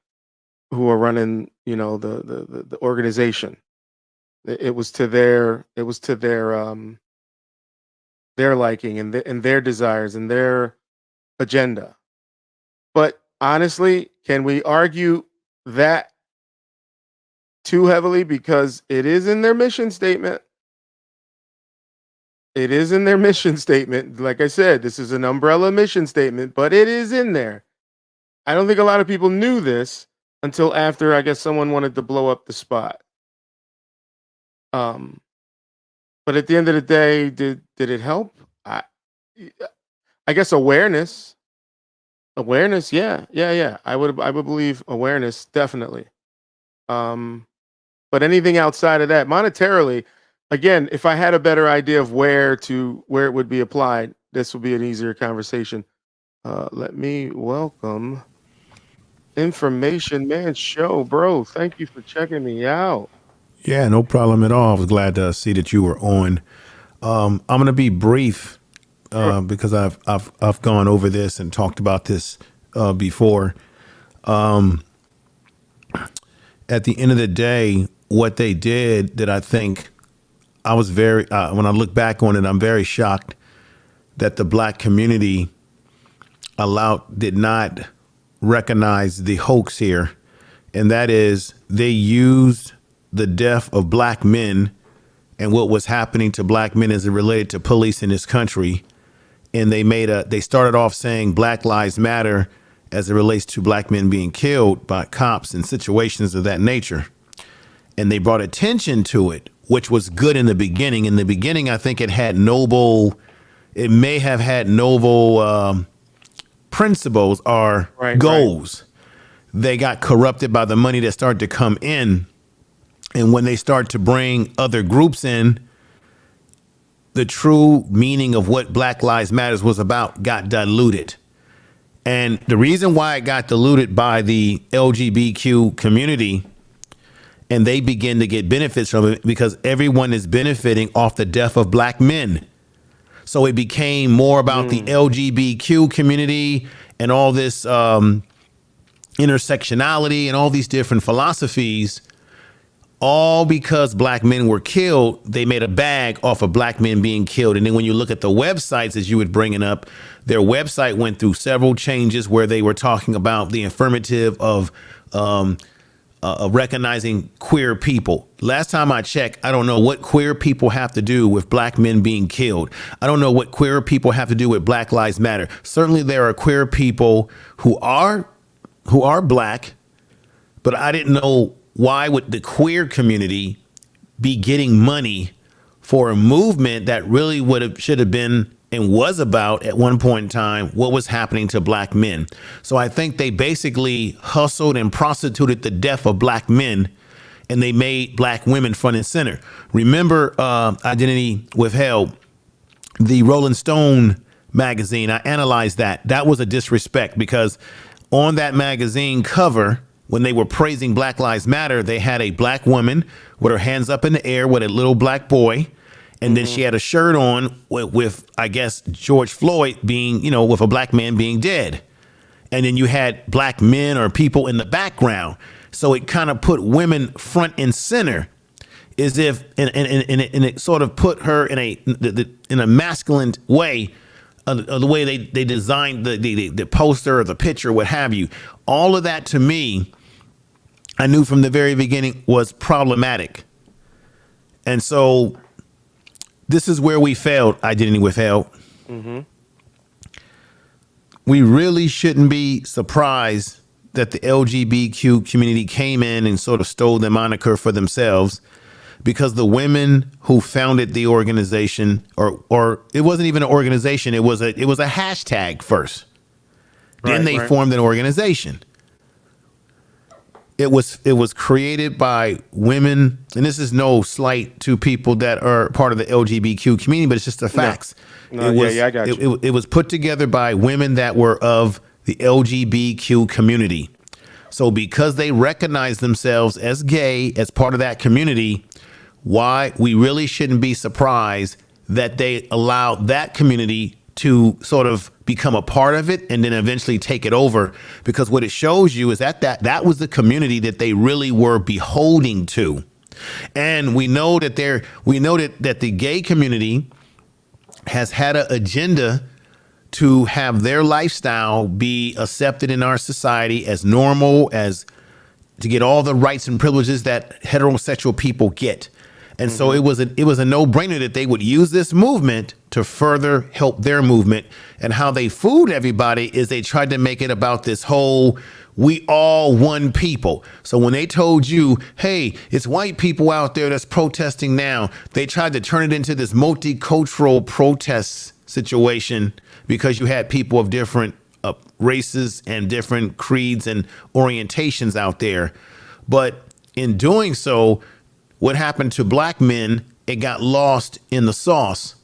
[SPEAKER 2] organization. It was to their liking and their desires and their agenda. But honestly, can we argue that too heavily? Because it is in their mission statement. It is in their mission statement. Like I said, this is an umbrella mission statement, but it is in there. I don't think a lot of people knew this until after, I guess, someone wanted to blow up the spot. But at the end of the day, did it help? I guess awareness, yeah. I would believe awareness, definitely. But anything outside of that, monetarily, again, if I had a better idea of where it would be applied, this would be an easier conversation. Let me welcome Information Man Show, bro. Thank you for checking me out.
[SPEAKER 13] Yeah, no problem at all. I was glad to see that you were on. I'm going to be brief because I've gone over this and talked about this before. At the end of the day, what they did that I think I was very, when I look back on it, I'm very shocked that the Black community did not recognize the hoax here. And that is, they used the death of Black men and what was happening to Black men as it related to police in this country. And they started off saying Black Lives Matter as it relates to Black men being killed by cops and situations of that nature. And they brought attention to it, which was good in the beginning. In the beginning, I think it may have had noble principles or goals. Right. They got corrupted by the money that started to come in. And when they start to bring other groups in, the true meaning of what Black Lives Matters was about got diluted. And the reason why it got diluted by the LGBTQ community, and they begin to get benefits from it because everyone is benefiting off the death of Black men. So it became more about the LGBTQ community and all this intersectionality and all these different philosophies. All because Black men were killed, they made a bag off of Black men being killed. And then when you look at the websites, as you were bringing up, their website went through several changes where they were talking about the affirmative of recognizing queer people. Last time I checked, I don't know what queer people have to do with Black men being killed. I don't know what queer people have to do with Black Lives Matter. Certainly there are queer people who are Black, but I didn't know why would the queer community be getting money for a movement that really should have been and was about at one point in time what was happening to Black men. So I think they basically hustled and prostituted the death of Black men, and they made Black women front and center. Remember Identity Withheld, the Rolling Stone magazine, I analyzed that. That was a disrespect because on that magazine cover, when they were praising Black Lives Matter, they had a black woman with her hands up in the air with a little black boy. And then she had a shirt on with, I guess, George Floyd being, with a black man being dead. And then you had black men or people in the background. So it kind of put women front and center, as if, and it sort of put her in a masculine way, the way they designed the poster or the picture, what have you. All of that, to me, I knew from the very beginning was problematic. And so this is where we failed, Identity Withheld.
[SPEAKER 2] Mm-hmm.
[SPEAKER 13] We really shouldn't be surprised that the LGBTQ community came in and sort of stole the moniker for themselves, because the women who founded the organization, or it wasn't even an organization, it was a hashtag first. Then they formed an organization. It was created by women, and this is no slight to people that are part of the LGBTQ community, but it's just the facts.
[SPEAKER 2] No, I got you.
[SPEAKER 13] It was put together by women that were of the LGBTQ community. So because they recognize themselves as gay, as part of that community, why we really shouldn't be surprised that they allow that community to sort of become a part of it and then eventually take it over. Because what it shows you is that was the community that they really were beholding to. And we know that that the gay community has had an agenda to have their lifestyle be accepted in our society as normal, as to get all the rights and privileges that heterosexual people get. And so it was a no-brainer that they would use this movement to further help their movement. And how they fooled everybody is they tried to make it about this whole, we all one people. So when they told you, hey, it's white people out there that's protesting now, they tried to turn it into this multicultural protest situation, because you had people of different races and different creeds and orientations out there. But in doing so, what happened to black men, it got lost in the sauce.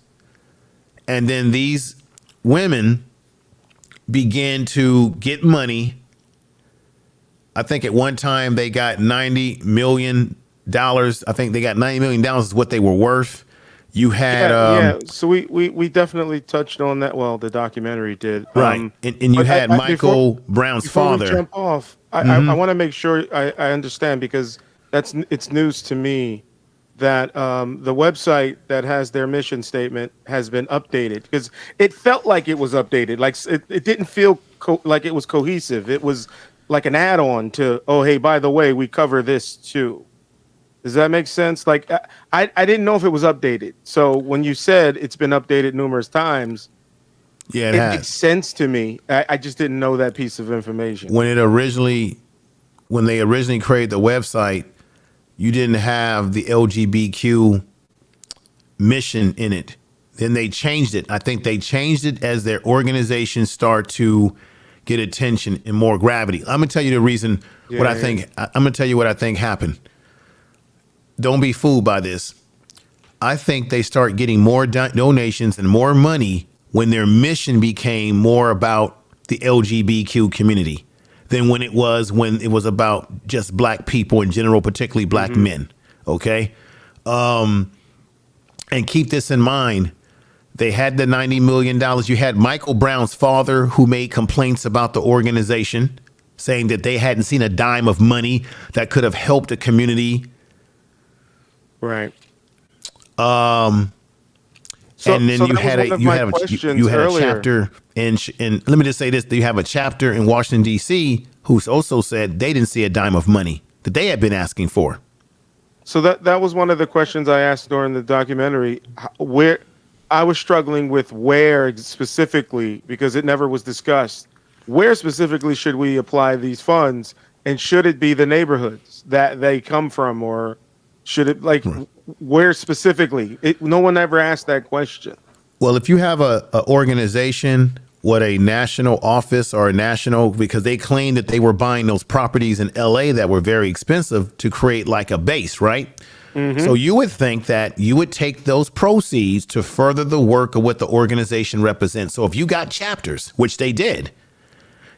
[SPEAKER 13] And then these women began to get money. I think at one time they got $90 million. I think they got $90 million is what they were worth. You had
[SPEAKER 2] so we definitely touched on that. Well, the documentary did,
[SPEAKER 13] right? And you had Michael Brown's father.
[SPEAKER 2] Before we jump off, I want to make sure I understand, because it's news to me that the website that has their mission statement has been updated, because it felt like it was updated. Like it didn't feel like it was cohesive. It was like an add-on to, oh, hey, by the way, we cover this too. Does that make sense? Like I didn't know if it was updated. So when you said it's been updated numerous times,
[SPEAKER 13] it
[SPEAKER 2] makes sense to me. I just didn't know that piece of information.
[SPEAKER 13] When they originally created the website, you didn't have the LGBTQ mission in it. Then they changed it. I think they changed it as their organization start to get attention and more gravity. I'm gonna tell you the reason I'm gonna tell you what I think happened. Don't be fooled by this. I think they start getting more donations and more money when their mission became more about the LGBTQ community than when it was about just black people in general, particularly black men. Okay. And keep this in mind. They had the $90 million. You had Michael Brown's father, who made complaints about the organization, saying that they hadn't seen a dime of money that could have helped the community.
[SPEAKER 2] Right.
[SPEAKER 13] And then you had a chapter and let me just say this: you have a chapter in Washington D.C. who's also said they didn't see a dime of money that they had been asking for.
[SPEAKER 2] So that was one of the questions I asked during the documentary, where I was struggling with where specifically, because it never was discussed. Where specifically should we apply these funds, and should it be the neighborhoods that they come from, or should it where specifically? No one ever asked that question.
[SPEAKER 13] Well, if you have a organization, a national office or a national, because they claimed that they were buying those properties in LA that were very expensive to create like a base, right? So you would think that you would take those proceeds to further the work of what the organization represents. So if you got chapters, which they did,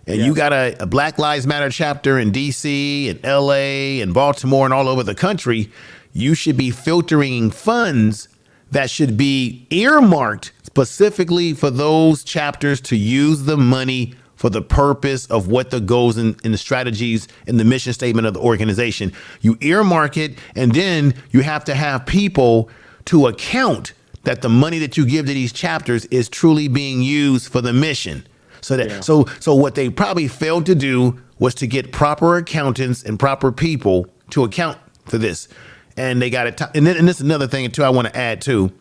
[SPEAKER 13] and you got a Black Lives Matter chapter in DC and LA and Baltimore and all over the country, you should be filtering funds that should be earmarked specifically for those chapters to use the money for the purpose of what the goals in the strategies and the mission statement of the organization. You earmark it, and then you have to have people to account that the money that you give to these chapters is truly being used for the mission. So that so what they probably failed to do was to get proper accountants and proper people to account for this. And they got it. And this is another thing too I want to add too.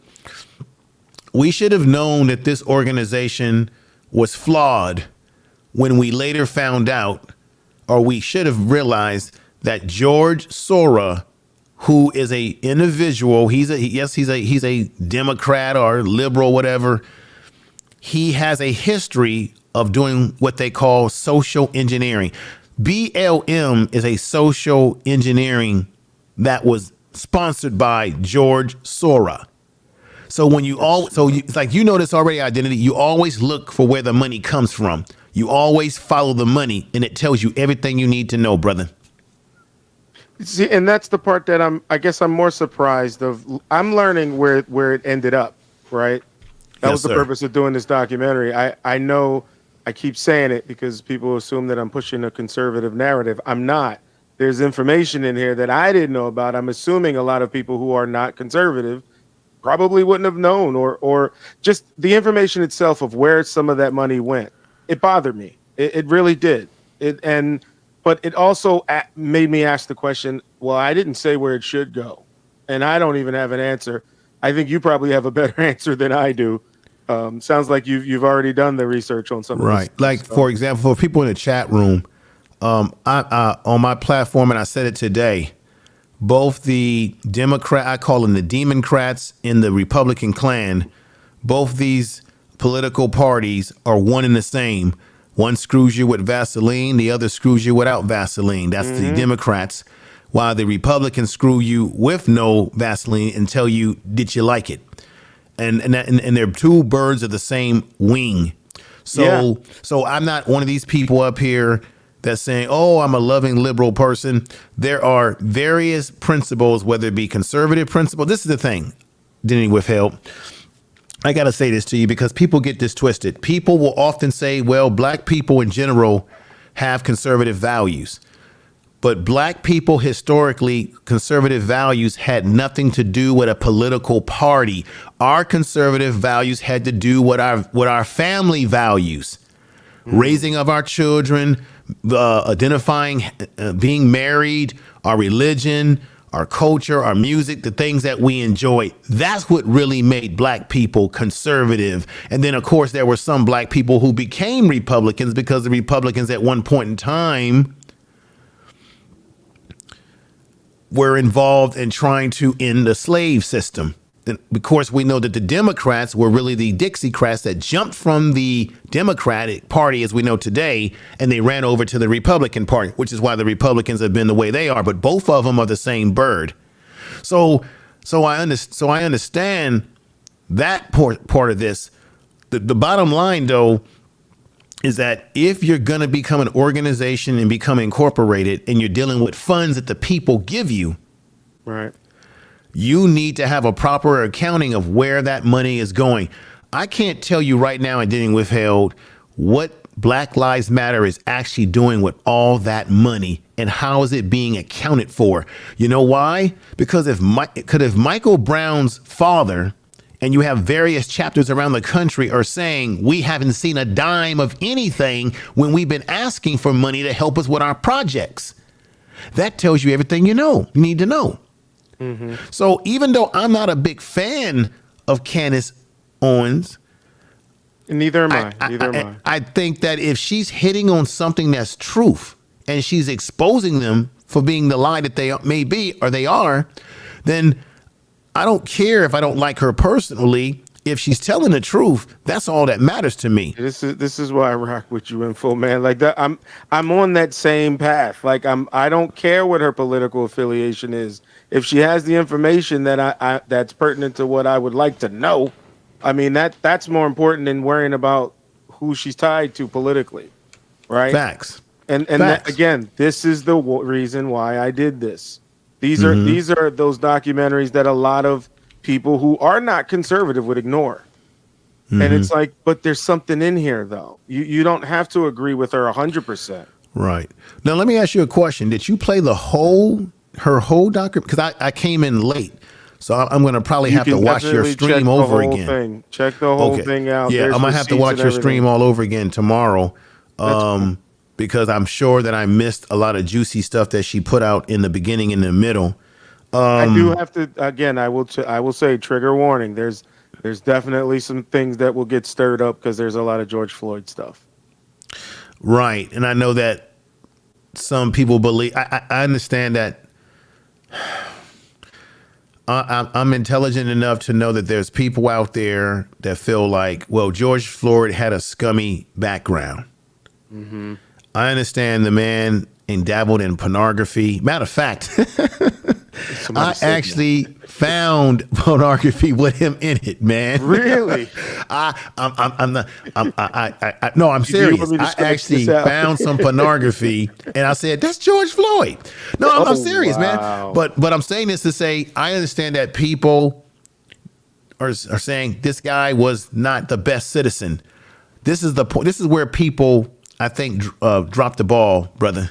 [SPEAKER 13] We should have known that this organization was flawed when we later found out, or we should have realized that George Soros, who is a individual, he's a Democrat or liberal, whatever. He has a history of doing what they call social engineering. BLM is a social engineering that was sponsored by George Soros. So when it's like, you know this already, Identity, you always look for where the money comes from. You always follow the money, and it tells you everything you need to know, brother.
[SPEAKER 2] See, and that's the part that I guess I'm more surprised of. I'm learning where it ended up, right? That was the purpose of doing this documentary. I know I keep saying it because people assume that I'm pushing a conservative narrative. I'm not. There's information in here that I didn't know about. I'm assuming a lot of people who are not conservative probably wouldn't have known, or just the information itself of where some of that money went. It bothered me. It really did. But it also made me ask the question, well, I didn't say where it should go, and I don't even have an answer. I think you probably have a better answer than I do. Sounds like you've already done the research on some of this.
[SPEAKER 13] Right. Like, for example, for people in the chat room, I on my platform, and I said it today, both the Democrat, I call them the Democrats, and the Republican clan, both these political parties are one and the same. One screws you with Vaseline, the other screws you without Vaseline. That's the Democrats. While the Republicans screw you with no Vaseline and tell you, did you like it? And they're two birds of the same wing. So I'm not one of these people up here that's saying, oh, I'm a loving liberal person. There are various principles, whether it be conservative principle. This is the thing, Denny Withheld. I got to say this to you because people get this twisted. People will often say, well, black people in general have conservative values. But black people historically, conservative values had nothing to do with a political party. Our conservative values had to do with our family values, raising of our children, identifying, being married, our religion, our culture, our music, the things that we enjoy. That's what really made black people conservative. And then, of course, there were some black people who became Republicans because the Republicans at one point in time were involved in trying to end the slave system. And of course, we know that the Democrats were really the Dixiecrats that jumped from the Democratic Party as we know today, and they ran over to the Republican Party, which is why the Republicans have been the way they are. But both of them are the same bird. So I understand that part of this. The bottom line, though, is that if you're going to become an organization and become incorporated, and you're dealing with funds that the people give you,
[SPEAKER 2] right,
[SPEAKER 13] you need to have a proper accounting of where that money is going. I can't tell you right now, and Denny Withheld, what Black Lives Matter is actually doing with all that money and how is it being accounted for. You know why? Because if Michael Brown's father, and you have various chapters around the country, are saying we haven't seen a dime of anything when we've been asking for money to help us with our projects, that tells you everything you need to know. So even though I'm not a big fan of Candace Owens,
[SPEAKER 2] neither am I.
[SPEAKER 13] I think that if she's hitting on something that's truth and she's exposing them for being the lie that they may be or they are, then I don't care if I don't like her personally. If she's telling the truth, that's all that matters to me.
[SPEAKER 2] This is why I rock with you, Info Man. Like that, I'm on that same path. Like I don't care what her political affiliation is. If she has the information that that's pertinent to what I would like to know, I mean that's more important than worrying about who she's tied to politically, right?
[SPEAKER 13] Facts.
[SPEAKER 2] And
[SPEAKER 13] Facts.
[SPEAKER 2] again, this is the reason why I did this. These
[SPEAKER 13] Mm-hmm.
[SPEAKER 2] are those documentaries that a lot of people who are not conservative would ignore. And
[SPEAKER 13] Mm-hmm.
[SPEAKER 2] it's like, but there's something in here though. You don't have to agree with her 100%.
[SPEAKER 13] Right. Now, let me ask you a question. Did you play her whole document? Because I came in late. So I'm going to probably
[SPEAKER 2] You
[SPEAKER 13] have to
[SPEAKER 2] can
[SPEAKER 13] watch your
[SPEAKER 2] definitely check
[SPEAKER 13] stream
[SPEAKER 2] the
[SPEAKER 13] over
[SPEAKER 2] whole
[SPEAKER 13] again.
[SPEAKER 2] thing. Check the whole thing out.
[SPEAKER 13] Yeah,
[SPEAKER 2] There's
[SPEAKER 13] I'm going to have to
[SPEAKER 2] receipts
[SPEAKER 13] watch
[SPEAKER 2] and
[SPEAKER 13] your
[SPEAKER 2] everything.
[SPEAKER 13] stream all over again tomorrow.
[SPEAKER 2] That's cool.
[SPEAKER 13] Because I'm sure that I missed a lot of juicy stuff that she put out in the beginning and the middle.
[SPEAKER 2] I do have to, again, I will say trigger warning. There's definitely some things that will get stirred up because there's a lot of George Floyd stuff.
[SPEAKER 13] Right. And I know that some people believe, I understand that. I'm intelligent enough to know that there's people out there that feel like, well, George Floyd had a scummy background.
[SPEAKER 2] Mm-hmm.
[SPEAKER 13] I understand the man dabbled in pornography. Matter of fact, I actually found pornography with him in it, man.
[SPEAKER 2] Really?
[SPEAKER 13] I'm serious. I actually found some pornography and I said, that's George Floyd. No, I'm serious, man. But I'm saying this to say, I understand that people are saying this guy was not the best citizen. This is the point. This is where people, I think, dropped the ball, brother.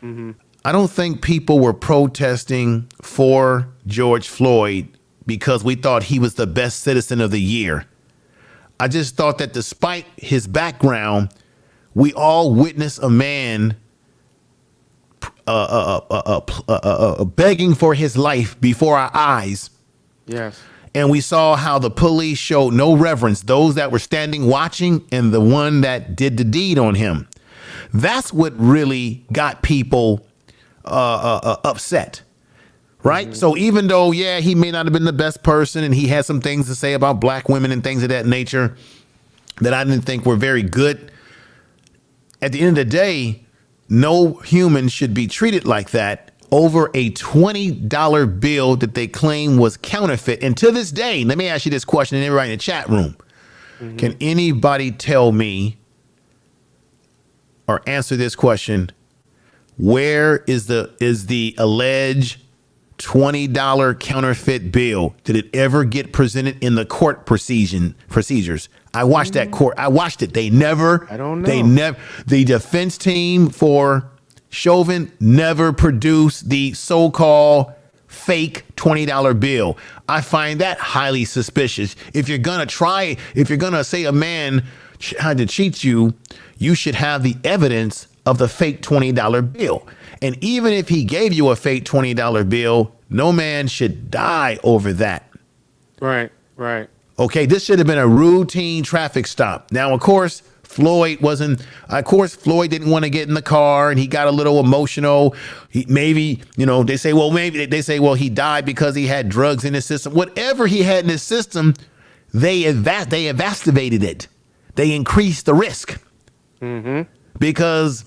[SPEAKER 2] Mm-hmm.
[SPEAKER 13] I don't think people were protesting for George Floyd because we thought he was the best citizen of the year. I just thought that despite his background, we all witnessed a man begging for his life before our eyes.
[SPEAKER 2] Yes.
[SPEAKER 13] And we saw how the police showed no reverence, those that were standing watching and the one that did the deed on him. That's what really got people upset. Right. Mm-hmm. So even though, yeah, he may not have been the best person and he had some things to say about black women and things of that nature that I didn't think were very good. At the end of the day, no human should be treated like that over a $20 bill that they claim was counterfeit. And to this day, let me ask you this question and everybody in the chat room. Mm-hmm. Can anybody tell me or answer this question? Where is the alleged $20 counterfeit bill? Did it ever get presented in the court procedures? I watched that court. I watched it. They never.
[SPEAKER 2] I don't know.
[SPEAKER 13] They never. The defense team for Chauvin never produced the so-called fake $20 bill. I find that highly suspicious. If you're gonna say a man had to cheat you, you should have the evidence of the fake $20 bill. And even if he gave you a fake $20 bill, no man should die over that.
[SPEAKER 2] Right, right.
[SPEAKER 13] Okay, this should have been a routine traffic stop. Now, of course, Floyd didn't want to get in the car and he got a little emotional. They say, well, he died because he had drugs in his system. Whatever he had in his system, they evaluated it. They increased the risk.
[SPEAKER 2] Mm-hmm.
[SPEAKER 13] Because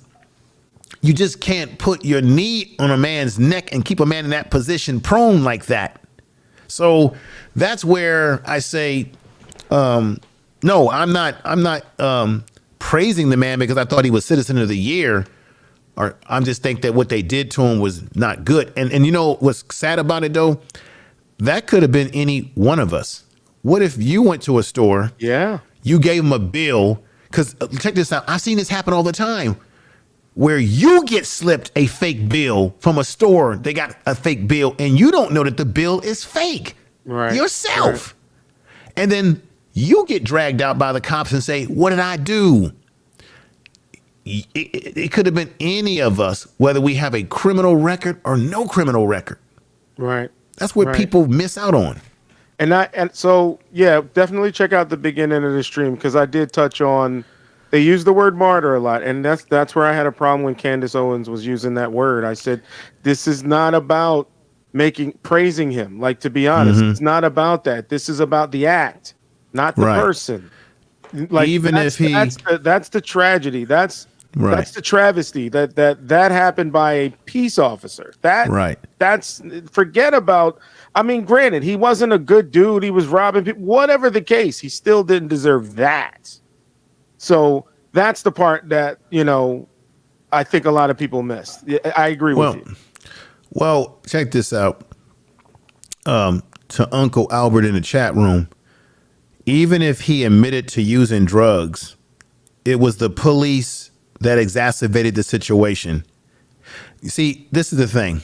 [SPEAKER 13] you just can't put your knee on a man's neck and keep a man in that position prone like that. So that's where I say, no, I'm not praising the man because I thought he was Citizen of the Year, or I'm just think that what they did to him was not good. And you know what's sad about it though? That could have been any one of us. What if you went to a store?
[SPEAKER 2] Yeah.
[SPEAKER 13] You gave him a bill. Because check this out. I've seen this happen all the time where you get slipped a fake bill from a store. They got a fake bill and you don't know that the bill is fake yourself. Right. And then you get dragged out by the cops and say, what did I do? It could have been any of us, whether we have a criminal record or no criminal record.
[SPEAKER 2] Right.
[SPEAKER 13] That's what people miss out on.
[SPEAKER 2] And so, yeah, definitely check out the beginning of the stream because I did touch on, they use the word martyr a lot. And that's where I had a problem when Candace Owens was using that word. I said, this is not about praising him. Like, to be honest, it's not about that. This is about the act, not the person. Like,
[SPEAKER 13] even if
[SPEAKER 2] that's the tragedy. That's the travesty that happened by a peace officer. That's forget about. I mean, granted, he wasn't a good dude. He was robbing people. Whatever the case, he still didn't deserve that. So That's the part that, I think a lot of people miss. I agree with you.
[SPEAKER 13] Well, check this out. To Uncle Albert in the chat room, even if he admitted to using drugs, it was the police that exacerbated the situation. You see, this is the thing.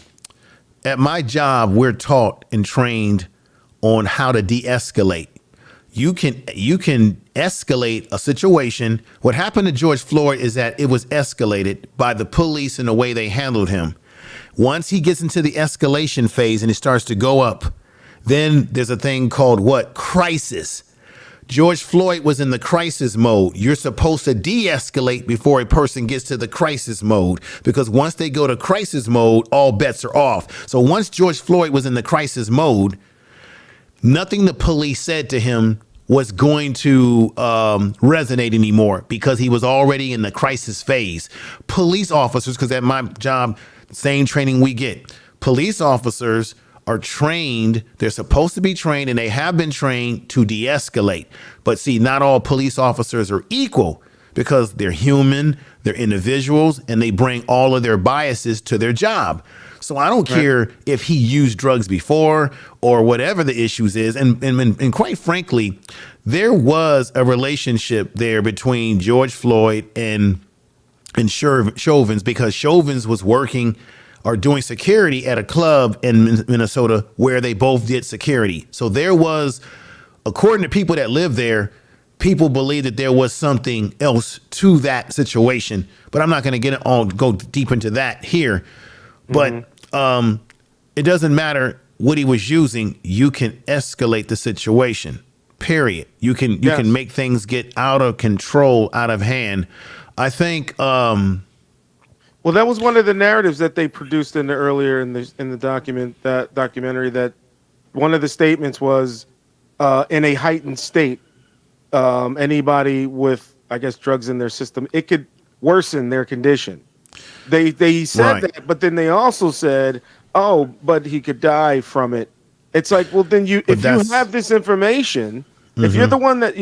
[SPEAKER 13] At my job, we're taught and trained on how to de-escalate. You can escalate a situation. What happened to George Floyd is that it was escalated by the police in the way they handled him. Once he gets into the escalation phase and it starts to go up, then there's a thing called what? Crisis. George Floyd was in the crisis mode. You're supposed to de-escalate before a person gets to the crisis mode, because once they go to crisis mode, all bets are off. So once George Floyd was in the crisis mode, nothing the police said to him was going to resonate anymore, because he was already in the crisis phase. Police officers, because at my job, same training we get, police officers are trained, they're supposed to be trained, and they have been trained to de-escalate. But see, not all police officers are equal, because they're human, they're individuals, and they bring all of their biases to their job. So I don't care if he used drugs before or whatever the issues is. And quite frankly, there was a relationship there between George Floyd and Chauvins, because Chauvins was working or doing security at a club in Minnesota where they both did security. So there was, according to people that live there, people believe that there was something else to that situation. But I'm not going to go deep into that here. But it doesn't matter what he was using. You can escalate the situation, period. You can make things get out of control, out of hand. I think
[SPEAKER 2] well, that was one of the narratives that they produced in the documentary, that one of the statements was in a heightened state, anybody with, I guess, drugs in their system, it could worsen their condition. They said that, but then they also said, oh, but he could die from it. It's like, well, then if you have this information, if you're the one that,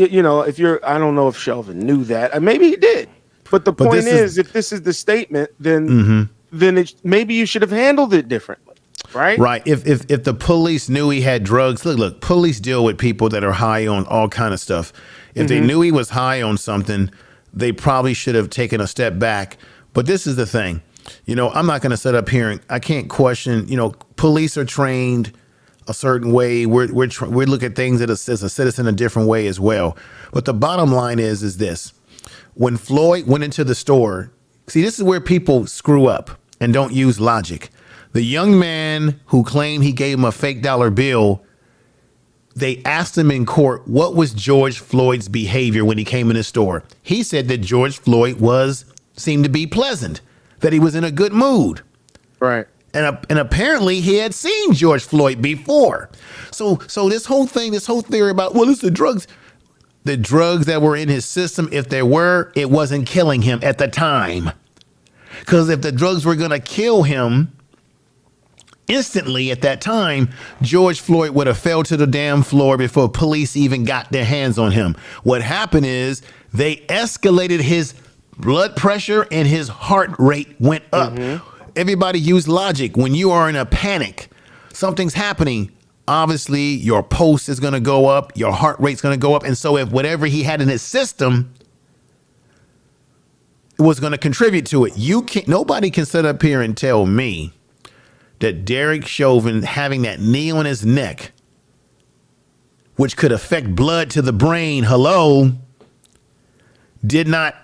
[SPEAKER 2] I don't know if Chauvin knew that, maybe he did. But the point is, if this is the statement, then maybe you should have handled it differently, right?
[SPEAKER 13] Right. If the police knew he had drugs, look, police deal with people that are high on all kind of stuff. If they knew he was high on something, they probably should have taken a step back. But this is the thing, I'm not going to sit up here and I can't question, police are trained a certain way. We look at things as a citizen a different way as well. But the bottom line is this. When Floyd went into the store, see, this is where people screw up and don't use logic. The young man who claimed he gave him a fake dollar bill, they asked him in court, what was George Floyd's behavior when he came in the store? He said that George Floyd seemed to be pleasant, that he was in a good mood.
[SPEAKER 2] Right.
[SPEAKER 13] And apparently he had seen George Floyd before. So this whole theory about, well, it's the drugs that were in his system, if there were, it wasn't killing him at the time. Because if the drugs were going to kill him instantly at that time, George Floyd would have fell to the damn floor before police even got their hands on him. What happened is they escalated his blood pressure and his heart rate went up. Everybody use logic. When you are in a panic, something's happening, obviously your pulse is going to go up, your heart rate's going to go up. And so if whatever he had in his system was going to contribute to it, nobody can sit up here and tell me that Derek Chauvin having that knee on his neck, which could affect blood to the brain, did not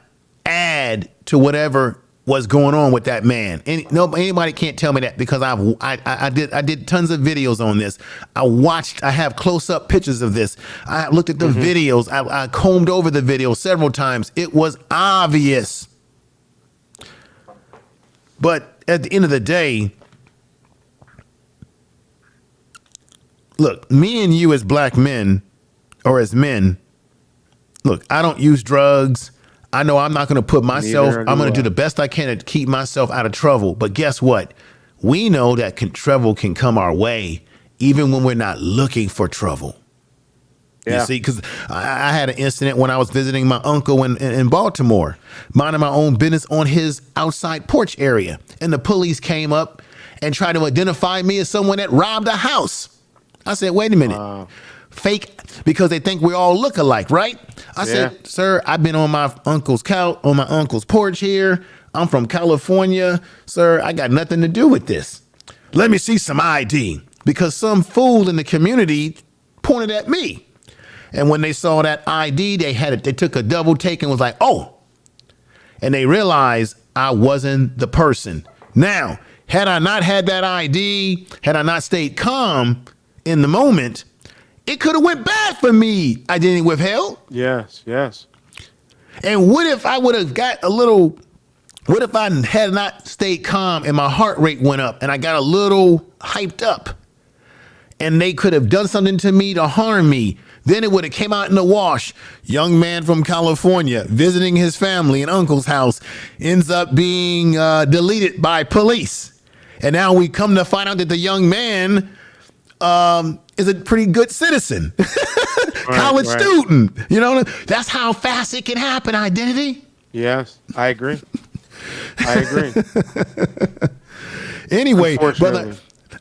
[SPEAKER 13] add to whatever was going on with that man. Anybody can't tell me that, because I did tons of videos on this. I have close-up pictures of this. I looked at the videos. I combed over the video several times. It was obvious. But at the end of the day, look, me and you as black men, or as men, look, I don't use drugs. I know I'm not going to put myself, I'm going to do the best I can to keep myself out of trouble. But guess what? We know that trouble can come our way even when we're not looking for trouble. You
[SPEAKER 2] Yeah.
[SPEAKER 13] see, because I had an incident when I was visiting my uncle in Baltimore, minding my own business on his outside porch area. And the police came up and tried to identify me as someone that robbed a house. I said, wait a minute.
[SPEAKER 2] Wow.
[SPEAKER 13] Fake, because they think we all look alike, right? I said, sir, I've been on my uncle's couch, on my uncle's porch here. I'm from California. Sir, I got nothing to do with this. Let me see some ID. Because some fool in the community pointed at me. And when they saw that ID, they took a double take and was like, oh. And they realized I wasn't the person. Now, had I not had that ID, had I not stayed calm in the moment, it could have went bad for me. Identity withheld.
[SPEAKER 2] Yes, yes.
[SPEAKER 13] And what if I would have got a little, what if I had not stayed calm and my heart rate went up and I got a little hyped up and they could have done something to me to harm me? Then it would have came out in the wash. Young man from California visiting his family and uncle's house ends up being deleted by police. And now we come to find out that the young man is a pretty good citizen, college student. You know, that's how fast it can happen, identity.
[SPEAKER 2] Yes, I agree. I agree.
[SPEAKER 13] Anyway, brother,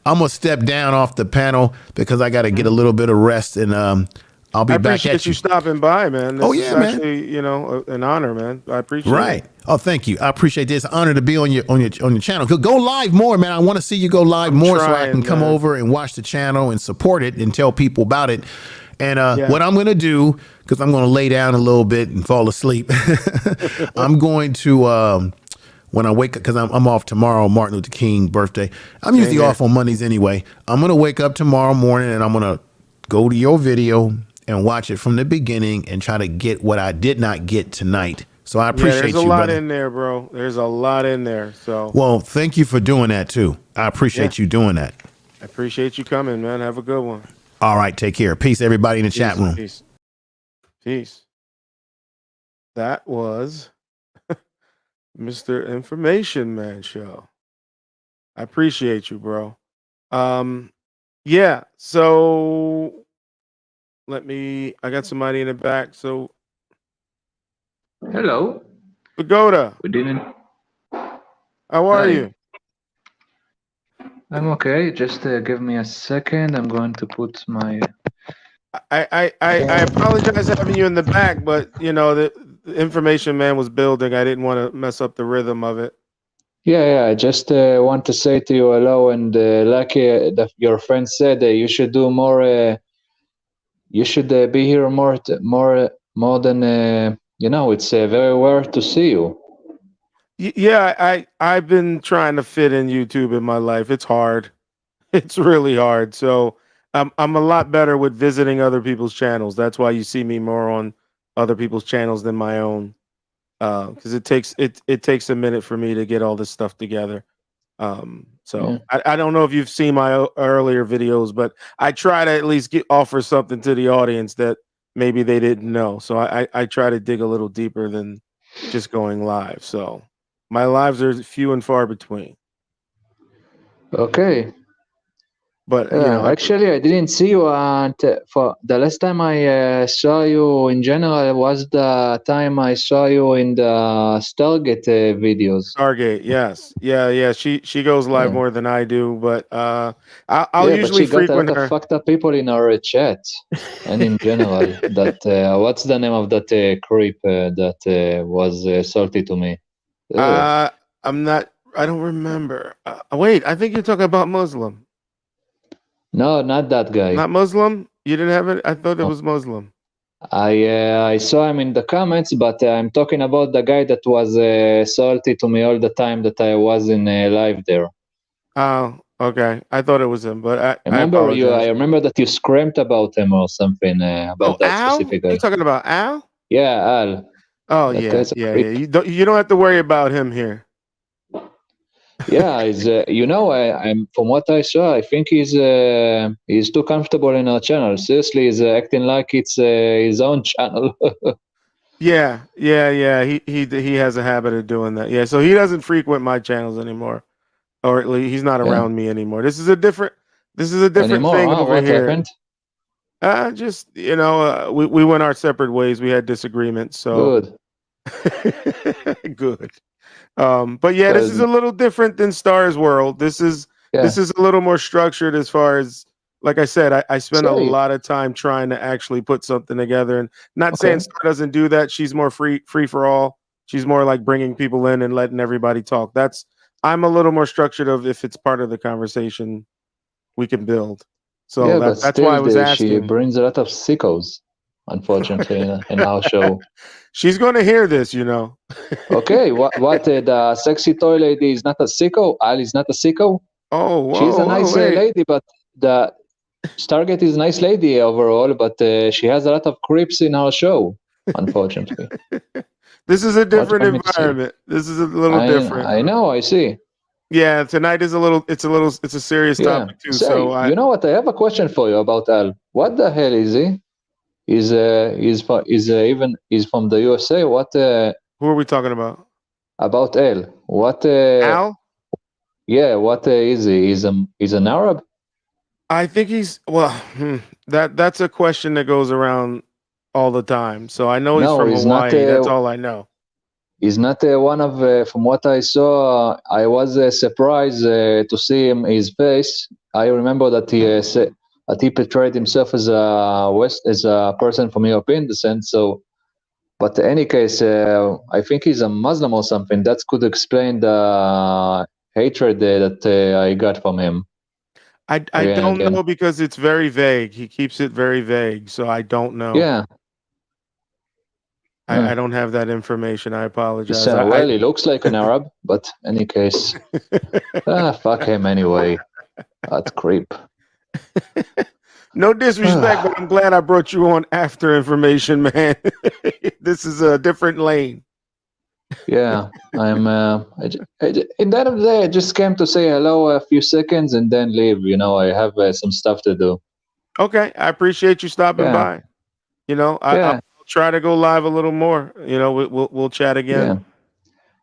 [SPEAKER 13] I'm going to step down off the panel because I got to get a little bit of rest and I'll be back at you.
[SPEAKER 2] You stopping by, man. This
[SPEAKER 13] yeah,
[SPEAKER 2] is
[SPEAKER 13] man.
[SPEAKER 2] actually, you know, an honor, man. I appreciate it.
[SPEAKER 13] Right. Oh, thank you. I appreciate this. It's an honor to be on your channel. Go live more, man. I want to see you go live more so I can come over and watch the channel and support it and tell people about it. And what I'm going to do, because I'm going to lay down a little bit and fall asleep, I'm going to, when I wake up, because I'm off tomorrow, Martin Luther King birthday. I'm usually off on Mondays anyway. I'm going to wake up tomorrow morning and I'm going to go to your video and watch it from the beginning and try to get what I did not get tonight. So I appreciate you,
[SPEAKER 2] there's a lot
[SPEAKER 13] brother.
[SPEAKER 2] in there, bro. There's a lot in there. So
[SPEAKER 13] well, thank you for doing that too. I appreciate you doing that.
[SPEAKER 2] I appreciate you coming, man. Have a good one.
[SPEAKER 13] All right, take care. Peace, everybody in the chat room.
[SPEAKER 2] Peace. That was Mr. Information Man Show. I appreciate you, bro. Yeah. So I got somebody in the back. So
[SPEAKER 17] hello,
[SPEAKER 2] Pagoda.
[SPEAKER 17] We didn't.
[SPEAKER 2] How are you?
[SPEAKER 17] I'm okay. Just give me a second. I'm going to put my.
[SPEAKER 2] I apologize having you in the back, but you know the Information Man was building. I didn't want to mess up the rhythm of it.
[SPEAKER 17] Yeah. I just want to say to you hello, and like your friend said, you should do more. You should be here more than you know. It's very rare to see you.
[SPEAKER 2] Yeah, I've been trying to fit in YouTube in my life. It's hard. It's really hard. So I'm a lot better with visiting other people's channels. That's why you see me more on other people's channels than my own. Because it takes a minute for me to get all this stuff together. I don't know if you've seen my earlier videos, but I try to at least offer something to the audience that maybe they didn't know. So I try to dig a little deeper than just going live. So my lives are few and far between.
[SPEAKER 17] Okay.
[SPEAKER 2] But
[SPEAKER 17] actually, I didn't see you. For the last time I saw you in general was the time I saw you in the Stargate videos.
[SPEAKER 2] Stargate, yes, yeah. She goes live more than I do, but I'll usually
[SPEAKER 17] but she got a
[SPEAKER 2] frequent
[SPEAKER 17] lot
[SPEAKER 2] her.
[SPEAKER 17] of fucked up people in our chat, and in general. That what's the name of that creep that was salty to me?
[SPEAKER 2] I'm not. I don't remember. Wait, I think you're talking about Muslim.
[SPEAKER 17] No, not that guy.
[SPEAKER 2] Not Muslim? You didn't have it? I thought it was Muslim.
[SPEAKER 17] I saw him in the comments, but I'm talking about the guy that was salty to me all the time that I was in live there.
[SPEAKER 2] Oh, okay. I thought it was him, but I
[SPEAKER 17] remember you.
[SPEAKER 2] apologize.
[SPEAKER 17] I remember that you screamed about him or something about that
[SPEAKER 2] Al?
[SPEAKER 17] specific guy.
[SPEAKER 2] You're talking about Al?
[SPEAKER 17] Yeah, Al.
[SPEAKER 2] Oh
[SPEAKER 17] That
[SPEAKER 2] yeah.
[SPEAKER 17] guy's a creep.
[SPEAKER 2] You don't have to worry about him here.
[SPEAKER 17] Yeah, he's, I'm from what I saw, I think he's too comfortable in our channel. Seriously, he's acting like it's his own channel.
[SPEAKER 2] Yeah. He has a habit of doing that. Yeah, so he doesn't frequent my channels anymore, or at least he's not around me anymore. This is a different
[SPEAKER 17] Anymore,
[SPEAKER 2] thing
[SPEAKER 17] huh?
[SPEAKER 2] over
[SPEAKER 17] What
[SPEAKER 2] here.
[SPEAKER 17] happened?
[SPEAKER 2] Just we went our separate ways. We had disagreements, so
[SPEAKER 17] Good.
[SPEAKER 2] good. But yeah, this is
[SPEAKER 17] Because
[SPEAKER 2] a little different than Star's World. This is
[SPEAKER 17] yeah,
[SPEAKER 2] a little more structured as far as, like I said, I spend a
[SPEAKER 17] say
[SPEAKER 2] lot of time trying to actually put something together. And not saying
[SPEAKER 17] okay.
[SPEAKER 2] Star doesn't do that. She's more free for all. She's more like bringing people in and letting everybody talk. I'm a little more structured of if it's part of the conversation we can build. So
[SPEAKER 17] Yeah, but
[SPEAKER 2] that's why I
[SPEAKER 17] still,
[SPEAKER 2] was
[SPEAKER 17] she
[SPEAKER 2] asking.
[SPEAKER 17] brings a lot of sickos, unfortunately, in our show.
[SPEAKER 2] She's going to hear this,
[SPEAKER 17] Okay, what the sexy toy lady is not a sicko? Al is not a sicko.
[SPEAKER 2] Oh,
[SPEAKER 17] She's a
[SPEAKER 2] whoa,
[SPEAKER 17] nice
[SPEAKER 2] wait.
[SPEAKER 17] lady, but the Stargate is a nice lady overall, but she has a lot of creeps in our show, unfortunately.
[SPEAKER 2] This is a
[SPEAKER 17] What do you
[SPEAKER 2] different
[SPEAKER 17] want me to say?
[SPEAKER 2] environment. This is a little different.
[SPEAKER 17] I know, I see.
[SPEAKER 2] Yeah, tonight is it's a serious
[SPEAKER 17] Yeah.
[SPEAKER 2] topic too. So
[SPEAKER 17] Say, you know what? I have a question for you about Al. What the hell is he? He's from the USA. What
[SPEAKER 2] who are we talking about?
[SPEAKER 17] about Al? What
[SPEAKER 2] Al?
[SPEAKER 17] yeah, what is he? He's an Arab?
[SPEAKER 2] I think that's a question that goes around all the time. So I know he's
[SPEAKER 17] No,
[SPEAKER 2] from
[SPEAKER 17] he's not
[SPEAKER 2] Hawaii. That's all I know.
[SPEAKER 17] he's not one of from what I saw, I was surprised to see his face. I remember that he portrayed himself as a person from European descent. So, but in any case, I think he's a Muslim or something. That could explain the hatred that I got from him.
[SPEAKER 2] I don't
[SPEAKER 17] Again.
[SPEAKER 2] know because it's very vague. He keeps it very vague, so I don't know.
[SPEAKER 17] Yeah.
[SPEAKER 2] I don't have that information. I apologize.
[SPEAKER 17] Well, he looks like an Arab, but in any case, fuck him anyway. That creep.
[SPEAKER 2] No disrespect, but I'm glad I brought you on after information, man. This is a different lane.
[SPEAKER 17] Yeah, I'm. In the end of the day, I just came to say hello a few seconds and then leave. I have some stuff to do.
[SPEAKER 2] Okay, I appreciate you stopping by. I'll try to go live a little more. We'll chat again.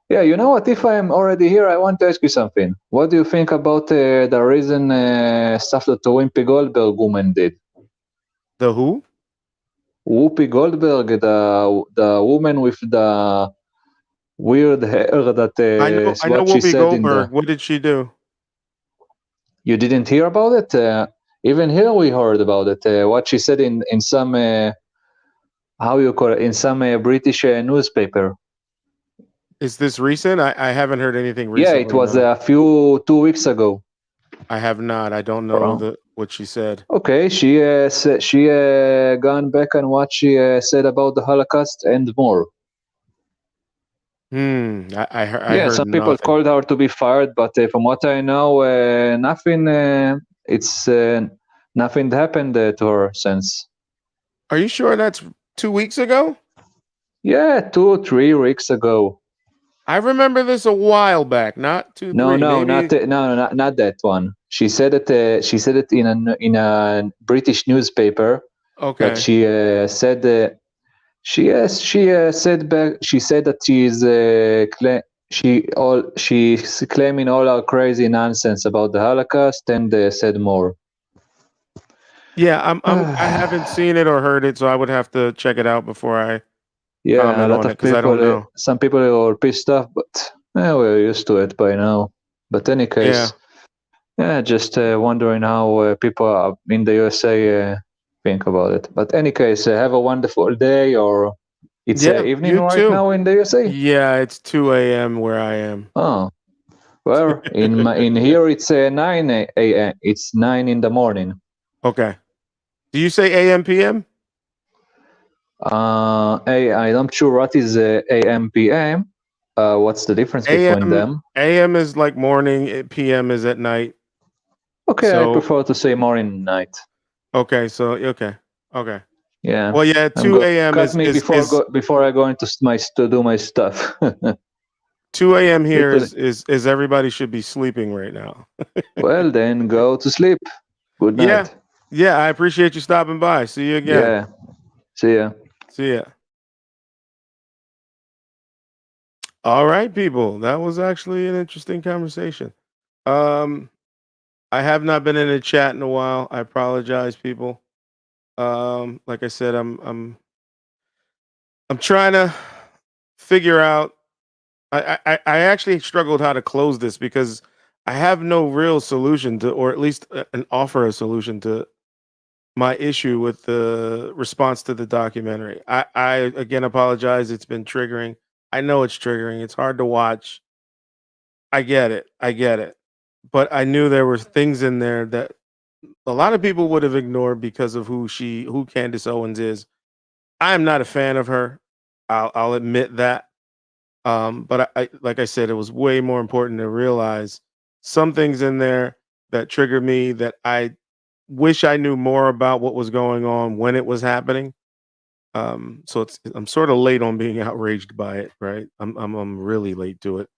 [SPEAKER 17] Yeah. You know what? If I'm already here, I want to ask you something. What do you think about the recent stuff that the Whoopi Goldberg woman did?
[SPEAKER 2] The who?
[SPEAKER 17] Whoopi Goldberg, the woman with the weird hair that
[SPEAKER 2] I know
[SPEAKER 17] what she
[SPEAKER 2] Whoopi
[SPEAKER 17] said
[SPEAKER 2] Goldberg. What did she do?
[SPEAKER 17] You didn't hear about it? Even here we heard about it. What she said in some how you call it, in some British newspaper.
[SPEAKER 2] Is this recent? I haven't heard anything recently.
[SPEAKER 17] Yeah, it was
[SPEAKER 2] no.
[SPEAKER 17] 2 weeks ago.
[SPEAKER 2] I have not. I don't know what she said.
[SPEAKER 17] Okay, she gone back and what she said about the Holocaust and more.
[SPEAKER 2] I heard
[SPEAKER 17] some people
[SPEAKER 2] nothing.
[SPEAKER 17] called her to be fired, but from what I know, nothing. Nothing happened to her since.
[SPEAKER 2] Are you sure that's 2 weeks ago?
[SPEAKER 17] Yeah, 2-3 weeks ago.
[SPEAKER 2] I remember this a while back, not 2, 3.
[SPEAKER 17] No,
[SPEAKER 2] maybe.
[SPEAKER 17] not that one. She said it. She said it in a British newspaper.
[SPEAKER 2] Okay.
[SPEAKER 17] That she said. She said back. She said that she's claiming all our crazy nonsense about the Holocaust, and said more.
[SPEAKER 2] Yeah, I haven't seen it or heard it, so I would have to check it out before I
[SPEAKER 17] comment
[SPEAKER 2] a lot
[SPEAKER 17] on
[SPEAKER 2] it because I don't know.
[SPEAKER 17] Some people are pissed off, but we're used to it by now. But in any case, just wondering how people in the USA think about it. But any case, have a wonderful day, or it's evening right now in the USA.
[SPEAKER 2] Yeah, it's 2 a.m. where I am.
[SPEAKER 17] Oh, well, in here it's 9 a.m. It's 9 in the morning.
[SPEAKER 2] Okay. Do you say a.m. p.m.?
[SPEAKER 17] I'm sure what is a.m. p.m. What's the difference between them?
[SPEAKER 2] A.m. is like morning, p.m. is at night.
[SPEAKER 17] Okay, I prefer to say morning night.
[SPEAKER 2] Okay, so okay.
[SPEAKER 17] Yeah.
[SPEAKER 2] Well, yeah, 2 a.m.
[SPEAKER 17] Cut me before I go into to do my stuff.
[SPEAKER 2] 2 a.m. here is everybody should be sleeping right now.
[SPEAKER 17] Well, then go to sleep. Good night.
[SPEAKER 2] Yeah, I appreciate you stopping by. See you again.
[SPEAKER 17] Yeah. See ya.
[SPEAKER 2] See ya. All right, people. That was actually an interesting conversation. I have not been in a chat in a while. I apologize, people. Like I said, I'm trying to figure out. I actually struggled how to close this because I have no real solution to, or at least an offer a solution to my issue with the response to the documentary. I again apologize. It's been triggering. I know it's triggering. It's hard to watch. I get it. I get it. But I knew there were things in there that a lot of people would have ignored because of who Candace Owens is. I am not a fan of her. I'll admit that. But I like I said, it was way more important to realize some things in there that triggered me that I wish I knew more about what was going on when it was happening. So I'm sort of late on being outraged by it, right? I'm really late to it.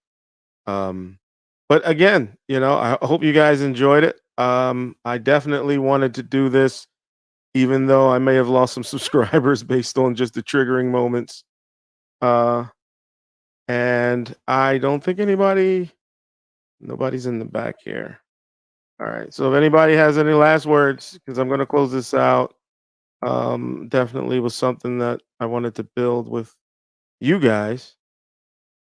[SPEAKER 2] But again, I hope you guys enjoyed it. I definitely wanted to do this, even though I may have lost some subscribers based on just the triggering moments. And I don't think nobody's in the back here. All right. So if anybody has any last words, because I'm going to close this out, definitely was something that I wanted to build with you guys.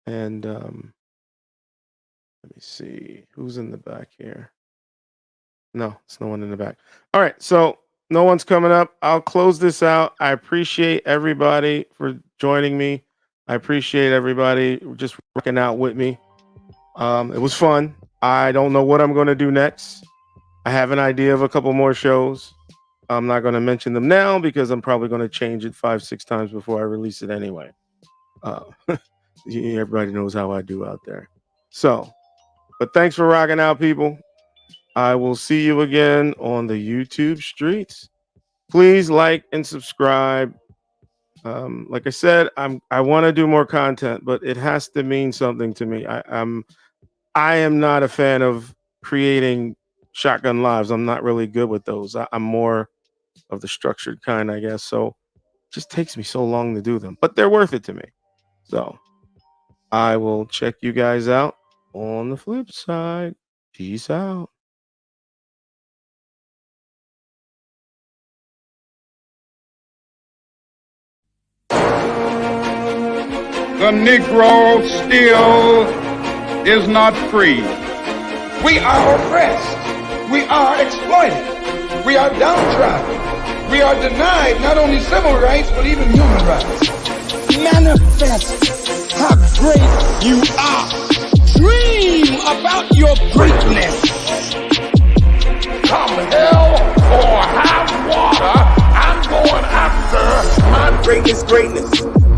[SPEAKER 2] And let me see who's in the back here. No, it's no one in the back. All right. So no one's coming up. I'll close this out. I appreciate everybody for joining me. I appreciate everybody just working out with me. It was fun. I don't know what I'm going to do next. I have an idea of a couple more shows. I'm not going to mention them now because I'm probably going to change it 5-6 times before I release it anyway. Everybody knows how I do out there. So, but thanks for rocking out, people. I will see you again on the YouTube streets. Please like and subscribe. Like I said, I want to do more content, but it has to mean something to me. I am not a fan of creating shotgun lives. I'm not really good with those. I'm more of the structured kind, I guess. So it just takes me so long to do them, but they're worth it to me. So I will check you guys out on the flip side. Peace out.
[SPEAKER 18] The Negro still is not free. We are oppressed. We are exploited. We are downtrodden. We are denied not only civil rights, but even human rights. Manifest how great you are. Dream about your greatness. Come hell or high water, I'm going after my greatness, greatness.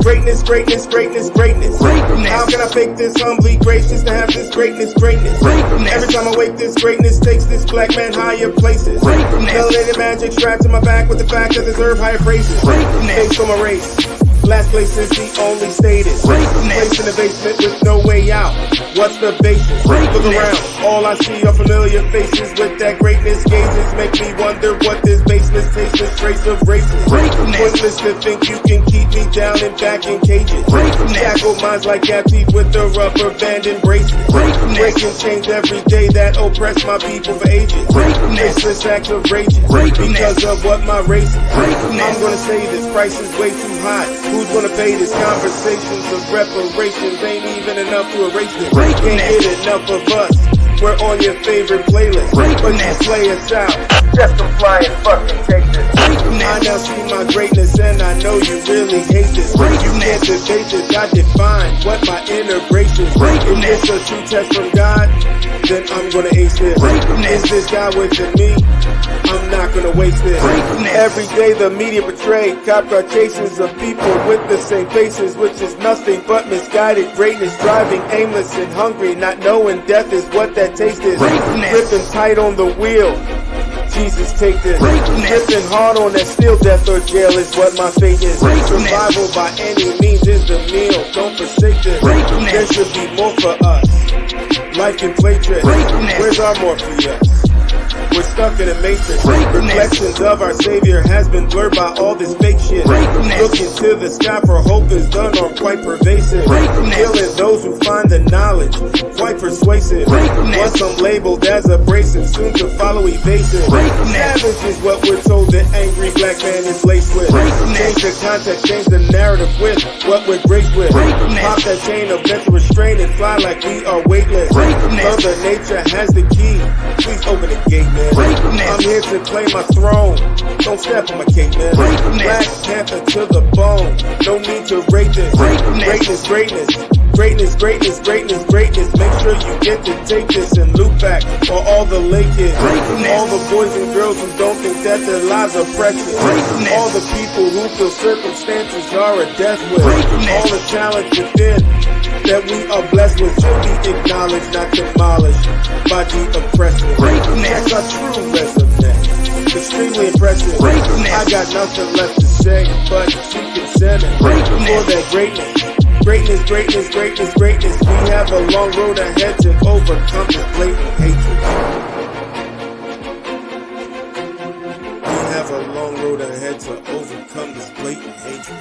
[SPEAKER 18] Greatness, greatness, greatness, greatness. How can I fake this? Humbly gracious to have this greatness, greatness. Every time I wake, this greatness takes this black man higher places. Melanated magic strapped to my back with the fact that I deserve higher praises. Based on my race. Last place is the only status. Place in the basement with no way out. What's the basis? Look around. All I see are familiar faces with that greatness gazes. Make me wonder what this baseless, tasteless trace of races. Pointless to think you can keep me down and back in cages. Shackle minds like captive with the rubber band embraces. Breaking chains every day that oppress my people for ages. Faceless acts of rages because of what my race is. I'm gonna say this price is way too high. Who's gonna pay this? Conversations of reparations ain't even enough to erase this. Can't get enough of us. We're on your favorite playlist, but you play us out. Just comply and fucking take this. I now see my greatness and I know you really hate this. You can't debate this. I define what my inner grace is. If it's a true test from God, then I'm gonna ace this. Is this God within me? I'm not gonna waste this. Every day the media portray cop car chases of people with the same faces, which is nothing but misguided greatness. Driving aimless and hungry, not knowing death is what that taste is. Gripping tight on the wheel. Jesus, take this. Gripping hard on that steel, death or jail is what my fate is. Survival by any means is the meal. Don't forsake this. There should be more for us. Life can play tricks. Where's our Morpheus? We're stuck in a matrix. Reflections of our Savior has been blurred by all this fake shit. Looking to the sky for hope is done or quite pervasive. Killing those who find the knowledge quite persuasive. Once I'm labeled as abrasive, soon to follow evasive. Savage is what we're told the angry black man is laced with. Change the context, change the narrative with what we're graced with. Pop that chain of mental restraint and fly like we are weightless. Mother Nature has the key. Please open the gate, man. I'm here to claim my throne. Don't step on my cake, man. Black Panther to the bone. No need to rate this. Greatness, greatness. Greatness, greatness, greatness, greatness. Make sure you get to take this and loop back for all the late kids. All the boys and girls who don't think that their lives are precious. All the people who feel circumstances are a death wish. All the talent within that we are blessed with should be acknowledged, not demolished by the oppressors. That's our true resume. Extremely impressive. I got nothing left to say, but you can send it for that greatness. Greatness, greatness, greatness, greatness. We have a long road ahead to overcome this blatant hatred. We have a long road ahead to overcome this blatant hatred.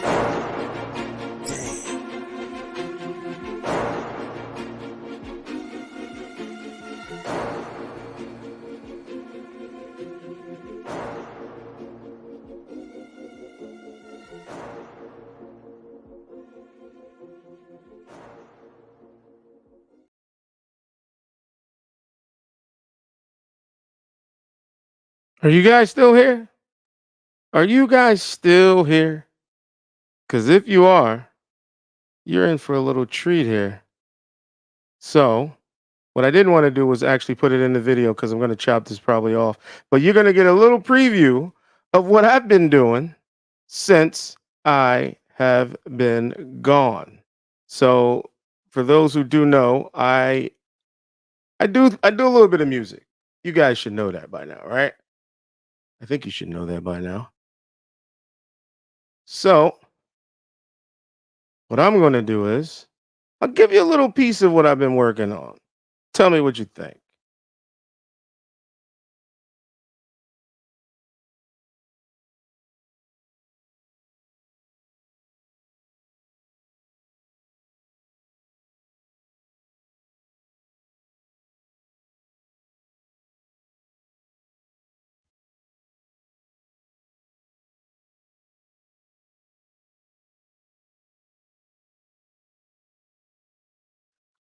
[SPEAKER 2] Are you guys still here? Are you guys still here? Because if you are, you're in for a little treat here. So, what I didn't want to do was actually put it in the video because I'm going to chop this probably off. But you're going to get a little preview of what I've been doing since I have been gone. So, for those who do know, I do a little bit of music. You guys should know that by now, right? I think you should know that by now. So, what I'm going to do is I'll give you a little piece of what I've been working on. Tell me what you think.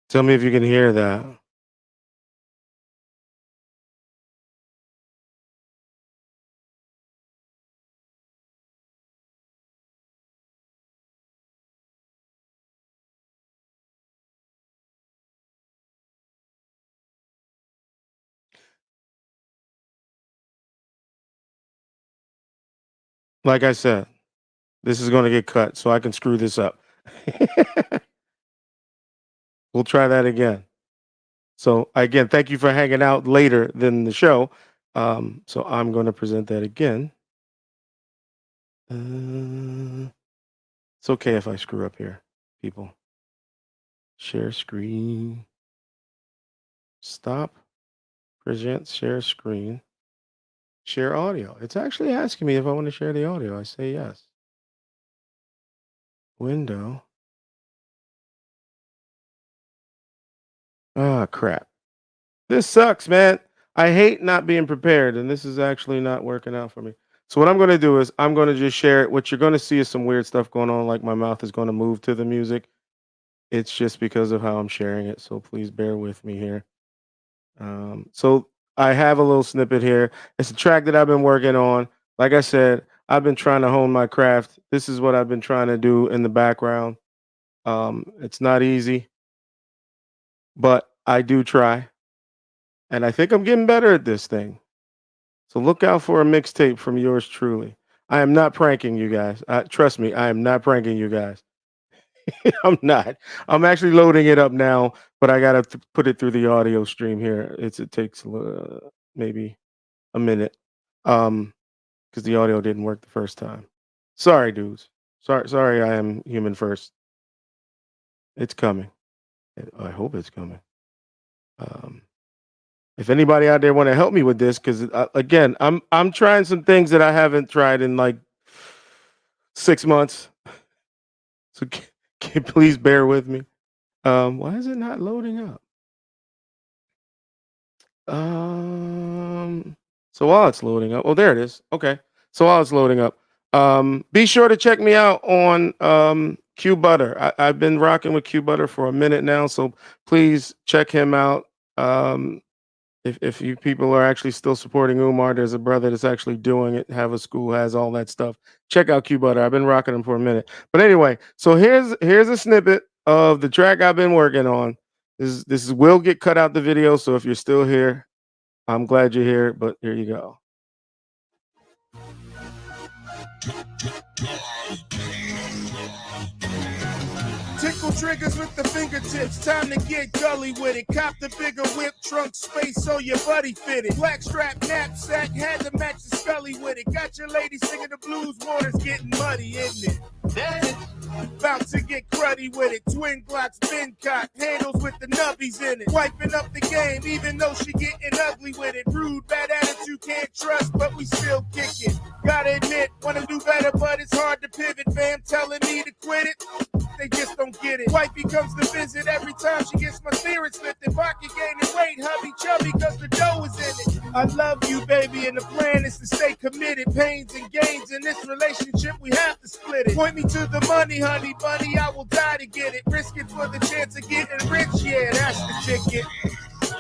[SPEAKER 2] Tell me if you can hear that. Like I said, this is going to get cut so I can screw this up. We'll try that again. So, again, thank you for hanging out later than the show. So, I'm going to present that again. It's okay if I screw up here, people. Share screen. Stop. Present share screen. Share audio. It's actually asking me if I want to share the audio. I say yes. Window. Ah, crap. This sucks, man. I hate not being prepared, and this is actually not working out for me. So what I'm going to do is I'm going to just share it. What you're going to see is some weird stuff going on, like my mouth is going to move to the music. It's just because of how I'm sharing it, so please bear with me here. So I have a little snippet here. It's a track that I've been working on. Like I said, I've been trying to hone my craft. This is what I've been trying to do in the background. It's not easy, but I do try. And I think I'm getting better at this thing. So look out for a mixtape from yours truly. I am not pranking you guys. Trust me, I am not pranking you guys. I'm not. I'm actually loading it up now, but I got to put it through the audio stream here. It takes maybe a minute because the audio didn't work the first time. Sorry, dudes. Sorry, I am human first. It's coming. I hope it's coming. If anybody out there want to help me with this, because again, I'm trying some things that I haven't tried in like 6 months. So please bear with me. Why is it not loading up? So while it's loading up, oh, there it is. Okay. So while it's loading up, be sure to check me out on Q Butter. I've been rocking with Q Butter for a minute now, so please check him out. If you people are actually still supporting Umar, there's a brother that's actually doing it. Have a school, has all that stuff. Check out Q Butter. I've been rocking him for a minute. But anyway, so here's a snippet of the track I've been working on. This will get cut out the video, so if you're still here, I'm glad you're here. But here you go.
[SPEAKER 18] Tickle triggers with the fingertips, time to get gully with it. Cop the bigger whip, trunk space so your buddy fitted. Black strap knapsack, had to match the scully with it. Got your lady singing the blues, water's getting muddy, isn't it? That's it. About to get cruddy with it. Twin Glocks, bin cock, handles with the nubbies in it. Wiping up the game, even though she getting ugly with it. Rude, bad attitude, can't trust, but we still kick it. Gotta admit, wanna do better, but it's hard to pivot. Fam telling me to quit it, they just don't get it. Wifey comes to visit every time she gets my spirits lifted. Pocket gaining weight, hubby chubby, cause the dough is in it. I love you, baby, and the plan is to stay committed. Pains and gains in this relationship, we have to split it. Point me to the money, honey bunny, I will die to get it. Risk it for the chance of getting rich, yeah, that's the ticket.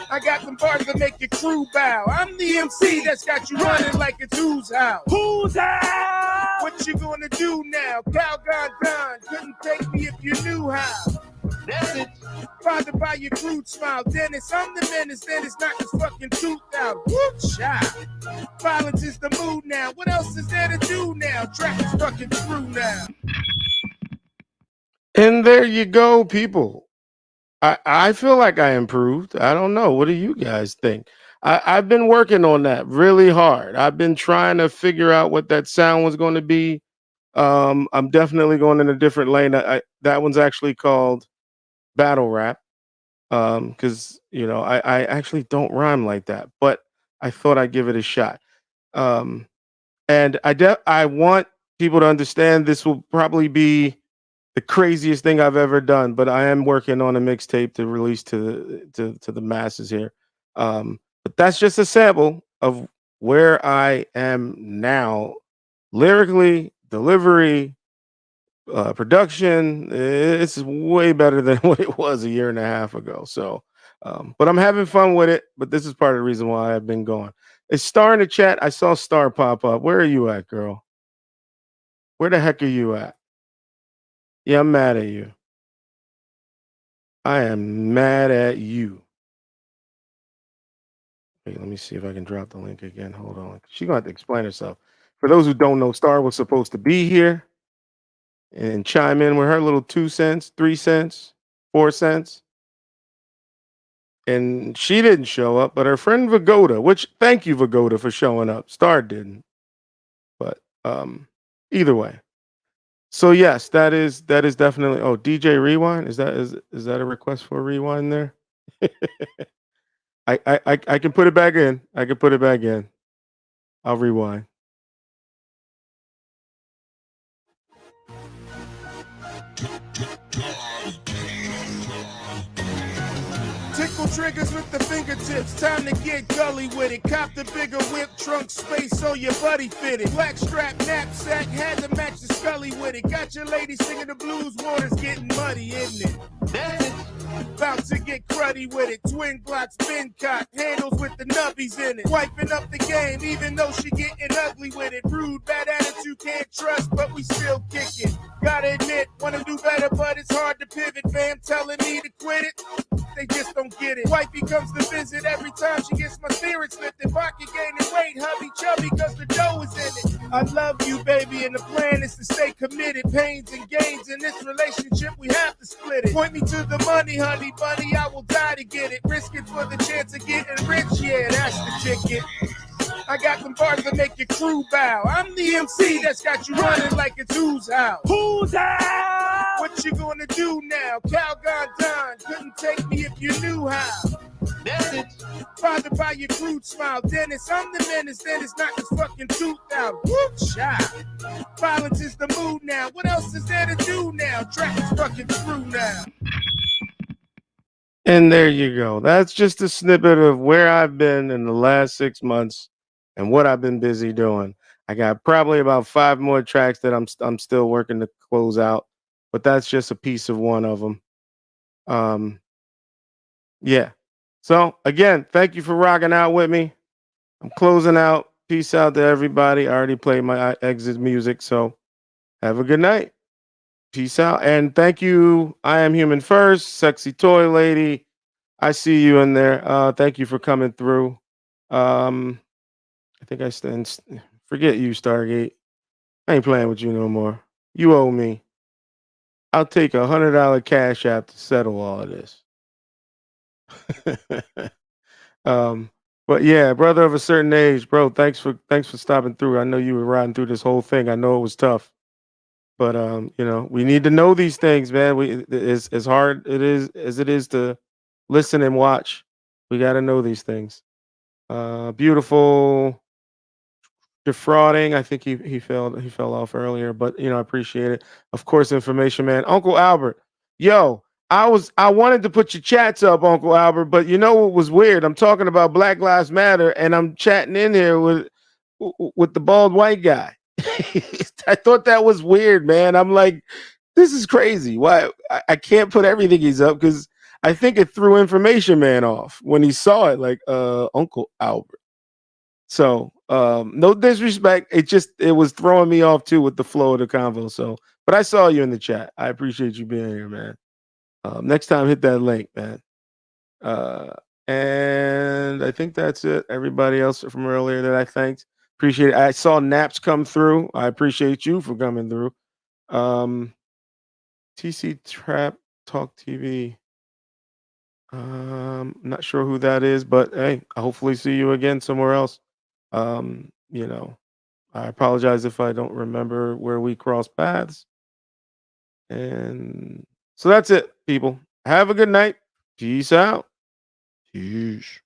[SPEAKER 18] I got some bars that make your crew bow. I'm the MC that's got you running like it's who's house. Who's house? What you gonna do now? Calgon Don couldn't take me if you knew how. That's it. Bothered by your crude smile. Dennis, I'm the menace. Dennis knock his fucking tooth out. Whoop, shot. Violence is the mood now. What else is there to do now? Track is fucking through now.
[SPEAKER 2] And there you go, people. I feel like I improved. I don't know. What do you guys think? I've been working on that really hard. I've been trying to figure out what that sound was going to be. I'm definitely going in a different lane. That one's actually called battle rap. Because I actually don't rhyme like that, but I thought I'd give it a shot. And I want people to understand this will probably be the craziest thing I've ever done, but I am working on a mixtape to release to the masses here. But that's just a sample of where I am now, lyrically, delivery, production. It's way better than what it was a year and a half ago. So, but I'm having fun with it. But this is part of the reason why I've been going. Is Star in the chat? I saw Star pop up. Where are you at, girl? Where the heck are you at? Yeah, I'm mad at you. I am mad at you. Wait, let me see if I can drop the link again. Hold on. She's going to have to explain herself. For those who don't know, Star was supposed to be here and chime in with her little 2 cents, 3 cents, 4 cents. And she didn't show up, but her friend Vagoda, which thank you, Vagoda, for showing up. Star didn't. But either way. So yes, that is definitely. Oh, DJ Rewind, is that a request for a rewind there? I can put it back in. I can put it back in. I'll rewind.
[SPEAKER 18] Tickle triggers with the fingertips, time to get gully with it. Cop the bigger whip, trunk space so your buddy fitted. Black strap knapsack, had to match the scully with it. Got your lady singing the blues, water's getting muddy, isn't it? That's it. About to get cruddy with it. Twin Glocks, bin cock, handles with the nubbies in it. Wiping up the game, even though she getting ugly with it. Rude, bad attitude, can't trust, but we still kick it. Gotta admit, wanna do better, but it's hard to pivot. Fam telling me to quit it, they just don't get it. Wifey comes to visit every time she gets my spirits lifted. Pocket gaining weight, hubby chubby, cause the dough is in it. I love you, baby, and the plan is to stay committed. Pains and gains in this relationship, we have to split it. Point me to the money, honey bunny, I will die to get it. Risk it for the chance of getting rich, yeah, that's the ticket. I got some bars that make your crew bow. I'm the MC that's got you running like it's who's house. Who's house? What you gonna do now? Calgon Don couldn't take me if you knew how. That's it. Bothered by your crude smile. Dennis, I'm the menace. Dennis knock his fucking tooth out. Whoop, shot. Violence is the mood now. What else is there to do now? Track is fucking through now.
[SPEAKER 2] And there you go. That's just a snippet of where I've been in the last 6 months and what I've been busy doing. I got probably about 5 more tracks that I'm still working to close out, but that's just a piece of one of them. Yeah. So again, thank you for rocking out with me. I'm closing out. Peace out to everybody. I already played my exit music, so have a good night. Peace out. And thank you. I am human first, sexy toy lady. I see you in there. Thank you for coming through. I think I stand. Forget you, Stargate. I ain't playing with you no more. You owe me. I'll take $100 cash app to settle all of this. um, but yeah, brother of a certain age, bro. Thanks for stopping through. I know you were riding through this whole thing. I know it was tough. But we need to know these things, man. It's as hard it is as it is to listen and watch. We got to know these things. Beautiful defrauding. I think he fell off earlier, but I appreciate it. Of course, information man. Uncle Albert. Yo, I wanted to put your chats up, Uncle Albert, but you know what was weird? I'm talking about Black Lives Matter and I'm chatting in here with the bald white guy. I thought that was weird, man. I'm like, this is crazy. Why I can't put everything he's up because I think it threw information man off when he saw it, like Uncle Albert. So no disrespect. It was throwing me off too with the flow of the convo. So, but I saw you in the chat. I appreciate you being here, man. Next time hit that link, man. And I think that's it. Everybody else from earlier that I thanked. Appreciate it. I saw Naps come through. I appreciate you for coming through. TC Trap Talk TV. Not sure who that is, but hey, I hopefully see you again somewhere else. I apologize if I don't remember where we crossed paths. And so that's it, people. Have a good night. Peace out. Peace.